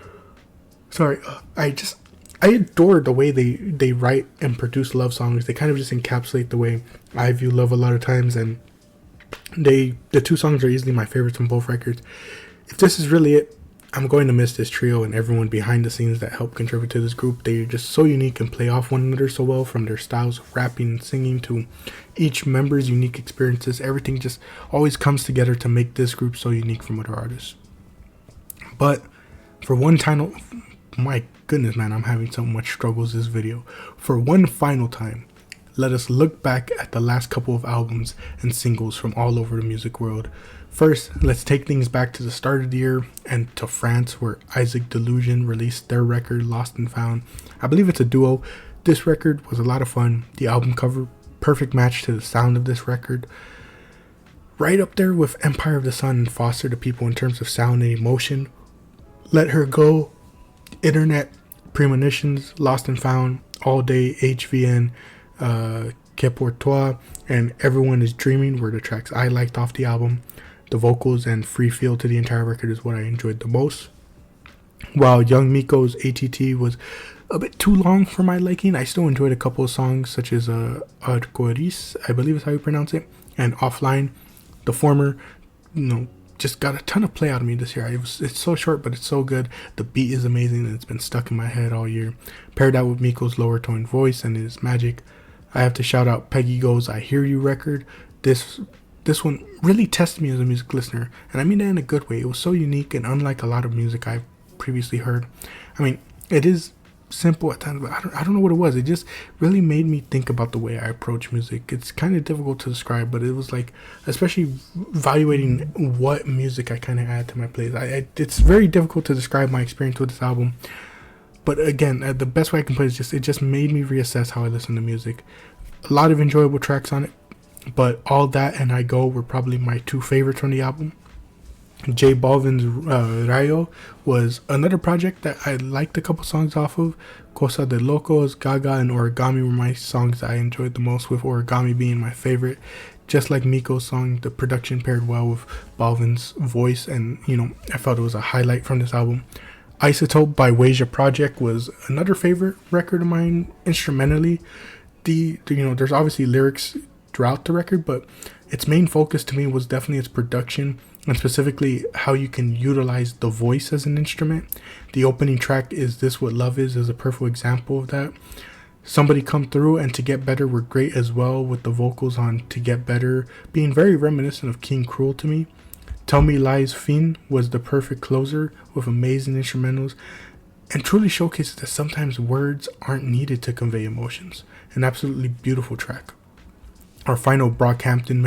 adore the way they write and produce love songs. They kind of just encapsulate the way I view love a lot of times, and the 2 songs are easily my favorites from both records. If this is really it, I'm going to miss this trio and everyone behind the scenes that helped contribute to this group. They're just so unique and play off one another so well, from their styles of rapping and singing to each member's unique experiences. Everything just always comes together to make this group so unique from other artists. But for one final, my goodness man, I'm having so much struggles this video. For one final time, let us look back at the last couple of albums and singles from all over the music world. First, let's take things back to the start of the year and to France, where Isaac Delusion released their record Lost and Found. I believe it's a duo. This record was a lot of fun. The album cover, perfect match to the sound of this record. Right up there with Empire of the Sun and Foster the People in terms of sound and emotion. Let Her Go, Internet, Premonitions, Lost and Found, All Day, HVN, Que Pour Toi, and Everyone Is Dreaming were the tracks I liked off the album. The vocals and free feel to the entire record is what I enjoyed the most. While Young Miko's ATT was a bit too long for my liking, I still enjoyed a couple of songs such as Arcoiris, I believe is how you pronounce it, and Offline. The former, just got a ton of play out of me this year. It's so short, but it's so good. The beat is amazing, and it's been stuck in my head all year. Paired out with Miko's lower tone voice and his magic, I have to shout out Peggy Go's I Hear You record. This one really tested me as a music listener, and I mean that in a good way. It was so unique and unlike a lot of music I've previously heard. I mean, it is simple at times, but I don't know what it was. It just really made me think about the way I approach music. It's kind of difficult to describe, but it was like, especially evaluating what music I kind of add to my playlist. It's very difficult to describe my experience with this album. But again, the best way I can put it is it just made me reassess how I listen to music. A lot of enjoyable tracks on it, but All That and I Go were probably my two favorites from the album. J Balvin's Rayo was another project that I liked a couple songs off of. Cosa de Locos, Gaga, and Origami were my songs that I enjoyed the most, with Origami being my favorite. Just like Miko's song, the production paired well with Balvin's voice, and I felt it was a highlight from this album. Isotope by Weija Project was another favorite record of mine instrumentally. There's obviously lyrics throughout the record, but its main focus to me was definitely its production, and specifically how you can utilize the voice as an instrument. The opening track, Is This What Love Is a perfect example of that. Somebody Come Through and To Get Better were great as well, with the vocals on To Get Better being very reminiscent of King Cruel to me. Tell Me Lies Fin was the perfect closer with amazing instrumentals, and truly showcases that sometimes words aren't needed to convey emotions. An absolutely beautiful track. Our final Brockhampton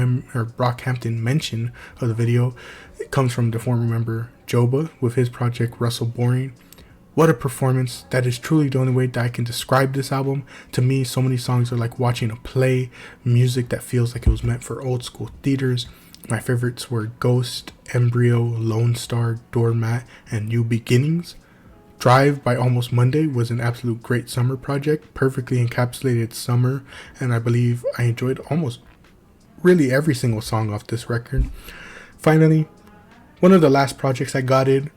mention of the video, it comes from the former member Joba with his project Russell Boring. What a performance. That is truly the only way that I can describe this album. To me, so many songs are like watching a play, music that feels like it was meant for old school theaters. My favorites were Ghost, Embryo, Lone Star, Doormat, and New Beginnings. Drive by Almost Monday was an absolute great summer project, perfectly encapsulated summer, and I believe I enjoyed almost really every single song off this record. Finally, one of the last projects I got in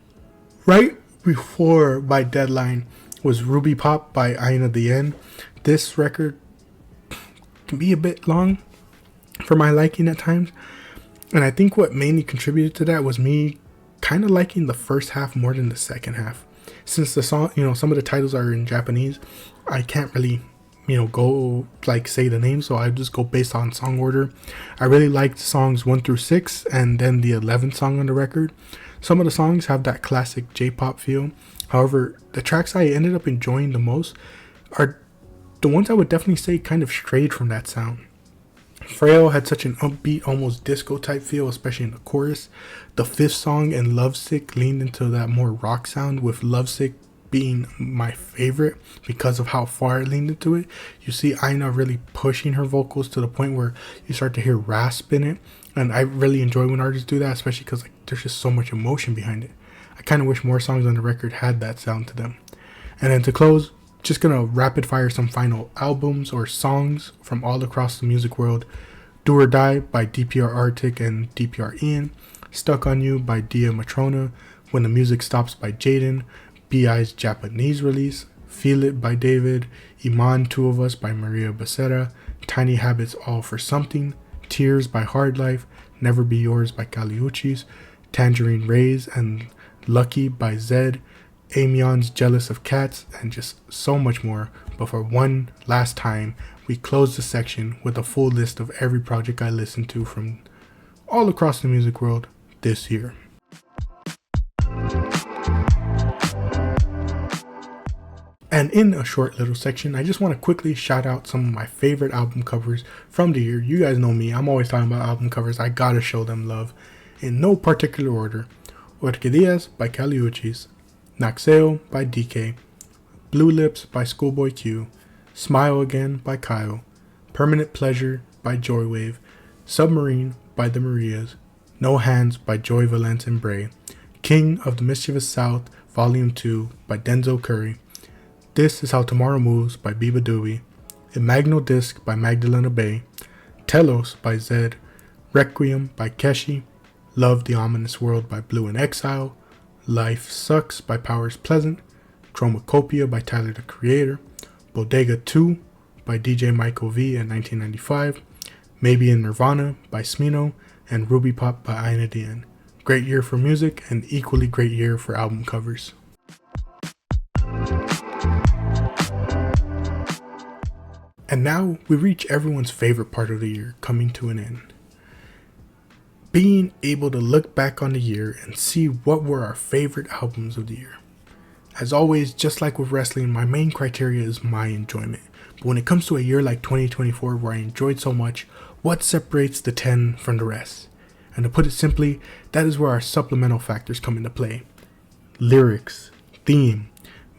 right before my deadline was Ruby Pop by Aina Dien. This record can be a bit long for my liking at times, and I think what mainly contributed to that was me kind of liking the first half more than the second half. Since the song, some of the titles are in Japanese, I can't really, go like say the name, so I just go based on song order. I really liked songs 1 through 6 and then the 11th song on the record. Some of the songs have that classic J-pop feel. However, the tracks I ended up enjoying the most are the ones I would definitely say kind of strayed from that sound. Frail had such an upbeat, almost disco type feel, especially in the chorus. The 5th song and Lovesick leaned into that more rock sound, with Lovesick being my favorite because of how far it leaned into it. You see Aina really pushing her vocals to the point where you start to hear rasp in it, and I really enjoy when artists do that, especially because there's just so much emotion behind it. I kind of wish more songs on the record had that sound to them. And then to close, just gonna rapid fire some final albums or songs from all across the music world. Do or Die by DPR Arctic and DPR Ian. Stuck on You by Dia Matrona. When the Music Stops by Jaden. B.I.'s Japanese release. Feel It by David. Iman, Two of Us by Maria Becerra. Tiny Habits, All for Something. Tears by Hard Life. Never Be Yours by Kali Uchis. Tangerine Rays and Lucky by Zed. Amion's Jealous of Cats, and just so much more. But for one last time, we close the section with a full list of every project I listened to from all across the music world this year. And in a short little section, I just want to quickly shout out some of my favorite album covers from the year. You guys know me, I'm always talking about album covers. I gotta show them love in no particular order. Orquídeas by Kali Uchis. Naxeo by DK, Blue Lips by Schoolboy Q, Smile Again by Kyle, Permanent Pleasure by Joywave, Submarine by The Marias, No Hands by Joy Valence and Bray, King of the Mischievous South Volume 2 by Denzel Curry, This Is How Tomorrow Moves by Biba Doobie, Imagno Disc by Magdalena Bay, Telos by Zed, Requiem by Keshi, Love the Ominous World by Blue in Exile, Life Sucks by Powers Pleasant, Chromacopia by Tyler the Creator, Bodega 2 by DJ Michael V in 1995, Maybe in Nirvana by Smino, and Ruby Pop by Aina Dien. Great year for music and equally great year for album covers. And now we reach everyone's favorite part of the year coming to an end. Being able to look back on the year and see what were our favorite albums of the year. As always, just like with wrestling, my main criteria is my enjoyment. But when it comes to a year like 2024 where I enjoyed so much, what separates the 10 from the rest? And to put it simply, that is where our supplemental factors come into play. Lyrics, theme,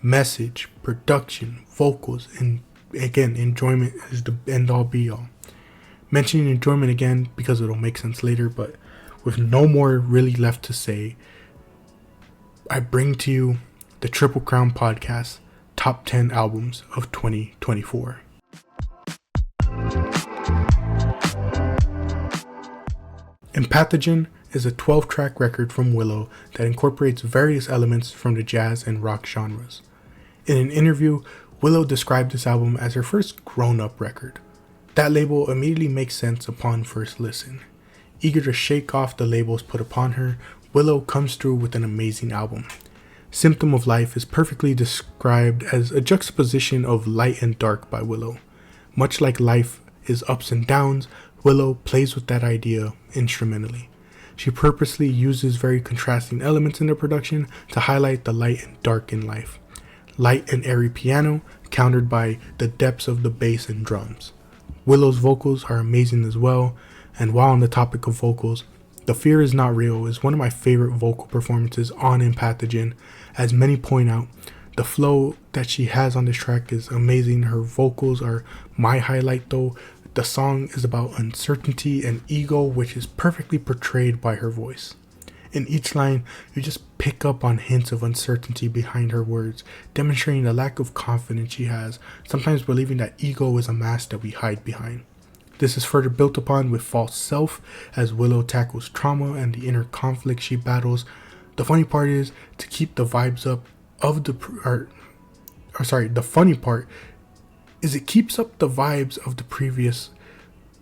message, production, vocals, and again, enjoyment is the end all be all. Mentioning enjoyment again because it'll make sense later, but with no more really left to say, I bring to you the Triple Crown Podcast Top 10 Albums of 2024. Empathogen is a 12-track record from Willow that incorporates various elements from the jazz and rock genres. In an interview, Willow described this album as her first grown-up record. That label immediately makes sense upon first listen. Eager to shake off the labels put upon her, Willow comes through with an amazing album. Symptom of Life is perfectly described as a juxtaposition of light and dark by Willow. Much like life is ups and downs, Willow plays with that idea instrumentally. She purposely uses very contrasting elements in the production to highlight the light and dark in life. Light and airy piano, countered by the depths of the bass and drums. Willow's vocals are amazing as well, and while on the topic of vocals, The Fear Is Not Real is one of my favorite vocal performances on Empathogen. As many point out, the flow that she has on this track is amazing. Her vocals are my highlight though. The song is about uncertainty and ego, which is perfectly portrayed by her voice. In each line, you just pick up on hints of uncertainty behind her words, demonstrating the lack of confidence she has, sometimes believing that ego is a mask that we hide behind. This is further built upon with False Self, as Willow tackles trauma and the inner conflict she battles. The funny part is to keep the vibes up of the funny part is it keeps up the vibes of the previous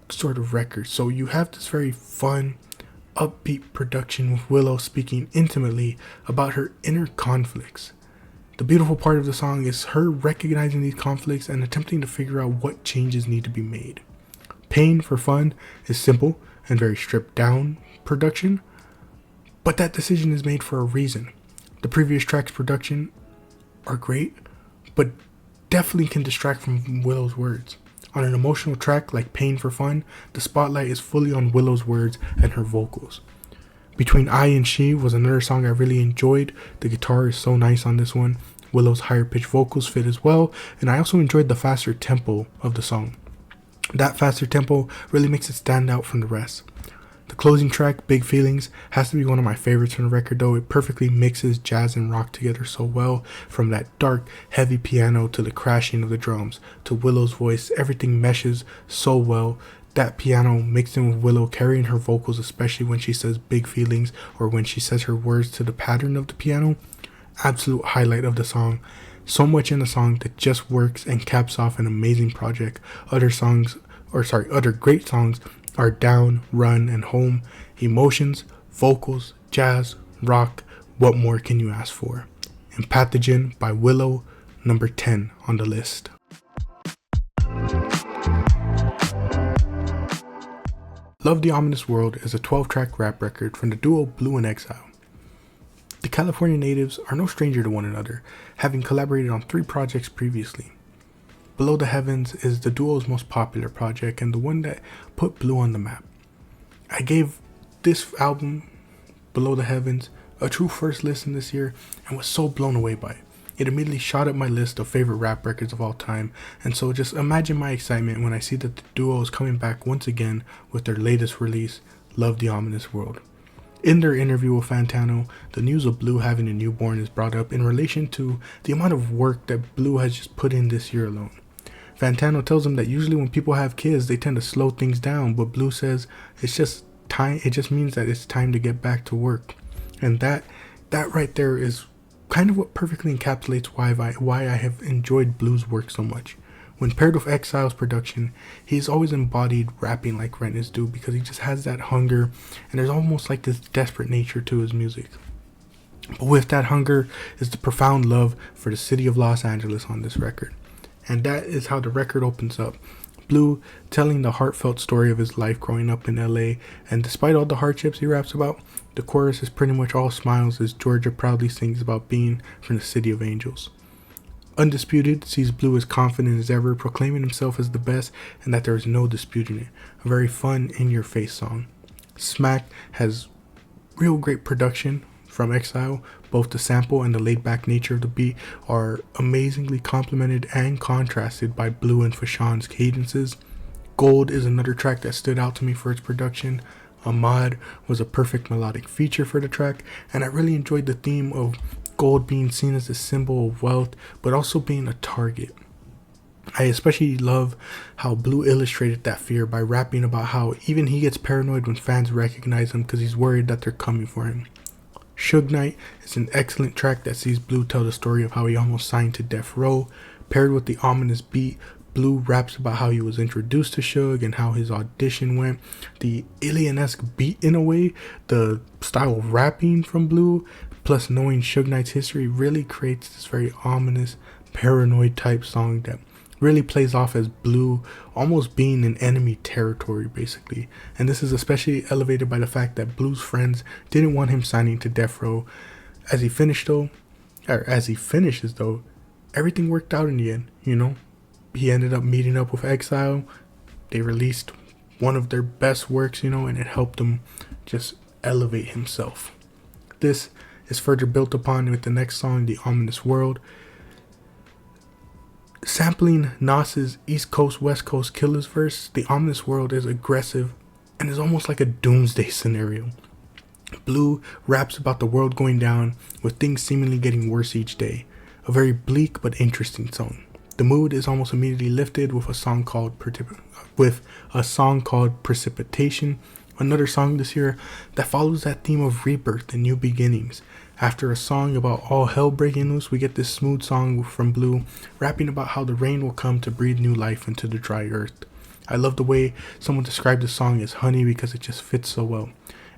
sort of record. So you have this very fun, upbeat production with Willow speaking intimately about her inner conflicts. The beautiful part of the song is her recognizing these conflicts and attempting to figure out what changes need to be made. Pain for Fun is simple and very stripped down production, but that decision is made for a reason. The previous track's production are great, but definitely can distract from Willow's words. On an emotional track like Pain for Fun, the spotlight is fully on Willow's words and her vocals. Between I and She was another song I really enjoyed. The guitar is so nice on this one. Willow's higher pitched vocals fit as well, and I also enjoyed the faster tempo of the song. That faster tempo really makes it stand out from the rest. The closing track, Big Feelings, has to be one of my favorites from the record though. It perfectly mixes jazz and rock together so well. From that dark, heavy piano to the crashing of the drums to Willow's voice, everything meshes so well. That piano mixed in with Willow carrying her vocals, especially when she says big feelings or when she says her words to the pattern of the piano. Absolute highlight of the song. So much in the song that just works and caps off an amazing project. Other great songs are Down, Run, and Home. Emotions, vocals, jazz, rock. What more can you ask for? Empathogen by Willow, number 10 on the list. Love the Ominous World is a 12-track rap record from the duo Blue and Exile. The California natives are no stranger to one another, having collaborated on 3 projects previously. Below the Heavens is the duo's most popular project and the one that put Blue on the map. I gave this album, Below the Heavens, a true first listen this year and was so blown away by it. It immediately shot up my list of favorite rap records of all time, and so just imagine my excitement when I see that the duo is coming back once again with their latest release, Love the Ominous World. In their interview with Fantano, the news of Blue having a newborn is brought up in relation to the amount of work that Blue has just put in this year alone. Fantano tells him that usually when people have kids, they tend to slow things down, but Blue says it's just time. It just means that it's time to get back to work, and that right there is kind of what perfectly encapsulates why I have enjoyed Blue's work so much. When paired with Exile's production, he's always embodied rapping like Rent is due because he just has that hunger, and there's almost like this desperate nature to his music. But with that hunger is the profound love for the city of Los Angeles on this record. And that is how the record opens up. Blue telling the heartfelt story of his life growing up in LA, and despite all the hardships he raps about, the chorus is pretty much all smiles as Georgia proudly sings about being from the city of angels. Undisputed sees Blue as confident as ever, proclaiming himself as the best and that there is no disputing it. A very fun, in-your-face song. Smack has real great production from Exile. Both the sample and the laid-back nature of the beat are amazingly complemented and contrasted by Blue and Fashawn's cadences. Gold is another track that stood out to me for its production. Ahmad was a perfect melodic feature for the track, and I really enjoyed the theme of gold being seen as a symbol of wealth, but also being a target. I especially love how Blue illustrated that fear by rapping about how even he gets paranoid when fans recognize him because he's worried that they're coming for him. Suge Knight is an excellent track that sees Blue tell the story of how he almost signed to Death Row. Paired with the ominous beat, Blue raps about how he was introduced to Suge and how his audition went. The alien-esque beat in a way, the style of rapping from Blue, plus knowing Suge Knight's history really creates this very ominous, paranoid type song that really plays off as Blue almost being in enemy territory basically. And this is especially elevated by the fact that Blue's friends didn't want him signing to Death Row. As he finishes though, everything worked out in the end, you know. He ended up meeting up with Exile. They released one of their best works, you know, and it helped him just elevate himself. This is further built upon with the next song, The Ominous World. Sampling Nas's East Coast, West Coast Killers verse, The Ominous World is aggressive and is almost like a doomsday scenario. Blue raps about the world going down with things seemingly getting worse each day. A very bleak but interesting song. The mood is almost immediately lifted with a song called Precipitation, another song this year that follows that theme of rebirth and new beginnings. After a song about all hell breaking loose, we get this smooth song from Blue, rapping about how the rain will come to breathe new life into the dry earth. I love the way someone described the song as honey because it just fits so well.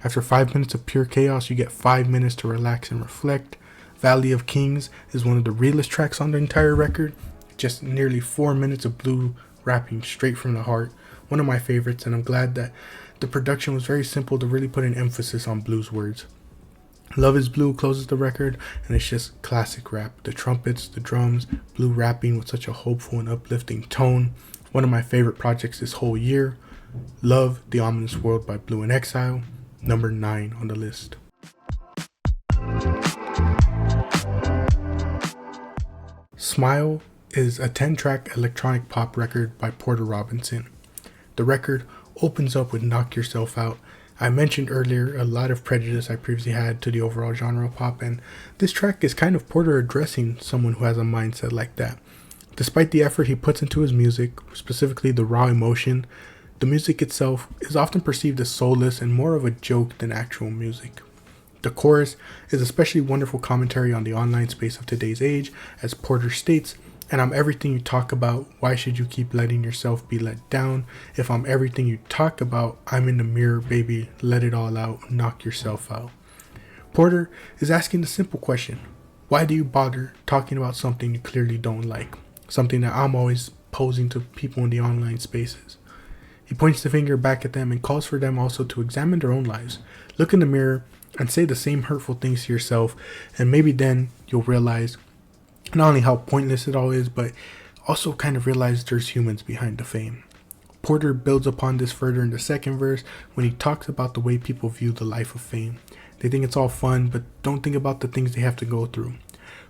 After 5 minutes of pure chaos, you get 5 minutes to relax and reflect. Valley of Kings is one of the realest tracks on the entire record. Just nearly 4 minutes of Blue rapping straight from the heart. One of my favorites, and I'm glad that the production was very simple to really put an emphasis on Blue's words. Love is Blue closes the record, and it's just classic rap. The trumpets, the drums, Blue rapping with such a hopeful and uplifting tone. One of my favorite projects this whole year. Love, The Ominous World by Blue and Exile. Number 9 on the list. Smile is a 10-track electronic pop record by Porter Robinson. The record opens up with Knock Yourself Out. I mentioned earlier a lot of prejudice I previously had to the overall genre of pop, and this track is kind of Porter addressing someone who has a mindset like that. Despite the effort he puts into his music, specifically the raw emotion, the music itself is often perceived as soulless and more of a joke than actual music. The chorus is especially wonderful commentary on the online space of today's age, as Porter states, "And I'm everything you talk about, why should you keep letting yourself be let down? If I'm everything you talk about, I'm in the mirror, baby, let it all out, knock yourself out." Porter is asking the simple question, why do you bother talking about something you clearly don't like? Something that I'm always posing to people in the online spaces. He points the finger back at them and calls for them also to examine their own lives, look in the mirror, and say the same hurtful things to yourself, and maybe then you'll realize not only how pointless it all is, but also kind of realize there's humans behind the fame. Porter builds upon this further in the second verse when he talks about the way people view the life of fame. They think it's all fun, but don't think about the things they have to go through.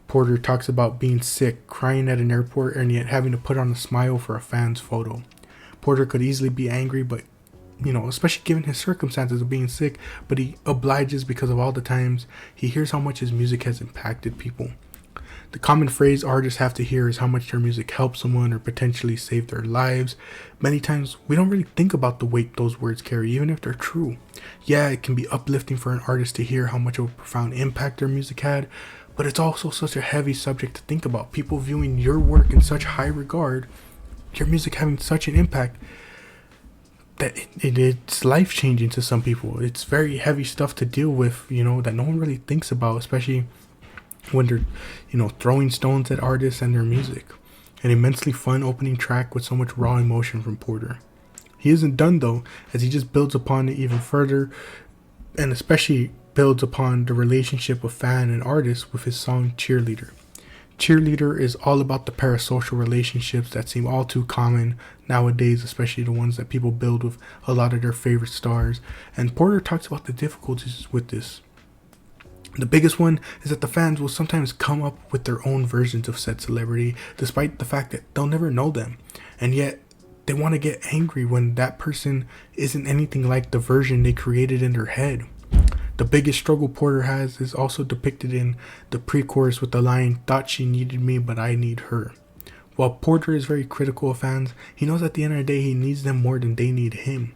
Porter talks about being sick, crying at an airport, and yet having to put on a smile for a fan's photo. Porter could easily be angry, but especially given his circumstances of being sick, but he obliges because of all the times he hears how much his music has impacted people. The common phrase artists have to hear is how much their music helps someone or potentially save their lives. Many times, we don't really think about the weight those words carry, even if they're true. Yeah, it can be uplifting for an artist to hear how much of a profound impact their music had, but it's also such a heavy subject to think about. People viewing your work in such high regard, your music having such an impact, that it's life-changing to some people. It's very heavy stuff to deal with, that no one really thinks about, especially when they're, throwing stones at artists and their music. An immensely fun opening track with so much raw emotion from Porter. He isn't done though, as he just builds upon it even further, and especially builds upon the relationship of fan and artist with his song Cheerleader. Cheerleader is all about the parasocial relationships that seem all too common nowadays, especially the ones that people build with a lot of their favorite stars, and Porter talks about the difficulties with this. The biggest one is that the fans will sometimes come up with their own versions of said celebrity, despite the fact that they'll never know them, and yet they want to get angry when that person isn't anything like the version they created in their head. The biggest struggle Porter has is also depicted in the pre-chorus with the line, "Thought she needed me, but I need her." While Porter is very critical of fans, he knows at the end of the day he needs them more than they need him.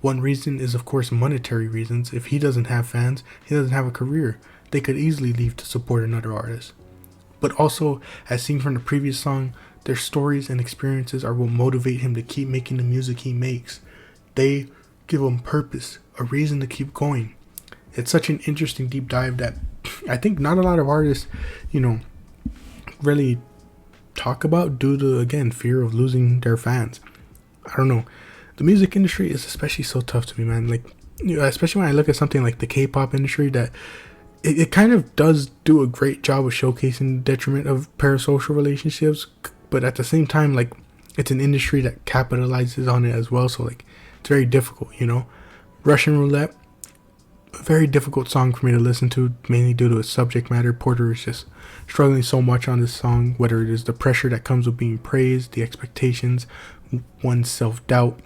One reason is of course monetary reasons. If he doesn't have fans, he doesn't have a career. They could easily leave to support another artist. But also, as seen from the previous song, their stories and experiences are what motivate him to keep making the music he makes. They give him purpose, a reason to keep going. It's such an interesting deep dive that I think not a lot of artists, really talk about due to, again, fear of losing their fans. I don't know. The music industry is especially so tough to me, man. Like, especially when I look at something like the K-pop industry, that it kind of does do a great job of showcasing the detriment of parasocial relationships, but at the same time, like, it's an industry that capitalizes on it as well, so like it's very difficult, Russian Roulette, a very difficult song for me to listen to, mainly due to its subject matter. Porter is just struggling so much on this song, whether it is the pressure that comes with being praised, the expectations, one's self-doubt,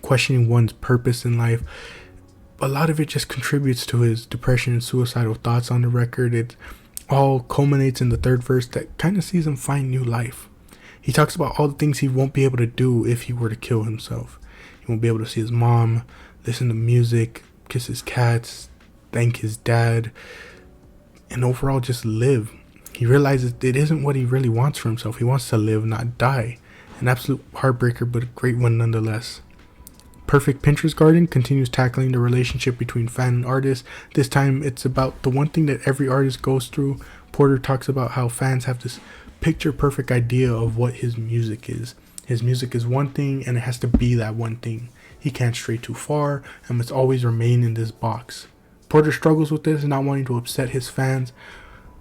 questioning one's purpose in life. A lot of it just contributes to his depression and suicidal thoughts on the record. It all culminates in the third verse that kind of sees him find new life. He talks about all the things he won't be able to do if he were to kill himself. He won't be able to see his mom, listen to music, kiss his cats, thank his dad, and overall just live. He realizes it isn't what he really wants for himself. He wants to live, not die. An absolute heartbreaker, but a great one nonetheless. Perfect Pinterest Garden continues tackling the relationship between fan and artist. This time it's about the one thing that every artist goes through. Porter talks about how fans have this picture perfect idea of what his music is. His music is one thing and it has to be that one thing. He can't stray too far and must always remain in this box. Porter struggles with this, not wanting to upset his fans,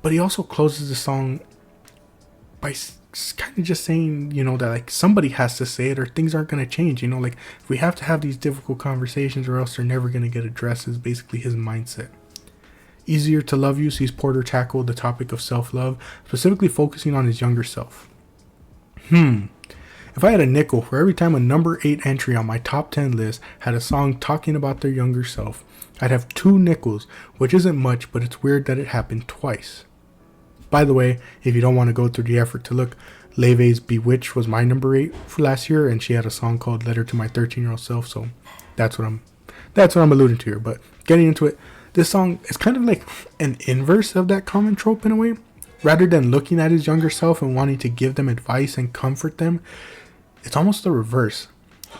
but he also closes the song by kind of just saying, that like somebody has to say it or things aren't going to change. Like we have to have these difficult conversations or else they're never going to get addressed, is basically his mindset. Easier to Love You sees Porter tackle the topic of self-love, specifically focusing on his younger self. If I had a nickel for every time a number 8 entry on my top 10 list had a song talking about their younger self, I'd have 2 nickels, which isn't much, but it's weird that it happened twice. By the way, if you don't want to go through the effort to look, Leve's Bewitched was my number 8 for last year, and she had a song called Letter to My 13-Year-Old Self, so that's what I'm alluding to here. But getting into it, this song is kind of like an inverse of that common trope in a way. Rather than looking at his younger self and wanting to give them advice and comfort them, it's almost the reverse.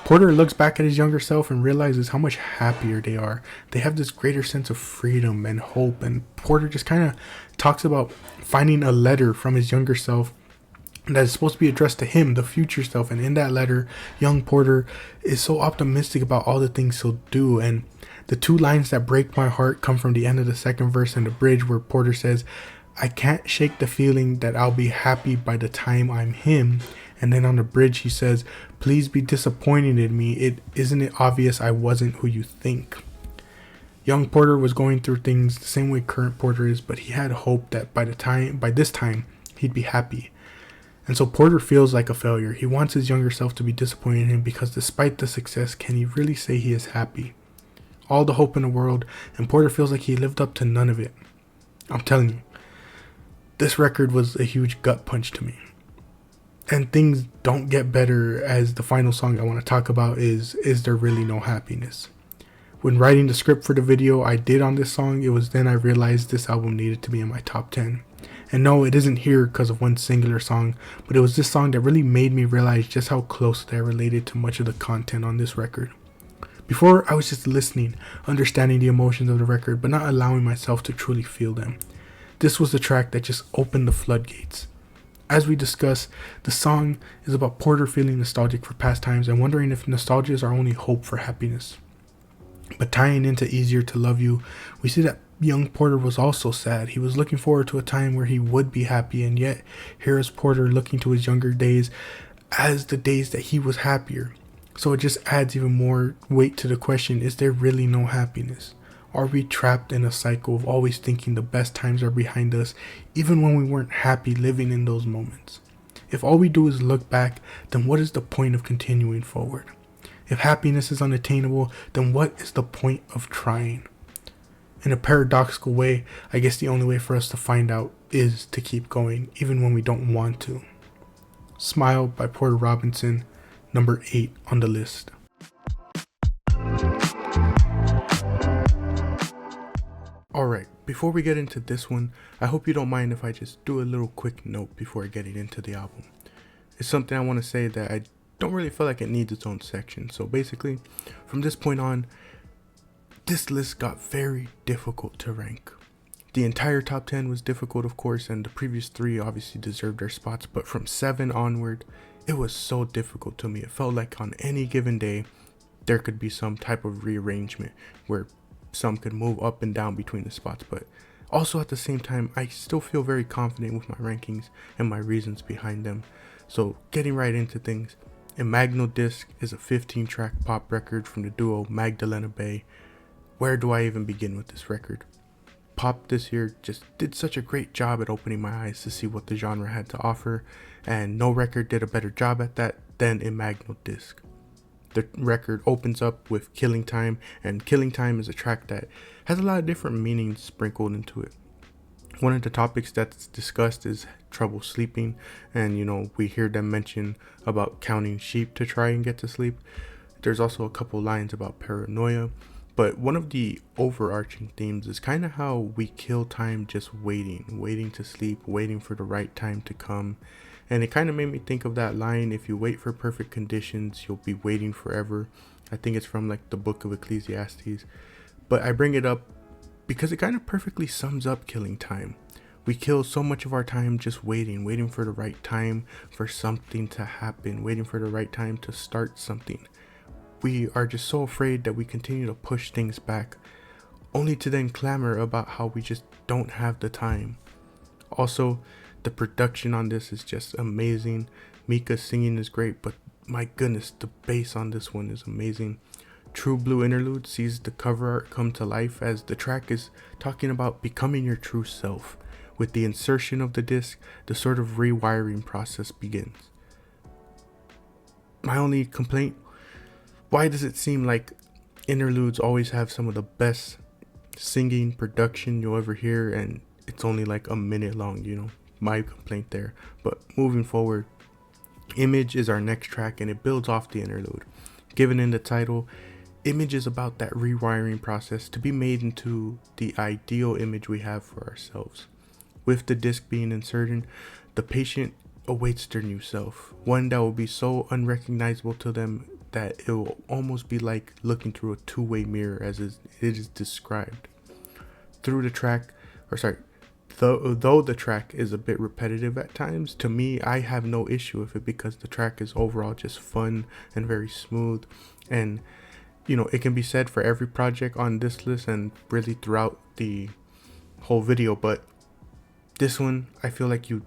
Porter looks back at his younger self and realizes how much happier they are. They have this greater sense of freedom and hope, and Porter just kind of talks about finding a letter from his younger self that is supposed to be addressed to him, the future self, and in that letter, young Porter is so optimistic about all the things he'll do, and the 2 lines that break my heart come from the end of the second verse and the bridge, where Porter says, "I can't shake the feeling that I'll be happy by the time I'm him." And then on the bridge he says, "Please be disappointed in me. Isn't it obvious I wasn't who you think?" Young Porter was going through things the same way current Porter is, but he had hope that by this time he'd be happy. And so Porter feels like a failure. He wants his younger self to be disappointed in him because despite the success, can he really say he is happy? All the hope in the world, and Porter feels like he lived up to none of it. I'm telling you, this record was a huge gut punch to me. And things don't get better, as the final song I want to talk about is There Really No Happiness? When writing the script for the video I did on this song, it was then I realized this album needed to be in my top 10. And no, it isn't here because of one singular song, but it was this song that really made me realize just how closely I related to much of the content on this record. Before, I was just listening, understanding the emotions of the record, but not allowing myself to truly feel them. This was the track that just opened the floodgates. As we discuss, the song is about Porter feeling nostalgic for past times and wondering if nostalgia is our only hope for happiness. But tying into Easier to Love You, we see that young Porter was also sad. He was looking forward to a time where he would be happy, and yet here is Porter looking to his younger days as the days that he was happier. So it just adds even more weight to the question, is there really no happiness? Are we trapped in a cycle of always thinking the best times are behind us, even when we weren't happy living in those moments? If all we do is look back, then what is the point of continuing forward? If happiness is unattainable, then what is the point of trying? In a paradoxical way, I guess the only way for us to find out is to keep going, even when we don't want to. Smile by Porter Robinson, number 8 on the list. Alright, before we get into this one, I hope you don't mind if I just do a little quick note before getting into the album. It's something I want to say that I don't really feel like it needs its own section. So basically, from this point on, this list got very difficult to rank. The entire top 10 was difficult, of course, and the previous 3 obviously deserved their spots, but from 7 onward, it was so difficult to me. It felt like on any given day, there could be some type of rearrangement where some could move up and down between the spots, but also at the same time, I still feel very confident with my rankings and my reasons behind them. So getting right into things, Imaginal Disc is a 15-track pop record from the duo Magdalena Bay. Where do I even begin with this record? Pop this year just did such a great job at opening my eyes to see what the genre had to offer, and no record did a better job at that than Imaginal Disc. The record opens up with Killing Time, and Killing Time is a track that has a lot of different meanings sprinkled into it. One of the topics that's discussed is trouble sleeping, and we hear them mention about counting sheep to try and get to sleep. There's also a couple lines about paranoia, but one of the overarching themes is kind of how we kill time just waiting to sleep, waiting for the right time to come. And it kind of made me think of that line, if you wait for perfect conditions, you'll be waiting forever. I think it's from like the book of Ecclesiastes. But I bring it up because it kind of perfectly sums up killing time. We kill so much of our time just waiting for the right time for something to happen, waiting for the right time to start something. We are just so afraid that we continue to push things back, only to then clamor about how we just don't have the time. Also, the production on this is just amazing. Mika's singing is great, but my goodness, the bass on this one is amazing. True Blue Interlude sees the cover art come to life as the track is talking about becoming your true self. With the insertion of the disc, the sort of rewiring process begins. My only complaint, why does it seem like interludes always have some of the best singing production you'll ever hear, and it's only like a minute long, my complaint there. But moving forward, Image is our next track, and it builds off the interlude. Given in the title, Image is about that rewiring process to be made into the ideal image we have for ourselves. With the disc being inserted, the patient awaits their new self, one that will be so unrecognizable to them that it will almost be like looking through a two-way mirror, as it is described. Through the track, though the track is a bit repetitive at times, to me, I have no issue with it because the track is overall just fun and very smooth. And, it can be said for every project on this list and really throughout the whole video, but this one, I feel like you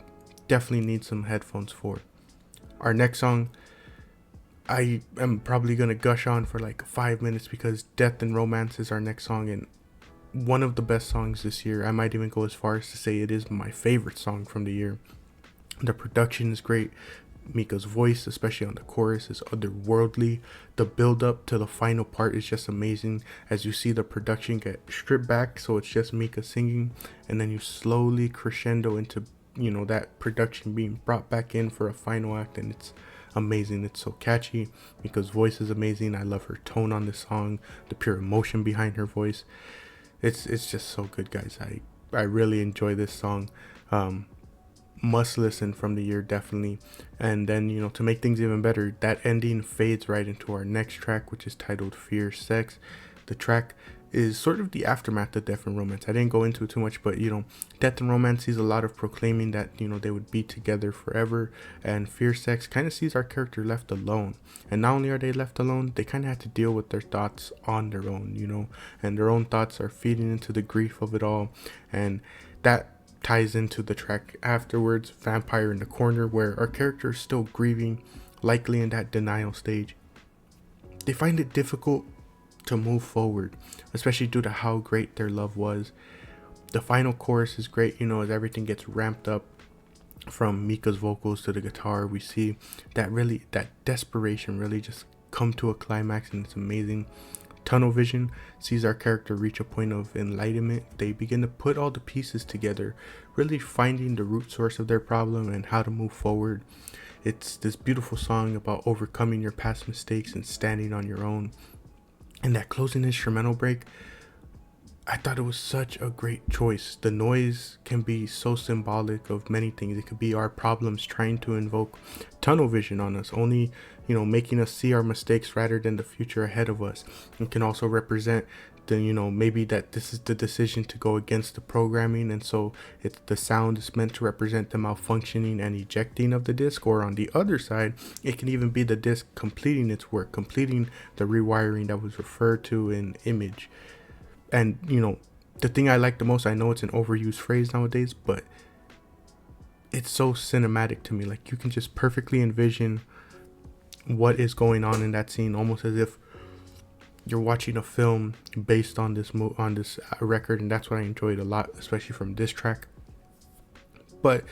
definitely need some headphones for. Our next song, I am probably going to gush on for like 5 minutes because Death and Romance is our next song, and one of the best songs this year. I might even go as far as to say it is my favorite song from the year. The production is great. Mika's voice, especially on the chorus, is otherworldly. The build up to the final part is just amazing as you see the production get stripped back, so it's just Mika singing, and then you slowly crescendo into that production being brought back in for a final act, and it's amazing. It's so catchy. Mika's voice is amazing. I love her tone on this song, the pure emotion behind her voice. It's just so good, guys. I really enjoy this song. Must listen from the year, definitely. And then, to make things even better, that ending fades right into our next track, which is titled Fear Sex. The track is sort of the aftermath of Death and Romance. I didn't go into it too much, but Death and Romance sees a lot of proclaiming that they would be together forever, and Fear Sex kind of sees our character left alone. And not only are they left alone, they kind of have to deal with their thoughts on their own, and their own thoughts are feeding into the grief of it all, and that ties into the track afterwards, Vampire in the Corner, where our character is still grieving, likely in that denial stage. They find it difficult to move forward, especially due to how great their love was. The final chorus is great, as everything gets ramped up, from Mika's vocals to the guitar. We see that desperation really just come to a climax, and it's amazing. Tunnel vision sees our character reach a point of enlightenment. They begin to put all the pieces together, really finding the root source of their problem and how to move forward. It's this beautiful song about overcoming your past mistakes and standing on your own. And that closing instrumental break, I thought it was such a great choice. The noise can be so symbolic of many things. It could be our problems trying to invoke tunnel vision on us, only making us see our mistakes rather than the future ahead of us. It can also represent maybe that this is the decision to go against the programming, and so the sound is meant to represent the malfunctioning and ejecting of the disc. Or on the other side, it can even be the disc completing its work, completing the rewiring that was referred to in Image. And the thing I like the most, I know it's an overused phrase nowadays, but it's so cinematic to me. Like, you can just perfectly envision what is going on in that scene, almost as if you're watching a film based on this record. And that's what I enjoyed a lot, especially from this track. But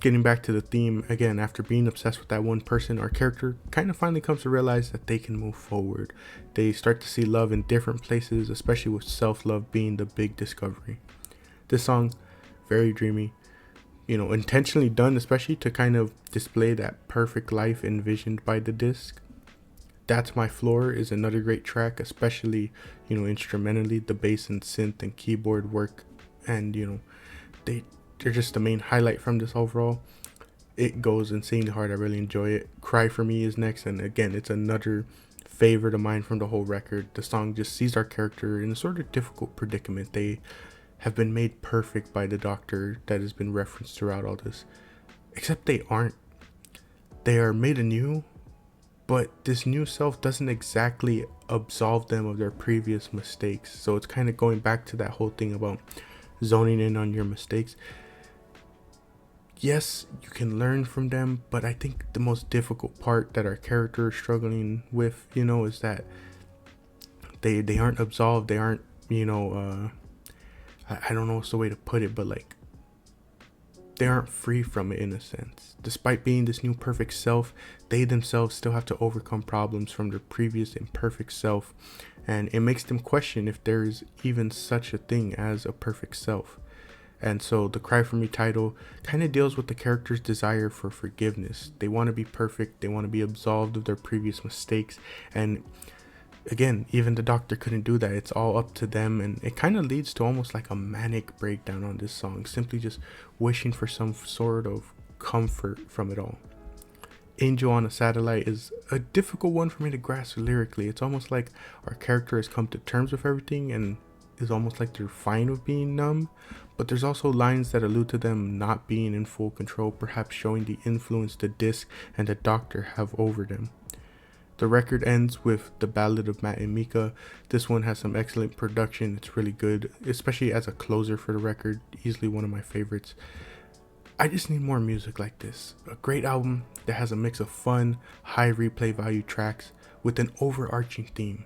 getting back to the theme again, after being obsessed with that one person, our character kind of finally comes to realize that they can move forward. They start to see love in different places, especially with self-love being the big discovery. This song, very dreamy, intentionally done, especially to kind of display that perfect life envisioned by the disc. That's My Floor is another great track, especially instrumentally. The bass and synth and keyboard work, and they're just the main highlight from this overall. It goes insanely hard. I really enjoy it. Cry For Me is next, and again, it's another favorite of mine from the whole record. The song just sees our character in a sort of difficult predicament. They have been made perfect by the doctor that has been referenced throughout all this, except they aren't. They are made anew, but this new self doesn't exactly absolve them of their previous mistakes. So it's kind of going back to that whole thing about zoning in on your mistakes. Yes, you can learn from them, but I think the most difficult part that our character is struggling with, is that they aren't absolved. They aren't, I don't know what's the way to put it, but like, they aren't free from it in a sense. Despite being this new perfect self, they themselves still have to overcome problems from their previous imperfect self, and it makes them question if there is even such a thing as a perfect self. And so the Cry For Me title kind of deals with the character's desire for forgiveness. They want to be perfect. They want to be absolved of their previous mistakes. And again, even the doctor couldn't do that. It's all up to them. And it kind of leads to almost like a manic breakdown on this song, simply just wishing for some sort of comfort from it all. Angel on a Satellite is a difficult one for me to grasp lyrically. It's almost like our character has come to terms with everything and is almost like they're fine with being numb, but there's also lines that allude to them not being in full control, perhaps showing the influence the disc and the doctor have over them. The record ends with The Ballad of Matt and Mika. This one has some excellent production. It's really good, especially as a closer for the record. Easily one of my favorites. I just need more music like this. A great album that has a mix of fun, high replay value tracks with an overarching theme.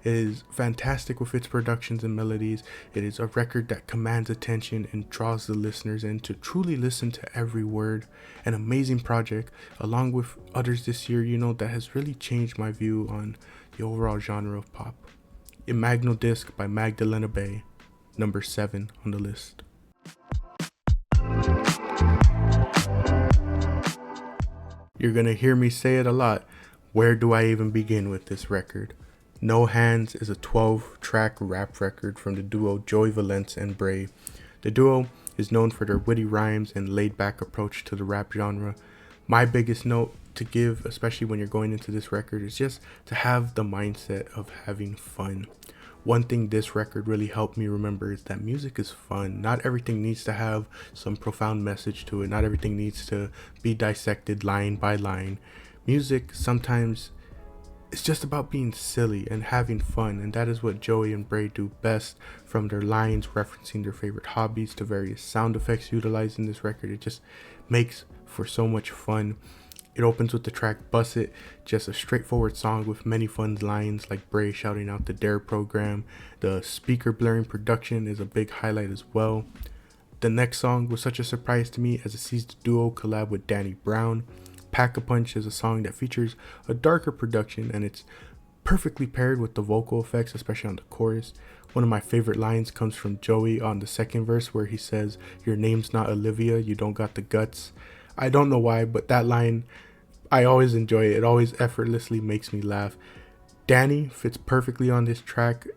It is fantastic with its productions and melodies. It is a record that commands attention and draws the listeners in to truly listen to every word. An amazing project, along with others this year, that has really changed my view on the overall genre of pop. Imagno Disc by Magdalena Bay, number 7 on the list. You're gonna hear me say it a lot. Where do I even begin with this record? No Hands is a 12-track rap record from the duo Joey Valence and Bray. The duo is known for their witty rhymes and laid-back approach to the rap genre. My biggest note to give, especially when you're going into this record, is just to have the mindset of having fun. one thing this record really helped me remember is that music is fun. Not everything needs to have some profound message to it. Not everything needs to be dissected line by line. Music sometimes it's just about being silly and having fun, and that is what Joey and Bray do best. From their lines referencing their favorite hobbies to various sound effects utilized in this record, it just makes for so much fun. It opens with the track Bust It, just a straightforward song with many fun lines like Bray shouting out the DARE program. The speaker blaring production is a big highlight as well. The next song was such a surprise to me as it sees the duo collab with Danny Brown. Pack-a-Punch is a song that features a darker production, and it's perfectly paired with the vocal effects, especially on the chorus. One of my favorite lines comes from Joey on the second verse where he says, "Your name's not Olivia, you don't got the guts." I don't know why, but that line, I always enjoy it. It always effortlessly makes me laugh. Danny fits perfectly on this track.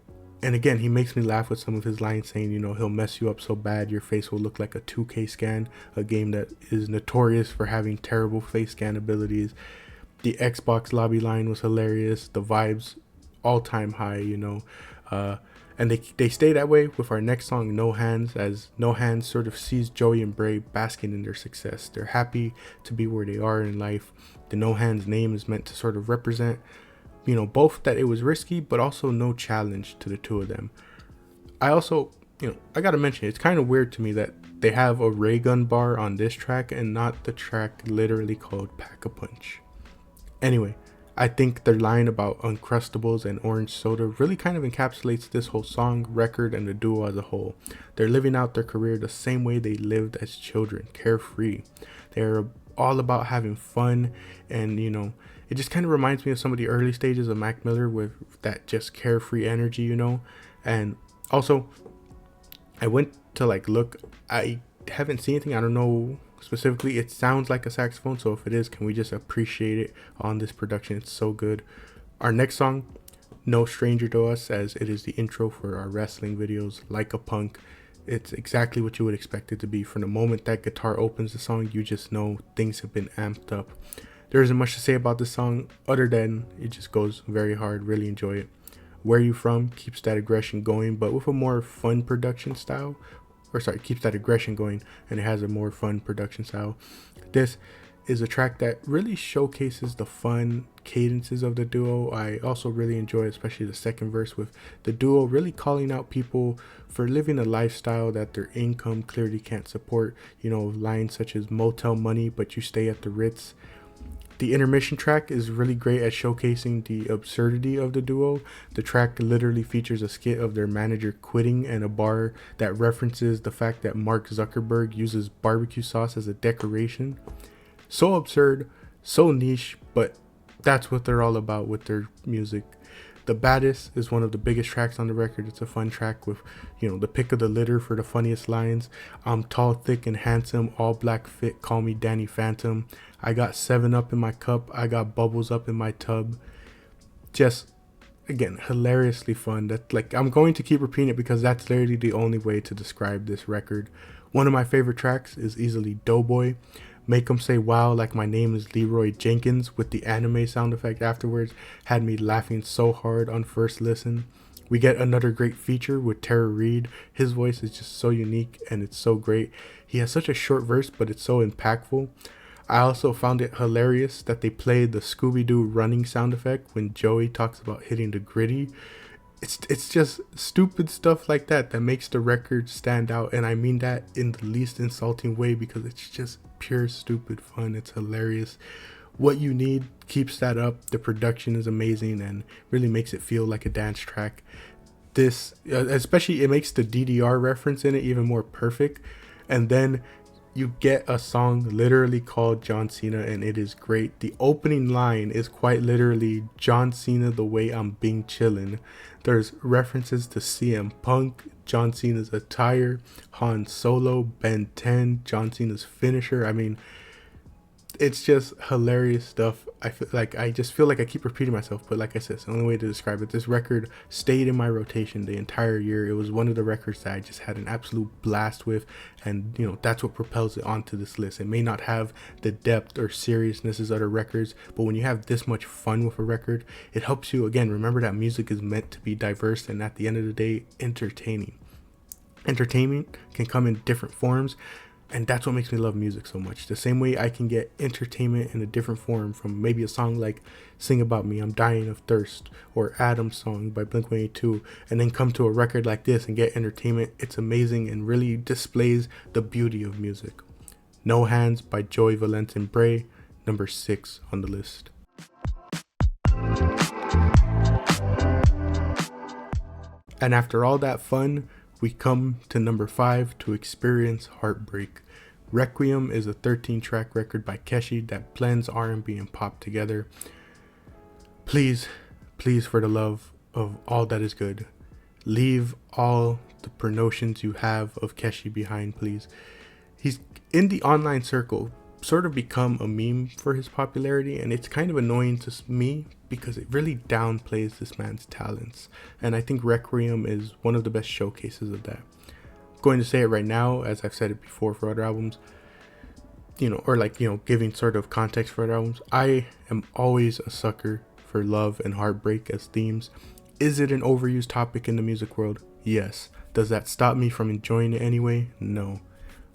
And again, he makes me laugh with some of his lines saying, he'll mess you up so bad your face will look like a 2K scan, a game that is notorious for having terrible face scan abilities. The Xbox lobby line was hilarious. The vibes, all time high, and they stay that way with our next song, No Hands, as No Hands sort of sees Joey and Bray basking in their success. They're happy to be where they are in life. The No Hands name is meant to sort of represent, both that it was risky, but also no challenge to the two of them. I also, I gotta mention, it's kind of weird to me that they have a ray gun bar on this track and not the track literally called Pack-a-Punch. Anyway, I think their line about Uncrustables and orange soda really kind of encapsulates this whole song, record, and the duo as a whole. They're living out their career the same way they lived as children, carefree. They're all about having fun, and it just kind of reminds me of some of the early stages of Mac Miller with that just carefree energy, And also, I went to look, I haven't seen anything, I don't know specifically. It sounds like a saxophone, so if it is, can we just appreciate it on this production? It's so good. Our next song, No Stranger to Us, as it is the intro for our wrestling videos, Like a Punk. It's exactly what you would expect it to be. From the moment that guitar opens the song, you just know things have been amped up. There isn't much to say about this song other than it just goes very hard. Really enjoy it. Where You From keeps that aggression going, but with a more fun production style. Keeps that aggression going, and it has a more fun production style. This is a track that really showcases the fun cadences of the duo. I also really enjoy especially the second verse with the duo really calling out people for living a lifestyle that their income clearly can't support. Lines such as motel money, but you stay at the Ritz. The intermission track is really great at showcasing the absurdity of the duo. The track literally features a skit of their manager quitting and a bar that references the fact that Mark Zuckerberg uses barbecue sauce as a decoration. So absurd, so niche, but that's what they're all about with their music. The Baddest is one of the biggest tracks on the record. It's a fun track with, the pick of the litter for the funniest lines. I'm tall, thick, and handsome, all black fit, call me Danny Phantom. I got 7-Up in my cup, I got bubbles up in my tub. Just, again, hilariously fun. That I'm going to keep repeating it because that's literally the only way to describe this record. One of my favorite tracks is easily Doughboy. Make 'em say wow like my name is Leroy Jenkins with the anime sound effect afterwards had me laughing so hard on first listen. We get another great feature with Tara Reid. His voice is just so unique and it's so great. He has such a short verse, but it's so impactful. I also found it hilarious that they played the Scooby-Doo running sound effect when Joey talks about hitting the gritty. It's just stupid stuff like that makes the record stand out, and I mean that in the least insulting way because it's just pure stupid fun. It's hilarious. What You Need keeps that up. The production is amazing and really makes it feel like a dance track. This especially, it makes the DDR reference in it even more perfect. And then you get a song literally called John Cena, and it is great. The opening line is quite literally John Cena the way I'm being chillin'. There's references to CM Punk, John Cena's attire, Han Solo, Ben 10, John Cena's finisher. I mean, it's just hilarious stuff. I just feel like I keep repeating myself, but like I said, it's the only way to describe it. This record stayed in my rotation the entire year. It was one of the records that I just had an absolute blast with, and that's what propels it onto this list. It may not have the depth or seriousness as other records, but when you have this much fun with a record, it helps you, again, remember that music is meant to be diverse and at the end of the day, entertaining. Entertainment can come in different forms, and that's what makes me love music so much. The same way I can get entertainment in a different form from maybe a song like Sing About Me, I'm Dying of Thirst, or Adam's Song by Blink-182, and then come to a record like this and get entertainment. It's amazing and really displays the beauty of music. No Hands by Joey Valence and Bray, number 6 on the list. And after all that fun, we come to number 5 to experience heartbreak. Requiem is a 13-track record by Keshi that blends R&B and pop together. Please, for the love of all that is good, leave all the promotions you have of Keshi behind, please. He's in the online circle, sort of become a meme for his popularity, and it's kind of annoying to me because it really downplays this man's talents, and I think Requiem is one of the best showcases of that. I'm going to say it right now, as I've said it before for other albums, giving sort of context for other albums. I am always a sucker for love and heartbreak as themes. Is it an overused topic in the music world? Yes. Does that stop me from enjoying it anyway? No.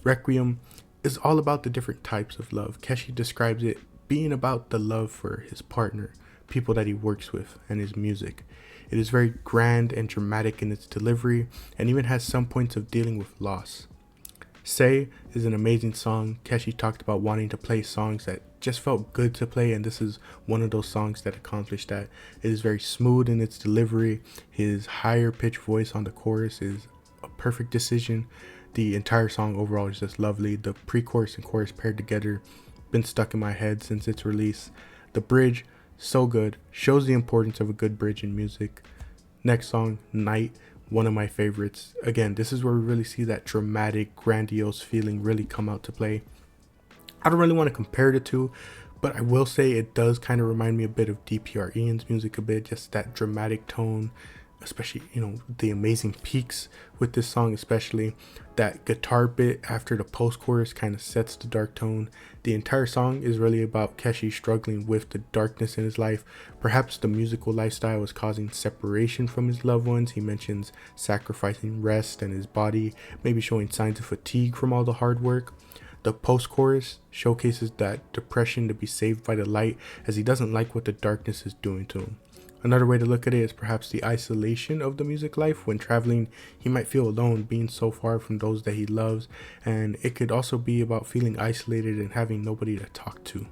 Requiem is all about the different types of love. Keshi describes it being about the love for his partner, people that he works with, and his music. It is very grand and dramatic in its delivery, and even has some points of dealing with loss. Say is an amazing song. Keshi talked about wanting to play songs that just felt good to play, and this is one of those songs that accomplished that. It is very smooth in its delivery. His higher pitched voice on the chorus is a perfect decision. The entire song overall is just lovely. The pre-chorus and chorus paired together, been stuck in my head since its release. The bridge, so good, shows the importance of a good bridge in music. Next song, Night, one of my favorites. Again, this is where we really see that dramatic, grandiose feeling really come out to play. I don't really want to compare the two, but I will say it does kind of remind me a bit of DPR Ian's music a bit, just that dramatic tone, especially, the amazing peaks with this song, especially that guitar bit after the post-chorus kind of sets the dark tone. The entire song is really about Keshi struggling with the darkness in his life. Perhaps the musical lifestyle was causing separation from his loved ones. He mentions sacrificing rest and his body, maybe showing signs of fatigue from all the hard work. The post-chorus showcases that depression to be saved by the light, as he doesn't like what the darkness is doing to him. Another way to look at it is perhaps the isolation of the music life. When traveling, he might feel alone, being so far from those that he loves, and it could also be about feeling isolated and having nobody to talk to.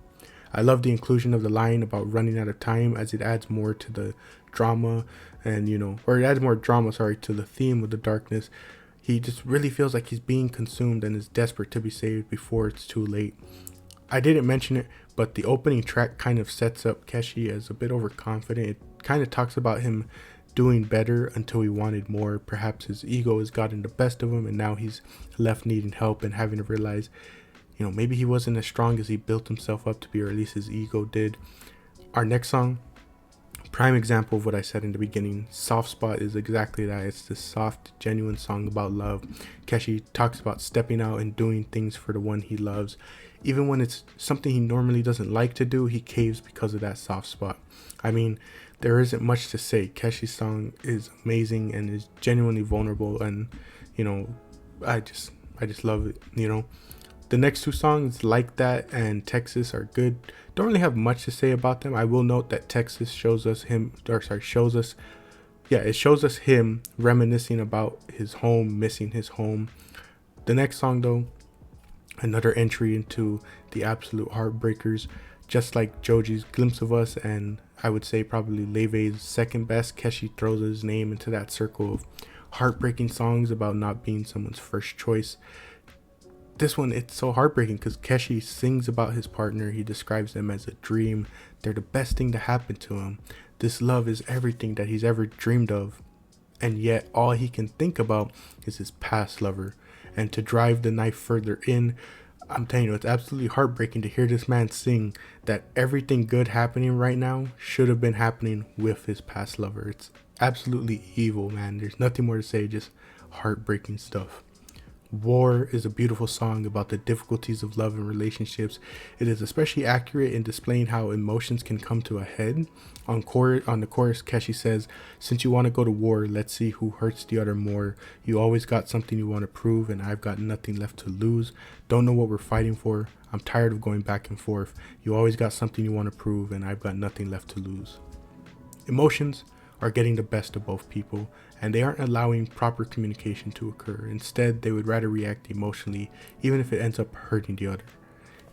I love the inclusion of the line about running out of time, as it adds more to the drama and, it adds more drama, to the theme of the darkness. He just really feels like he's being consumed and is desperate to be saved before it's too late. I didn't mention it, but the opening track kind of sets up Keshi as a bit overconfident. It kind of talks about him doing better until he wanted more. Perhaps his ego has gotten the best of him, and now he's left needing help and having to realize, maybe he wasn't as strong as he built himself up to be, or at least his ego did. Our next song, prime example of what I said in the beginning. Soft Spot is exactly that. It's this soft, genuine song about love. Keshi talks about stepping out and doing things for the one he loves. Even when it's something he normally doesn't like to do, he caves because of that soft spot. I mean, there isn't much to say. Keshi's song is amazing and is genuinely vulnerable, and I just love it. The next two songs, Like That and Texas, are good. Don't really have much to say about them. I will note that Texas shows us him reminiscing about his home, missing his home. The next song, though, another entry into the absolute heartbreakers, just like Joji's Glimpse of Us, and I would say probably Leve's second best. Keshi throws his name into that circle of heartbreaking songs about not being someone's first choice. This one, it's so heartbreaking because Keshi sings about his partner. He describes them as a dream. They're the best thing to happen to him. This love is everything that he's ever dreamed of, and yet all he can think about is his past lover. And to drive the knife further in, I'm telling you, it's absolutely heartbreaking to hear this man sing that everything good happening right now should have been happening with his past lover. It's absolutely evil, man. There's nothing more to say, just heartbreaking stuff. War is a beautiful song about the difficulties of love and relationships. It is especially accurate in displaying how emotions can come to a head. On the chorus, Keshi says, "Since you want to go to war, let's see who hurts the other more. You always got something you want to prove, and I've got nothing left to lose. Don't know what we're fighting for. I'm tired of going back and forth. You always got something you want to prove, and I've got nothing left to lose." Emotions are getting the best of both people, and they aren't allowing proper communication to occur. Instead, they would rather react emotionally, even if it ends up hurting the other.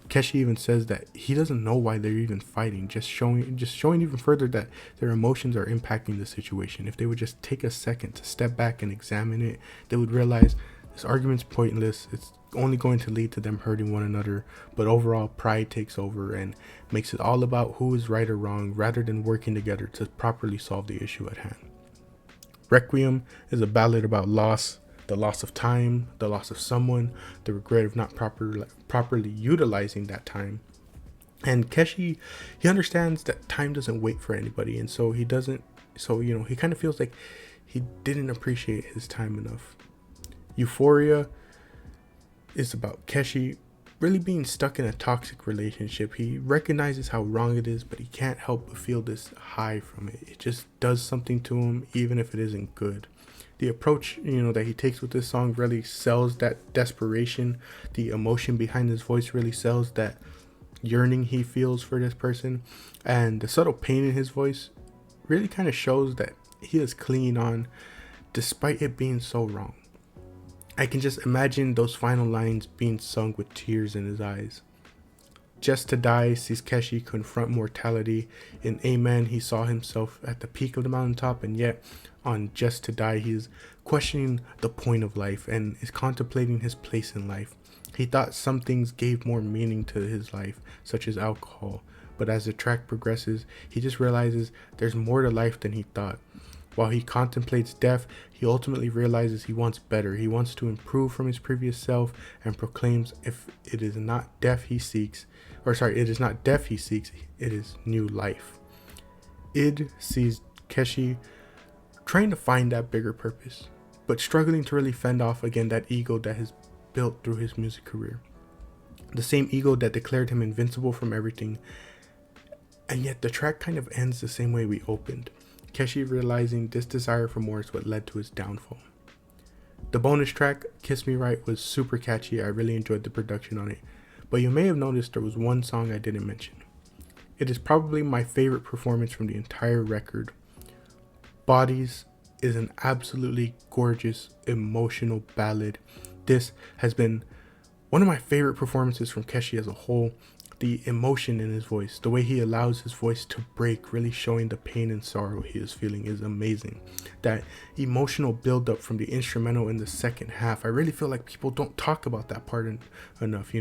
Keshi even says that he doesn't know why they're even fighting, just showing even further that their emotions are impacting the situation. If they would just take a second to step back and examine it, they would realize this argument's pointless. It's only going to lead to them hurting one another, but overall pride takes over and makes it all about who is right or wrong rather than working together to properly solve the issue at hand. Requiem is a ballad about loss, the loss of time, the loss of someone, the regret of not properly utilizing that time. And Keshi, he understands that time doesn't wait for anybody, and so he kind of feels like he didn't appreciate his time enough. Euphoria is about Keshi really being stuck in a toxic relationship. He recognizes how wrong it is, but he can't help but feel this high from it. It just does something to him, even if it isn't good. The approach, that he takes with this song really sells that desperation. The emotion behind his voice really sells that yearning he feels for this person. And the subtle pain in his voice really kind of shows that he is clinging on despite it being so wrong. I can just imagine those final lines being sung with tears in his eyes. Just to Die sees Keshi confront mortality. In Amen, he saw himself at the peak of the mountaintop, and yet on Just to Die, he is questioning the point of life and is contemplating his place in life. He thought some things gave more meaning to his life, such as alcohol, but as the track progresses, he just realizes there's more to life than he thought. While he contemplates death, he ultimately realizes he wants better. He wants to improve from his previous self and proclaims if it is not death he seeks, it is new life. Id sees Keshi trying to find that bigger purpose, but struggling to really fend off again that ego that has built through his music career. The same ego that declared him invincible from everything. And yet the track kind of ends the same way we opened. Keshi realizing this desire for more is what led to his downfall. The bonus track, Kiss Me Right, was super catchy. I really enjoyed the production on it. But you may have noticed there was one song I didn't mention. It is probably my favorite performance from the entire record. Bodies is an absolutely gorgeous, emotional ballad. This has been one of my favorite performances from Keshi as a whole. The emotion in his voice, the way he allows his voice to break, really showing the pain and sorrow he is feeling, is amazing. That emotional build-up from the instrumental in the second half, I really feel like people don't talk about that part enough.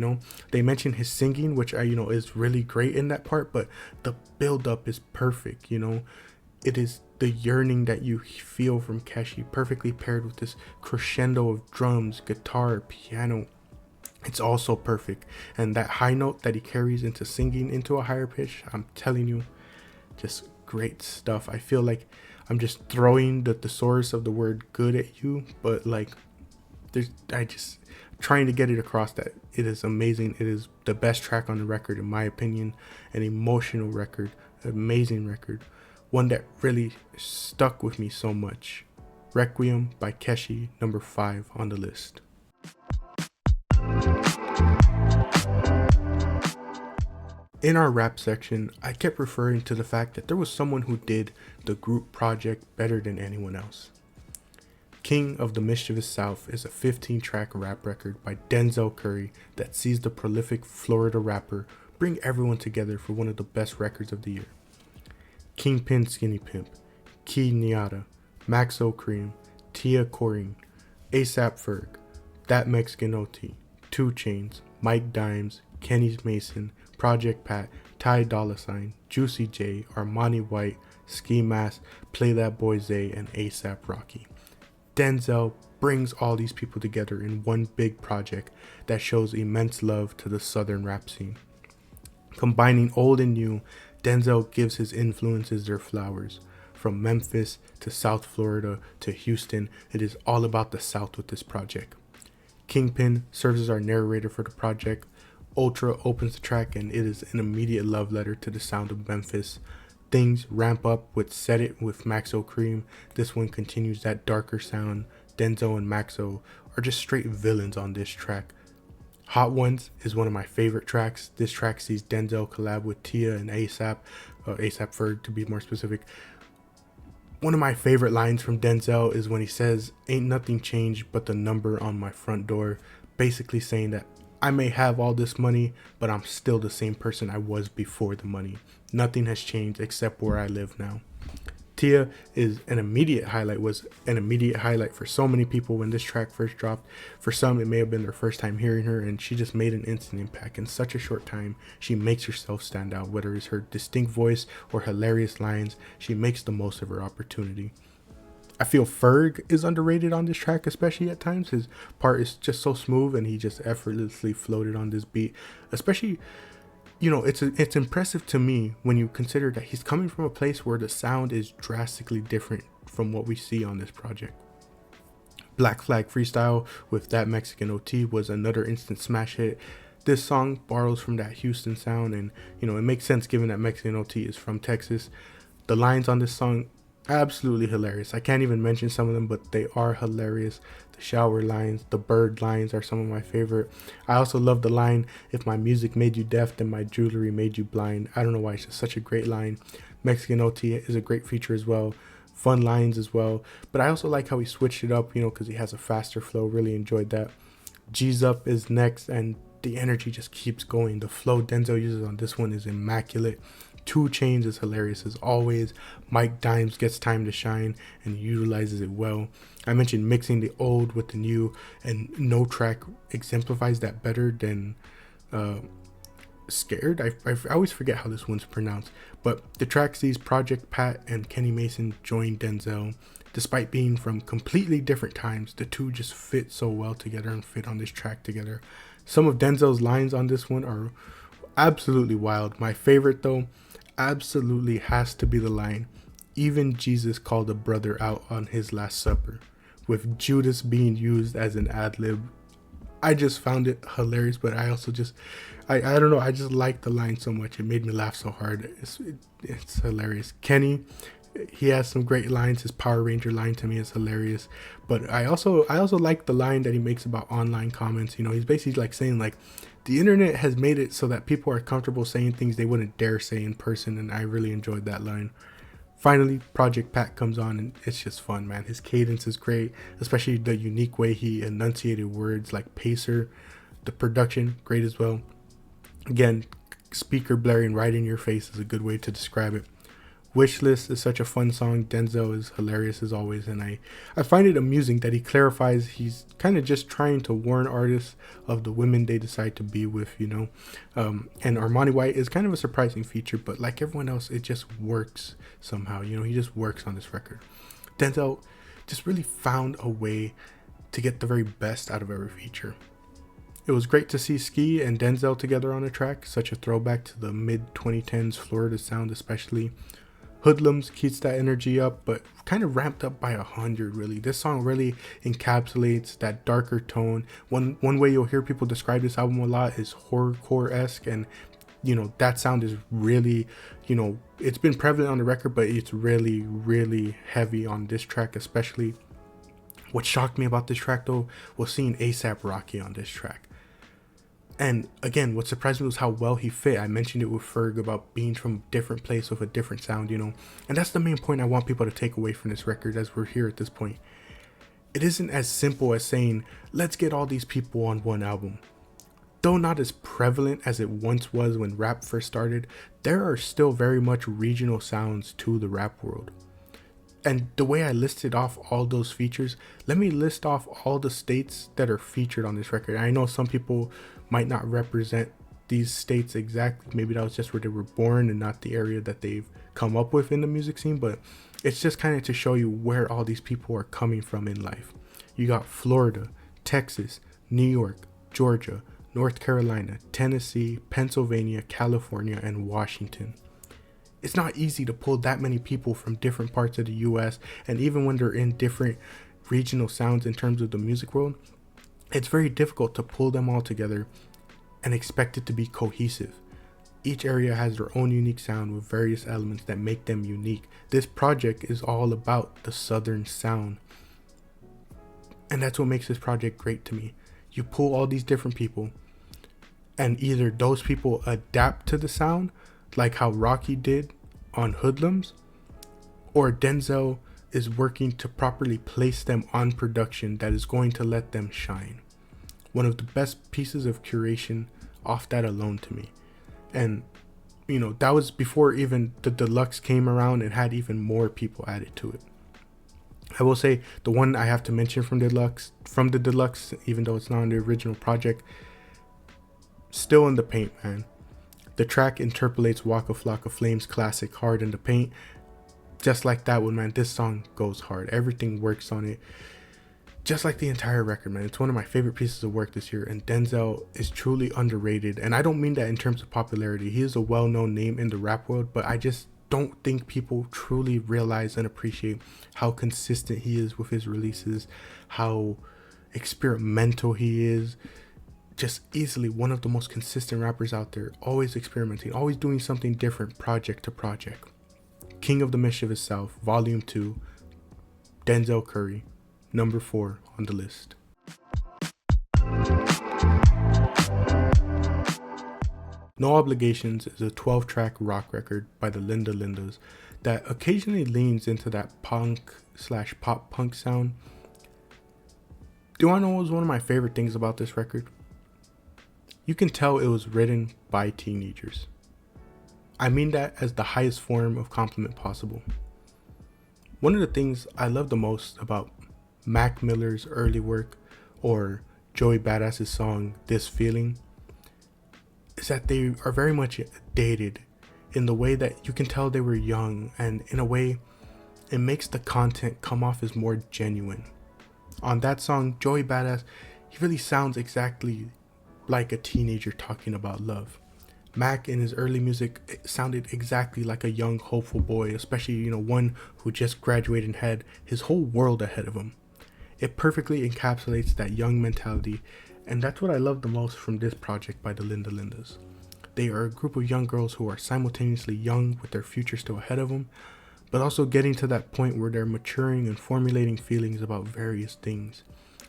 They mention his singing, which is really great in that part, but the build-up is perfect. It is the yearning that you feel from Keshi, perfectly paired with this crescendo of drums, guitar, piano. It's also perfect. And that high note that he carries into singing into a higher pitch, I'm telling you, just great stuff. I feel like I'm just throwing the thesaurus of the word good at you, but trying to get it across that it is amazing. It is the best track on the record, in my opinion. An emotional record, amazing record, one that really stuck with me so much. Requiem by Keshi, number 5 on the list. In our rap section, I kept referring to the fact that there was someone who did the group project better than anyone else. King of the Mischievous South is a 15-track rap record by Denzel Curry that sees the prolific Florida rapper bring everyone together for one of the best records of the year. Kingpin Skinny Pimp, Key Niata, Max O'Cream, Tia Corine, ASAP Ferg, That Mexican OT, 2 Chainz, Mike Dimes, Kenny Mason, Project Pat, Ty Dolla $ign, Juicy J, Armani White, Ski Mask, Play That Boy Zay, and ASAP Rocky. Denzel brings all these people together in one big project that shows immense love to the southern rap scene. Combining old and new, Denzel gives his influences their flowers. From Memphis to South Florida to Houston, it is all about the South with this project. Kingpin serves as our narrator for the project. Ultra opens the track and it is an immediate love letter to the sound of Memphis. Things ramp up with Set It with Maxo Cream. This one continues that darker sound. Denzel and Maxo are just straight villains on this track. Hot Ones is one of my favorite tracks. This track sees Denzel collab with Tia and ASAP, ASAP Ferg to be more specific. One of my favorite lines from Denzel is when he says, "Ain't nothing changed but the number on my front door," basically saying that I may have all this money, but I'm still the same person I was before the money. Nothing has changed except where I live now. Tia was an immediate highlight for so many people when this track first dropped. For some, it may have been their first time hearing her, and she just made an instant impact. In such a short time, she makes herself stand out. Whether it's her distinct voice or hilarious lines, she makes the most of her opportunity. I feel Ferg is underrated on this track, especially at times. His part is just so smooth, and he just effortlessly floated on this beat. Especially, it's impressive to me when you consider that he's coming from a place where the sound is drastically different from what we see on this project. Black Flag Freestyle with That Mexican OT was another instant smash hit. This song borrows from that Houston sound, and it makes sense given that Mexican OT is from Texas. The lines on this song, absolutely hilarious. I can't even mention some of them, but they are hilarious. The shower lines, the bird lines are some of my favorite. I also love the line, "If my music made you deaf, then my jewelry made you blind." I don't know why, it's just such a great line. Mexican OT is a great feature as well. Fun lines as well. But I also like how he switched it up, because he has a faster flow. Really enjoyed that. G's Up is next, and the energy just keeps going. The flow Denzel uses on this one is immaculate. 2 Chainz is hilarious as always. Mike Dimes gets time to shine and utilizes it well. I mentioned mixing the old with the new, and no track exemplifies that better than Scared. I always forget how this one's pronounced, but the track sees Project Pat and Kenny Mason join Denzel. Despite being from completely different times, the two just fit so well together and fit on this track together. Some of Denzel's lines on this one are absolutely wild. My favorite though absolutely has to be the line, "Even Jesus called a brother out on his last supper," with Judas being used as an ad-lib. I just found it hilarious, but I also just I don't know, I just like the line so much. It made me laugh so hard. It's hilarious. Kenny, he has some great lines. His Power Ranger line to me is hilarious, but I also like the line that he makes about online comments. He's basically like saying like, the internet has made it so that people are comfortable saying things they wouldn't dare say in person, and I really enjoyed that line. Finally, Project Pat comes on, and it's just fun, man. His cadence is great, especially the unique way he enunciated words like pacer. The production, great as well. Again, speaker blaring right in your face is a good way to describe it. Wishlist is such a fun song. Denzel is hilarious as always, and I find it amusing that he clarifies he's kind of just trying to warn artists of the women they decide to be with, and Armani White is kind of a surprising feature, but like everyone else, it just works somehow. He just works on this record. Denzel just really found a way to get the very best out of every feature. It was great to see Ski and Denzel together on a track, such a throwback to the mid-2010s Florida sound especially. Hoodlums keeps that energy up, but kind of ramped up by 100 really. This song really encapsulates that darker tone. One way you'll hear people describe this album a lot is horrorcore-esque, and that sound is really, it's been prevalent on the record, but it's really, really heavy on this track especially. What shocked me about this track though was seeing ASAP Rocky on this track. And again, what surprised me was how well he fit. I mentioned it with Ferg about being from a different place with a different sound, and that's the main point I want people to take away from this record as we're here at this point. It isn't as simple as saying, let's get all these people on one album. Though not as prevalent as it once was when rap first started, there are still very much regional sounds to the rap world. And the way I listed off all those features, let me list off all the states that are featured on this record. I know some people might not represent these states exactly. Maybe that was just where they were born and not the area that they've come up with in the music scene, but it's just kind of to show you where all these people are coming from in life. You got Florida, Texas, New York, Georgia, North Carolina, Tennessee, Pennsylvania, California, and Washington. It's not easy to pull that many people from different parts of the US, and even when they're in different regional sounds in terms of the music world, it's very difficult to pull them all together and expect it to be cohesive. Each area has their own unique sound with various elements that make them unique. This project is all about the Southern sound, and that's what makes this project great to me. You pull all these different people, and either those people adapt to the sound, like how Rocky did on Hoodlums, or Denzel is working to properly place them on production that is going to let them shine. One of the best pieces of curation off that alone to me. And you know, that was before even the deluxe came around and had even more people added to it. I will say the one I have to mention from the deluxe, even though it's not on the original project, Still in the Paint, man. The track interpolates Waka Flocka Flame's classic Hard in the Paint. Just like that one, man, this song goes hard. Everything works on it. Just like the entire record, man. It's one of my favorite pieces of work this year, and Denzel is truly underrated. And I don't mean that in terms of popularity. He is a well-known name in the rap world, but I just don't think people truly realize and appreciate how consistent he is with his releases, how experimental he is. Just easily one of the most consistent rappers out there, always experimenting, always doing something different project to project. King of the Mischievous South, Volume 2, Denzel Curry, number 4 on the list. No Obligations is a 12-track rock record by the Linda Lindas that occasionally leans into that punk/pop punk sound. Do you want to know what was one of my favorite things about this record? You can tell it was written by teenagers. I mean that as the highest form of compliment possible. One of the things I love the most about Mac Miller's early work, or Joey Badass's song This Feeling, is that they are very much dated in the way that you can tell they were young, and in a way it makes the content come off as more genuine. On that song, Joey Badass, he really sounds exactly like a teenager talking about love. Mac in his early music sounded exactly like a young hopeful boy, especially, you know, one who just graduated and had his whole world ahead of him. It perfectly encapsulates that young mentality, and that's what I love the most from this project by the Linda Lindas. They are a group of young girls who are simultaneously young with their future still ahead of them, but also getting to that point where they're maturing and formulating feelings about various things.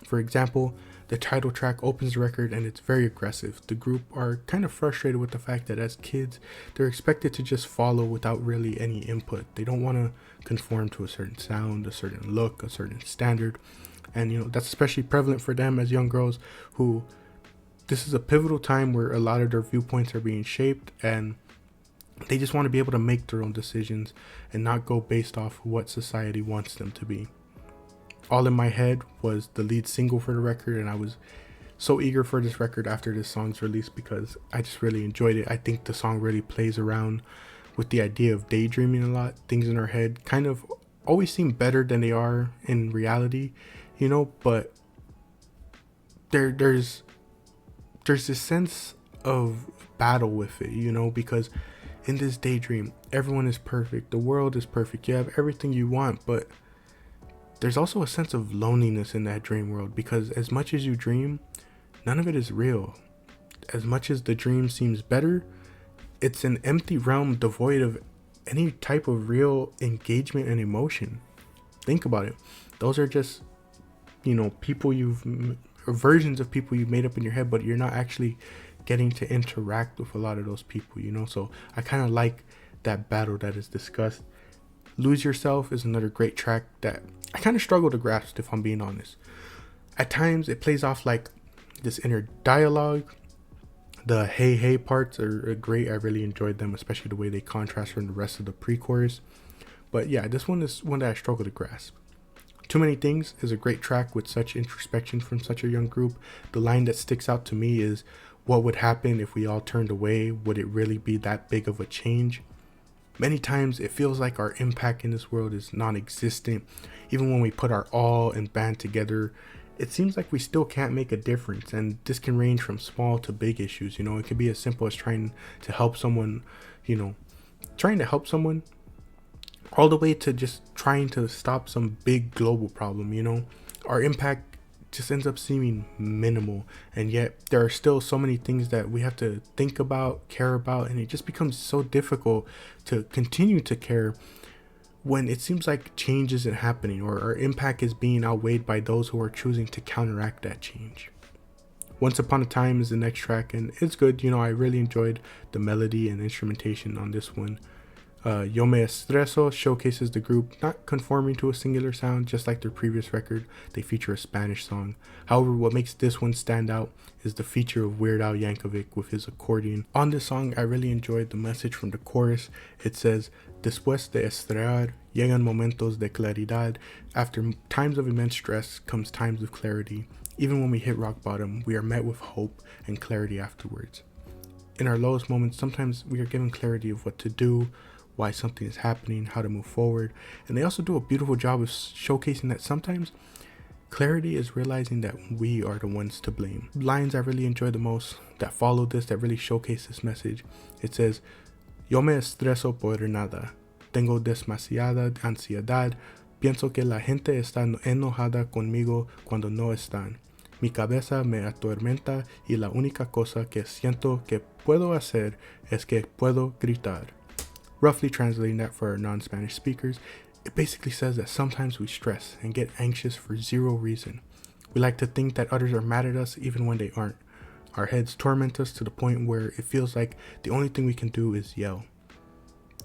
For example, the title track opens the record and it's very aggressive. The group are kind of frustrated with the fact that as kids, they're expected to just follow without really any input. They don't want to conform to a certain sound, a certain look, a certain standard. And you know, that's especially prevalent for them as young girls who, this is a pivotal time where a lot of their viewpoints are being shaped, and they just want to be able to make their own decisions and not go based off what society wants them to be. All in My Head was the lead single for the record, and I was so eager for this record after this song's release because I just really enjoyed it. I think the song really plays around with the idea of daydreaming a lot. Things in our head kind of always seem better than they are in reality, you know, but there's this sense of battle with it, you know, because in this daydream, everyone is perfect, the world is perfect, you have everything you want, but there's also a sense of loneliness in that dream world, because as much as you dream, none of it is real. As much as the dream seems better, it's an empty realm devoid of any type of real engagement and emotion. Think about it. Those are just, you know, people or versions of people you've made up in your head, but you're not actually getting to interact with a lot of those people, you know? So I kind of like that battle that is discussed. Lose Yourself is another great track that I kind of struggle to grasp, if I'm being honest. At times it plays off like this inner dialogue. The hey hey parts are great. I really enjoyed them, especially the way they contrast from the rest of the pre-chorus. But yeah, this one is one that I struggle to grasp. Too Many Things is a great track with such introspection from such a young group. The line that sticks out to me is, what would happen if we all turned away? Would it really be that big of a change? Many times it feels like our impact in this world is non-existent. Even when we put our all and band together, it seems like we still can't make a difference. And this can range from small to big issues. It could be as simple as trying to help someone, all the way to just trying to stop some big global problem. Our impact just ends up seeming minimal, and yet there are still so many things that we have to think about, care about, and it just becomes so difficult to continue to care when it seems like change isn't happening, or our impact is being outweighed by those who are choosing to counteract that change. Once Upon a Time is the next track, and it's good. I really enjoyed the melody and instrumentation on this one. Yo Me Estreso showcases the group not conforming to a singular sound, just like their previous record. They feature a Spanish song. However, what makes this one stand out is the feature of Weird Al Yankovic with his accordion. On this song, I really enjoyed the message from the chorus. It says, "Después de estrellar, llegan momentos de claridad." After times of immense stress comes times of clarity. Even when we hit rock bottom, we are met with hope and clarity afterwards. In our lowest moments, sometimes we are given clarity of what to do, why something is happening, how to move forward. And they also do a beautiful job of showcasing that sometimes clarity is realizing that we are the ones to blame. Lines I really enjoy the most that follow this, that really showcase this message. It says, "Yo me estreso por nada. Tengo demasiada ansiedad. Pienso que la gente está enojada conmigo cuando no están. Mi cabeza me atormenta y la única cosa que siento que puedo hacer es que puedo gritar." Roughly translating that for our non-Spanish speakers, it basically says that sometimes we stress and get anxious for zero reason. We like to think that others are mad at us even when they aren't. Our heads torment us to the point where it feels like the only thing we can do is yell.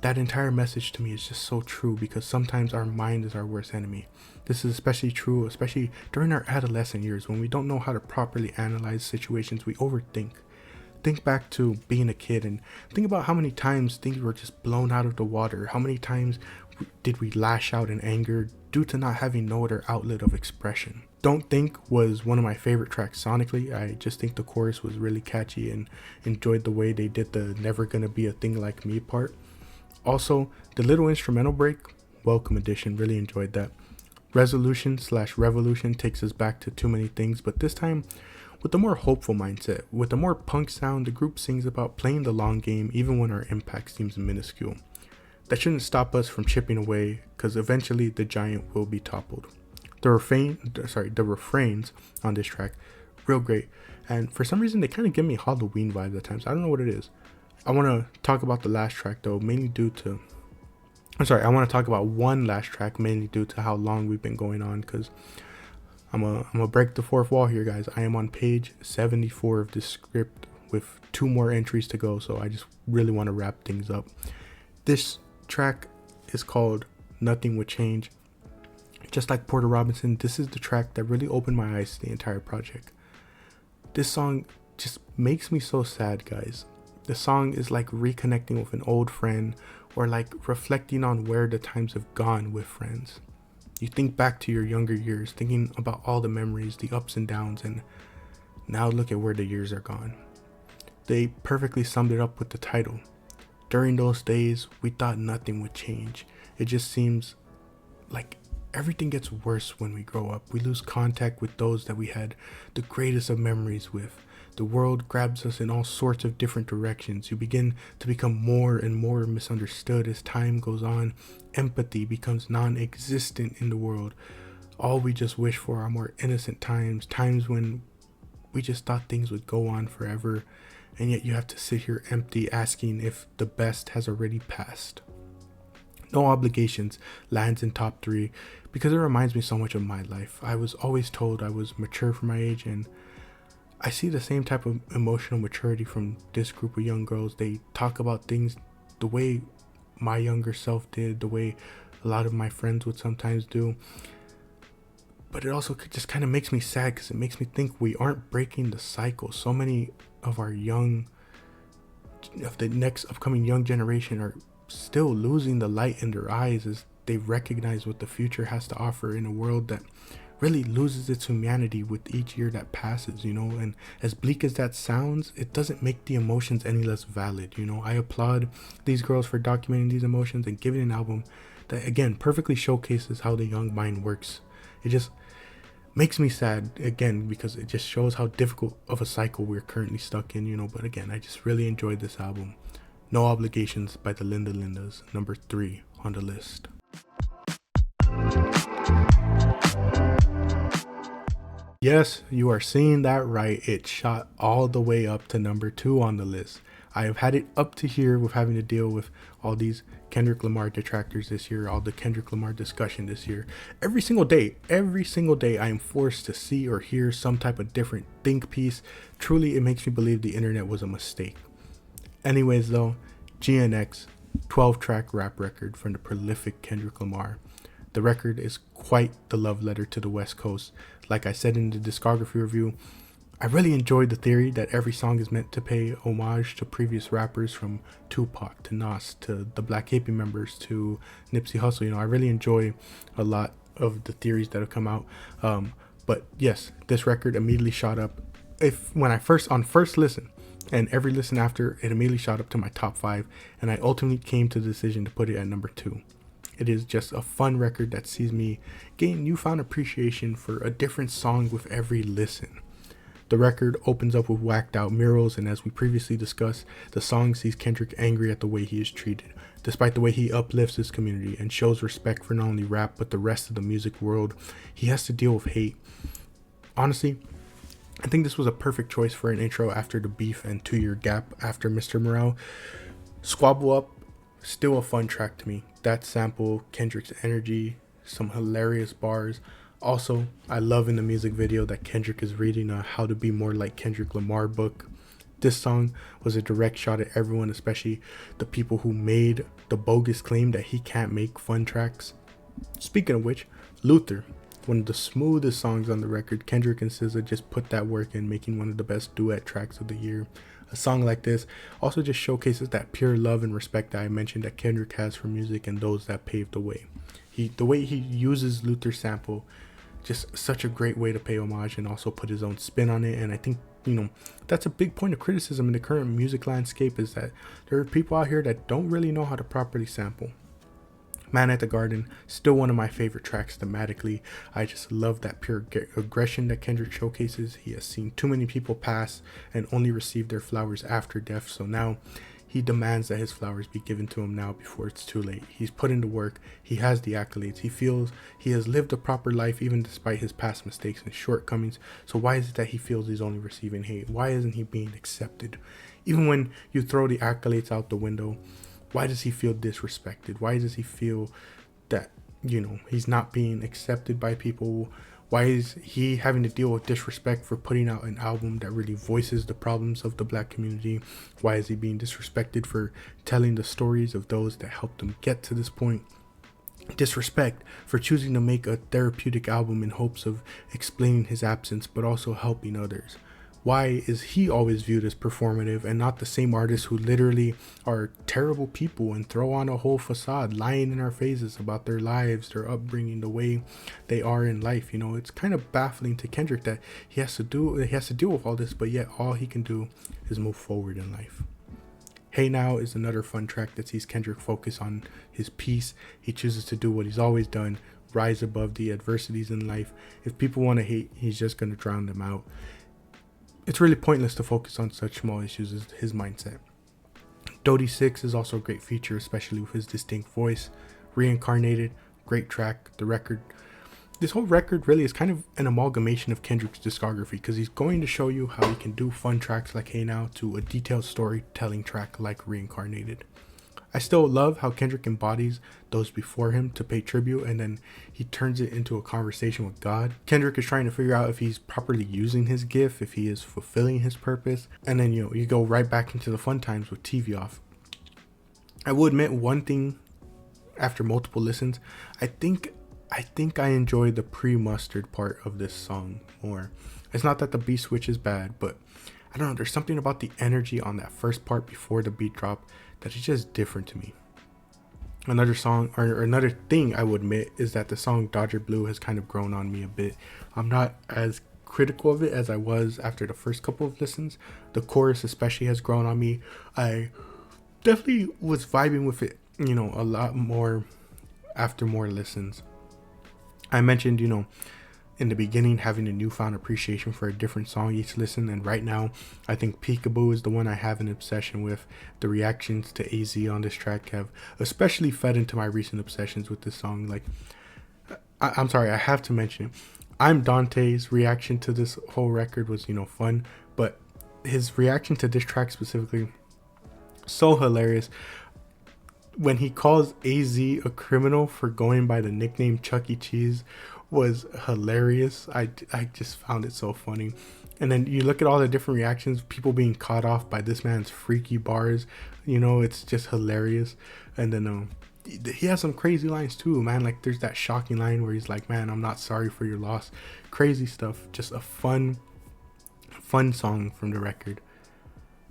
That entire message to me is just so true, because sometimes our mind is our worst enemy. This is especially true, especially during our adolescent years when we don't know how to properly analyze situations. We overthink. Think back to being a kid and think about how many times things were just blown out of the water. How many times did we lash out in anger due to not having no other outlet of expression? Don't Think was one of my favorite tracks sonically. I just think the chorus was really catchy and enjoyed the way they did the "never gonna be a thing like me" part. Also, the little instrumental break, welcome addition, really enjoyed that. Resolution/Revolution takes us back to Too Many Things, but this time with a more hopeful mindset. With a more punk sound, the group sings about playing the long game even when our impact seems minuscule. That shouldn't stop us from chipping away, because eventually the giant will be toppled. The refrains on this track, real great. And for some reason, they kind of give me Halloween vibes at times. I don't know what it is. I want to talk about the last track though, I want to talk about one last track mainly due to how long we've been going on, because I'm gonna break the fourth wall here, guys. I am on page 74 of this script with 2 more entries to go, so I just really want to wrap things up. This track is called "Nothing Would Change." Just like Porter Robinson, this is the track that really opened my eyes to the entire project. This song just makes me so sad, guys. The song is like reconnecting with an old friend, or like reflecting on where the times have gone with friends. You think back to your younger years, thinking about all the memories, the ups and downs, and now look at where the years are gone. They perfectly summed it up with the title. During those days, we thought nothing would change. It just seems like everything gets worse when we grow up. We lose contact with those that we had the greatest of memories with. The world grabs us in all sorts of different directions. You begin to become more and more misunderstood as time goes on. Empathy becomes non-existent in the world. All we just wish for are more innocent times when we just thought things would go on forever, and yet you have to sit here empty asking if the best has already passed. No Obligations lands in top 3 because it reminds me so much of my life. I was always told I was mature for my age, and I see the same type of emotional maturity from this group of young girls. They talk about things the way my younger self did, the way a lot of my friends would sometimes do. But it also just kind of makes me sad, because it makes me think we aren't breaking the cycle. So many of the next upcoming young generation are still losing the light in their eyes as they recognize what the future has to offer in a world that really loses its humanity with each year that passes, you know. And as bleak as that sounds, it doesn't make the emotions any less valid, you know. I applaud these girls for documenting these emotions and giving an album that, again, perfectly showcases how the young mind works. It just makes me sad, again, because it just shows how difficult of a cycle we're currently stuck in, you know. But again, I just really enjoyed this album. No Obligations by the Linda Lindas, number 3 on the list. Yes, you are seeing that right. It shot all the way up to number 2 on the list. I have had it up to here with having to deal with all these Kendrick Lamar detractors this year, all the Kendrick Lamar discussion this year. Every single day, I am forced to see or hear some type of different think piece. Truly, it makes me believe the internet was a mistake. Anyways though, GNX, 12-track rap record from the prolific Kendrick Lamar. The record is quite the love letter to the West Coast. Like I said in the discography review, I really enjoyed the theory that every song is meant to pay homage to previous rappers, from Tupac to Nas to the Black Hippie members to Nipsey Hussle. You know, I really enjoy a lot of the theories that have come out. But yes, this record immediately shot up. When I first listen, and every listen after, it immediately shot up to my top 5, and I ultimately came to the decision to put it at number 2. It is just a fun record that sees me gain newfound appreciation for a different song with every listen. The record opens up with Whacked Out Murals, and as we previously discussed, the song sees Kendrick angry at the way he is treated, despite the way he uplifts his community and shows respect for not only rap but the rest of the music world. He has to deal with hate. Honestly, I think this was a perfect choice for an intro after the beef and 2-year gap after Mr. Morale. Squabble Up, still a fun track to me. That sample, Kendrick's energy, some hilarious bars. Also, I love in the music video that Kendrick is reading a How to Be More Like Kendrick Lamar book. This song was a direct shot at everyone, especially the people who made the bogus claim that he can't make fun tracks. Speaking of which, Luther, one of the smoothest songs on the record. Kendrick and SZA just put that work in, making one of the best duet tracks of the year. A song like this also just showcases that pure love and respect that I mentioned that Kendrick has for music and those that paved the way. The way he uses Luther's sample, just such a great way to pay homage and also put his own spin on it. And I think, you know, that's a big point of criticism in the current music landscape, is that there are people out here that don't really know how to properly sample. Man at the Garden, still one of my favorite tracks thematically. I just love that pure aggression that Kendrick showcases. He has seen too many people pass and only receive their flowers after death, so now he demands that his flowers be given to him now before it's too late. He's put in the work, he has the accolades, he feels he has lived a proper life even despite his past mistakes and shortcomings. So why is it that he feels he's only receiving hate? Why isn't he being accepted? Even when you throw the accolades out the window, why does he feel disrespected? Why does he feel that, you know, he's not being accepted by people? Why is he having to deal with disrespect for putting out an album that really voices the problems of the Black community? Why is he being disrespected for telling the stories of those that helped him get to this point? Disrespect for choosing to make a therapeutic album in hopes of explaining his absence but also helping others. Why is he always viewed as performative and not the same artists who literally are terrible people and throw on a whole facade, lying in our faces about their lives, their upbringing, the way they are in life? You know, it's kind of baffling to Kendrick that he has to deal with all this, but yet all he can do is move forward in life. Hey Now is another fun track that sees Kendrick focus on his peace. He chooses to do what he's always done, rise above the adversities in life. If people want to hate, he's just going to drown them out. It's really pointless to focus on such small issues as his mindset. Dodie 6 is also a great feature, especially with his distinct voice. Reincarnated, great track. This whole record really is kind of an amalgamation of Kendrick's discography, because he's going to show you how he can do fun tracks like Hey Now to a detailed storytelling track like Reincarnated. I still love how Kendrick embodies those before him to pay tribute, and then he turns it into a conversation with God. Kendrick is trying to figure out if he's properly using his gift, if he is fulfilling his purpose, and then you go right back into the fun times with TV Off. I will admit one thing after multiple listens, I think I enjoy the pre-mustard part of this song more. It's not that the beat switch is bad, but I don't know, there's something about the energy on that first part before the beat drop that is just different to me. Another song or another thing I would admit is that the song Dodger Blue has kind of grown on me a bit. I'm not as critical of it as I was after the first couple of listens. The chorus especially has grown on me. I definitely was vibing with it, a lot more after more listens. I mentioned, in the beginning, having a newfound appreciation for a different song each listen, and right now I think Peekaboo is the one I have an obsession with. The reactions to AZ on this track have especially fed into my recent obsessions with this song. Like, I'm sorry, I have to mention it. I'm Dante's reaction to this whole record was, fun, but his reaction to this track specifically, so hilarious. When he calls AZ a criminal for going by the nickname Chuck E. Cheese was hilarious. I just found it so funny. And then you look at all the different reactions, people being caught off by this man's freaky bars, it's just hilarious. And then he has some crazy lines too, man. Like there's that shocking line where he's like, man, I'm not sorry for your loss. Crazy stuff. Just a fun song from the record.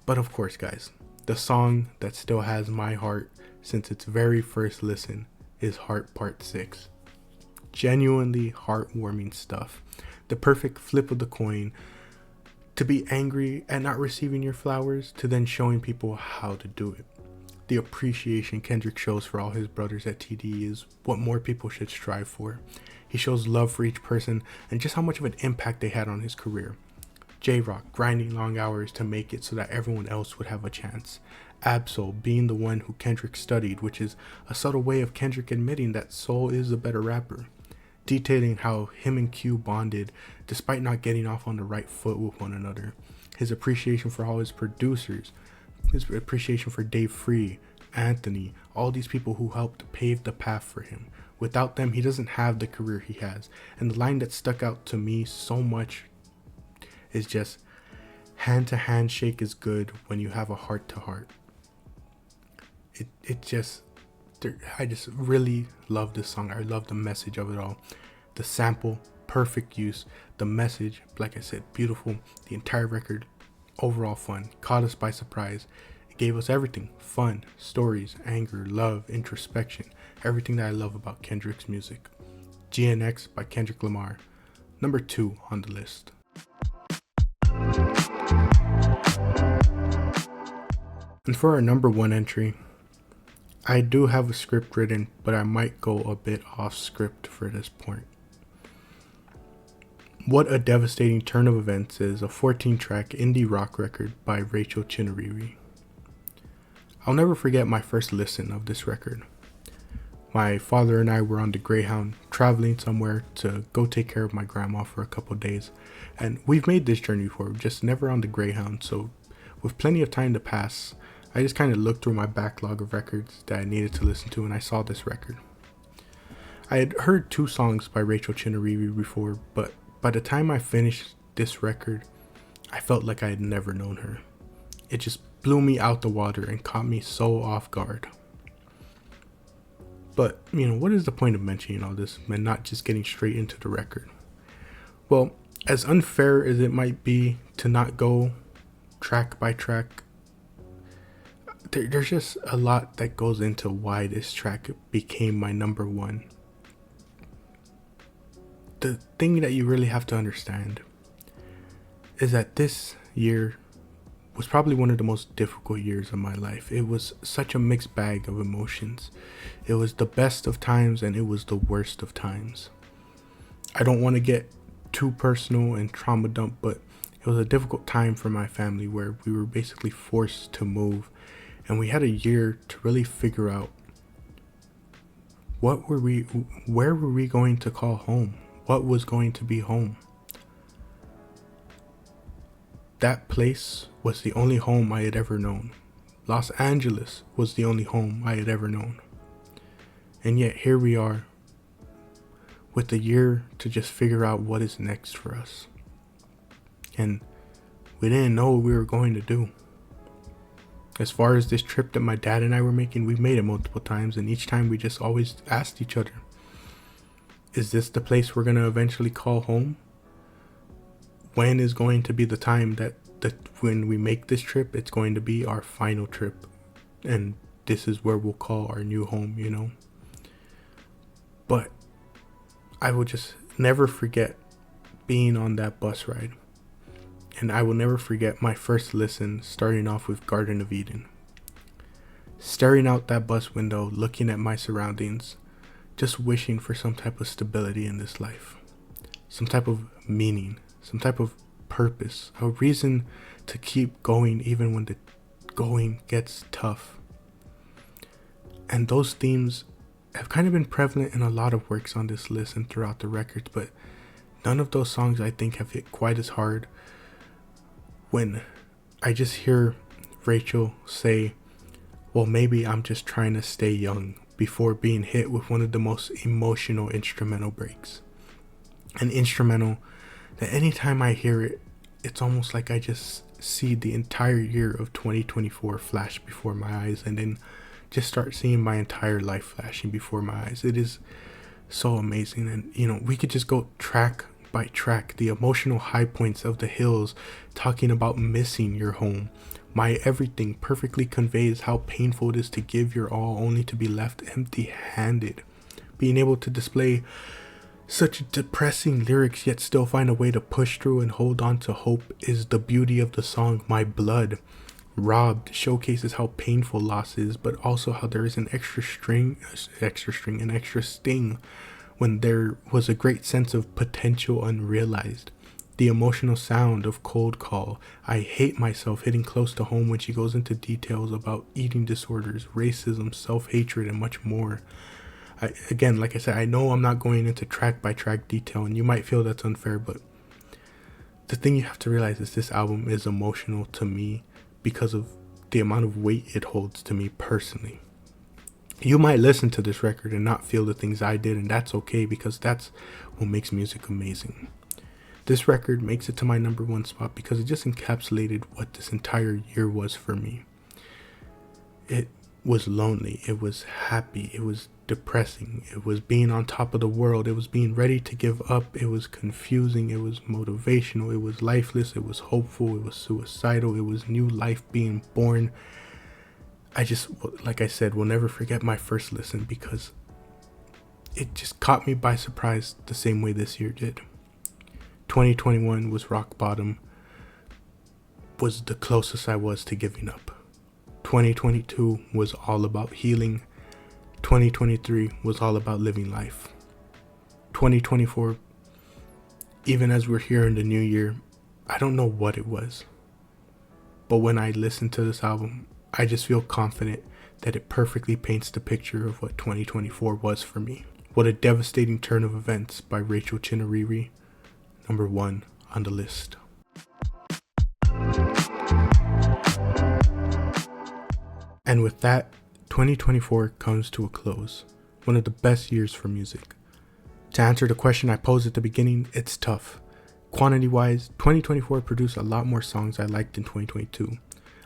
But of course, guys, the song that still has my heart since its very first listen is Heart Part 6. Genuinely heartwarming stuff. The perfect flip of the coin. To be angry at not receiving your flowers, to then showing people how to do it. The appreciation Kendrick shows for all his brothers at TD is what more people should strive for. He shows love for each person and just how much of an impact they had on his career. J-Rock grinding long hours to make it so that everyone else would have a chance. Ab-Soul being the one who Kendrick studied, which is a subtle way of Kendrick admitting that Soul is a better rapper. Detailing how him and Q bonded despite not getting off on the right foot with one another. His appreciation for all his producers. His appreciation for Dave Free, Anthony, all these people who helped pave the path for him. Without them, he doesn't have the career he has. And the line that stuck out to me so much is just, hand to hand shake is good when you have a heart to heart. I just really love this song. I love the message of it all. The sample, perfect use. The message, like I said, beautiful. The entire record, overall fun. Caught us by surprise. It gave us everything. Fun, stories, anger, love, introspection. Everything that I love about Kendrick's music. GNX by Kendrick Lamar. Number 2 on the list. And for our number 1 entry, I do have a script written, but I might go a bit off script for this point. What a Devastating Turn of Events is a 14-track indie rock record by Rachel Chinariri. I'll never forget my first listen of this record. My father and I were on the Greyhound traveling somewhere to go take care of my grandma for a couple days, and we've made this journey before, just never on the Greyhound, so with plenty of time to pass, I just kind of looked through my backlog of records that I needed to listen to, and I saw this record. I had heard 2 songs by Rachel Chinariri before, but by the time I finished this record, I felt like I had never known her. It just blew me out the water and caught me so off guard. But, what is the point of mentioning all this and not just getting straight into the record? Well, as unfair as it might be to not go track by track, there's just a lot that goes into why this track became my number 1. The thing that you really have to understand is that this year was probably one of the most difficult years of my life. It was such a mixed bag of emotions. It was the best of times and it was the worst of times. I don't want to get too personal and trauma dump, but it was a difficult time for my family where we were basically forced to move. And we had a year to really figure out where were we going to call home? What was going to be home? That place was the only home I had ever known. Los Angeles was the only home I had ever known. And yet here we are with a year to just figure out what is next for us. And we didn't know what we were going to do. As far as this trip that my dad and I were making, we've made it multiple times, and each time we just always asked each other, is this the place we're going to eventually call home? When is going to be the time that when we make this trip, it's going to be our final trip, and this is where we'll call our new home, you know. But I will just never forget being on that bus ride. And I will never forget my first listen starting off with Garden of Eden. Staring out that bus window, looking at my surroundings, just wishing for some type of stability in this life. Some type of meaning, some type of purpose, a reason to keep going even when the going gets tough. And those themes have kind of been prevalent in a lot of works on this list and throughout the records, but none of those songs I think have hit quite as hard when I just hear Rachel say, well, maybe I'm just trying to stay young, before being hit with one of the most emotional instrumental breaks. An instrumental that anytime I hear it, it's almost like I just see the entire year of 2024 flash before my eyes, and then just start seeing my entire life flashing before my eyes. It is so amazing. And you know, we could just go track by track, the emotional high points of The Hills, talking about missing your home. My Everything perfectly conveys how painful it is to give your all only to be left empty-handed. Being able to display such depressing lyrics yet still find a way to push through and hold on to hope is the beauty of the song My Blood. Robbed showcases how painful loss is, but also how there is an extra sting when there was a great sense of potential unrealized. The emotional sound of Cold Call, I Hate Myself, hitting close to home when she goes into details about eating disorders, racism, self-hatred, and much more. Again, like I said, I know I'm not going into track by track detail, and you might feel that's unfair, but the thing you have to realize is this album is emotional to me because of the amount of weight it holds to me personally. You might listen to this record and not feel the things I did, and that's okay, because that's what makes music amazing. This record makes it to my number one spot because it just encapsulated what this entire year was for me. It was lonely, it was happy, it was depressing, it was being on top of the world, it was being ready to give up, it was confusing, it was motivational, it was lifeless, it was hopeful, it was suicidal, it was new life being born. I just, like I said, will never forget my first listen because it just caught me by surprise the same way this year did. 2021 was rock bottom, was the closest I was to giving up. 2022 was all about healing. 2023 was all about living life. 2024, even as we're here in the new year, I don't know what it was. But when I listen to this album, I just feel confident that it perfectly paints the picture of what 2024 was for me. What a devastating turn of events by Rachel Chinariri, number one on the list. And with that, 2024 comes to a close. One of the best years for music. To answer the question I posed at the beginning, it's tough. Quantity-wise, 2024 produced a lot more songs I liked than 2022.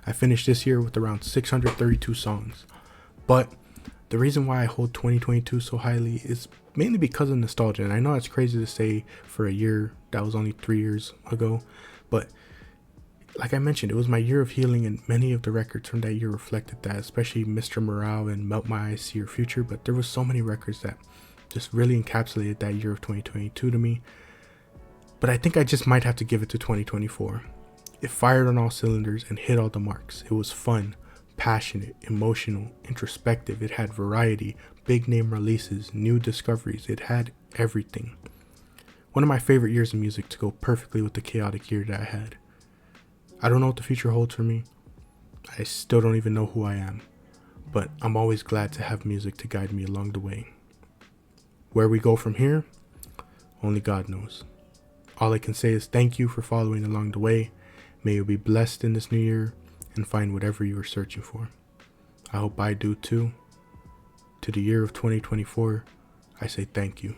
I finished this year with around 632 songs. But the reason why I hold 2022 so highly is mainly because of nostalgia. And I know it's crazy to say for a year that was only 3 years ago, but like I mentioned, it was my year of healing, and many of the records from that year reflected that, especially Mr. Morale and Melt My Eyes, See Your Future. But there was so many records that just really encapsulated that year of 2022 to me. But I think I just might have to give it to 2024. It fired on all cylinders and hit all the marks. It was fun, passionate, emotional, introspective. It had variety, big name releases, new discoveries. It had everything. One of my favorite years of music to go perfectly with the chaotic year that I had. I don't know what the future holds for me. I still don't even know who I am, but I'm always glad to have music to guide me along the way. Where we go from here, only God knows. All I can say is thank you for following along the way. May you be blessed in this new year and find whatever you are searching for. I hope I do too. To the year of 2024, I say thank you.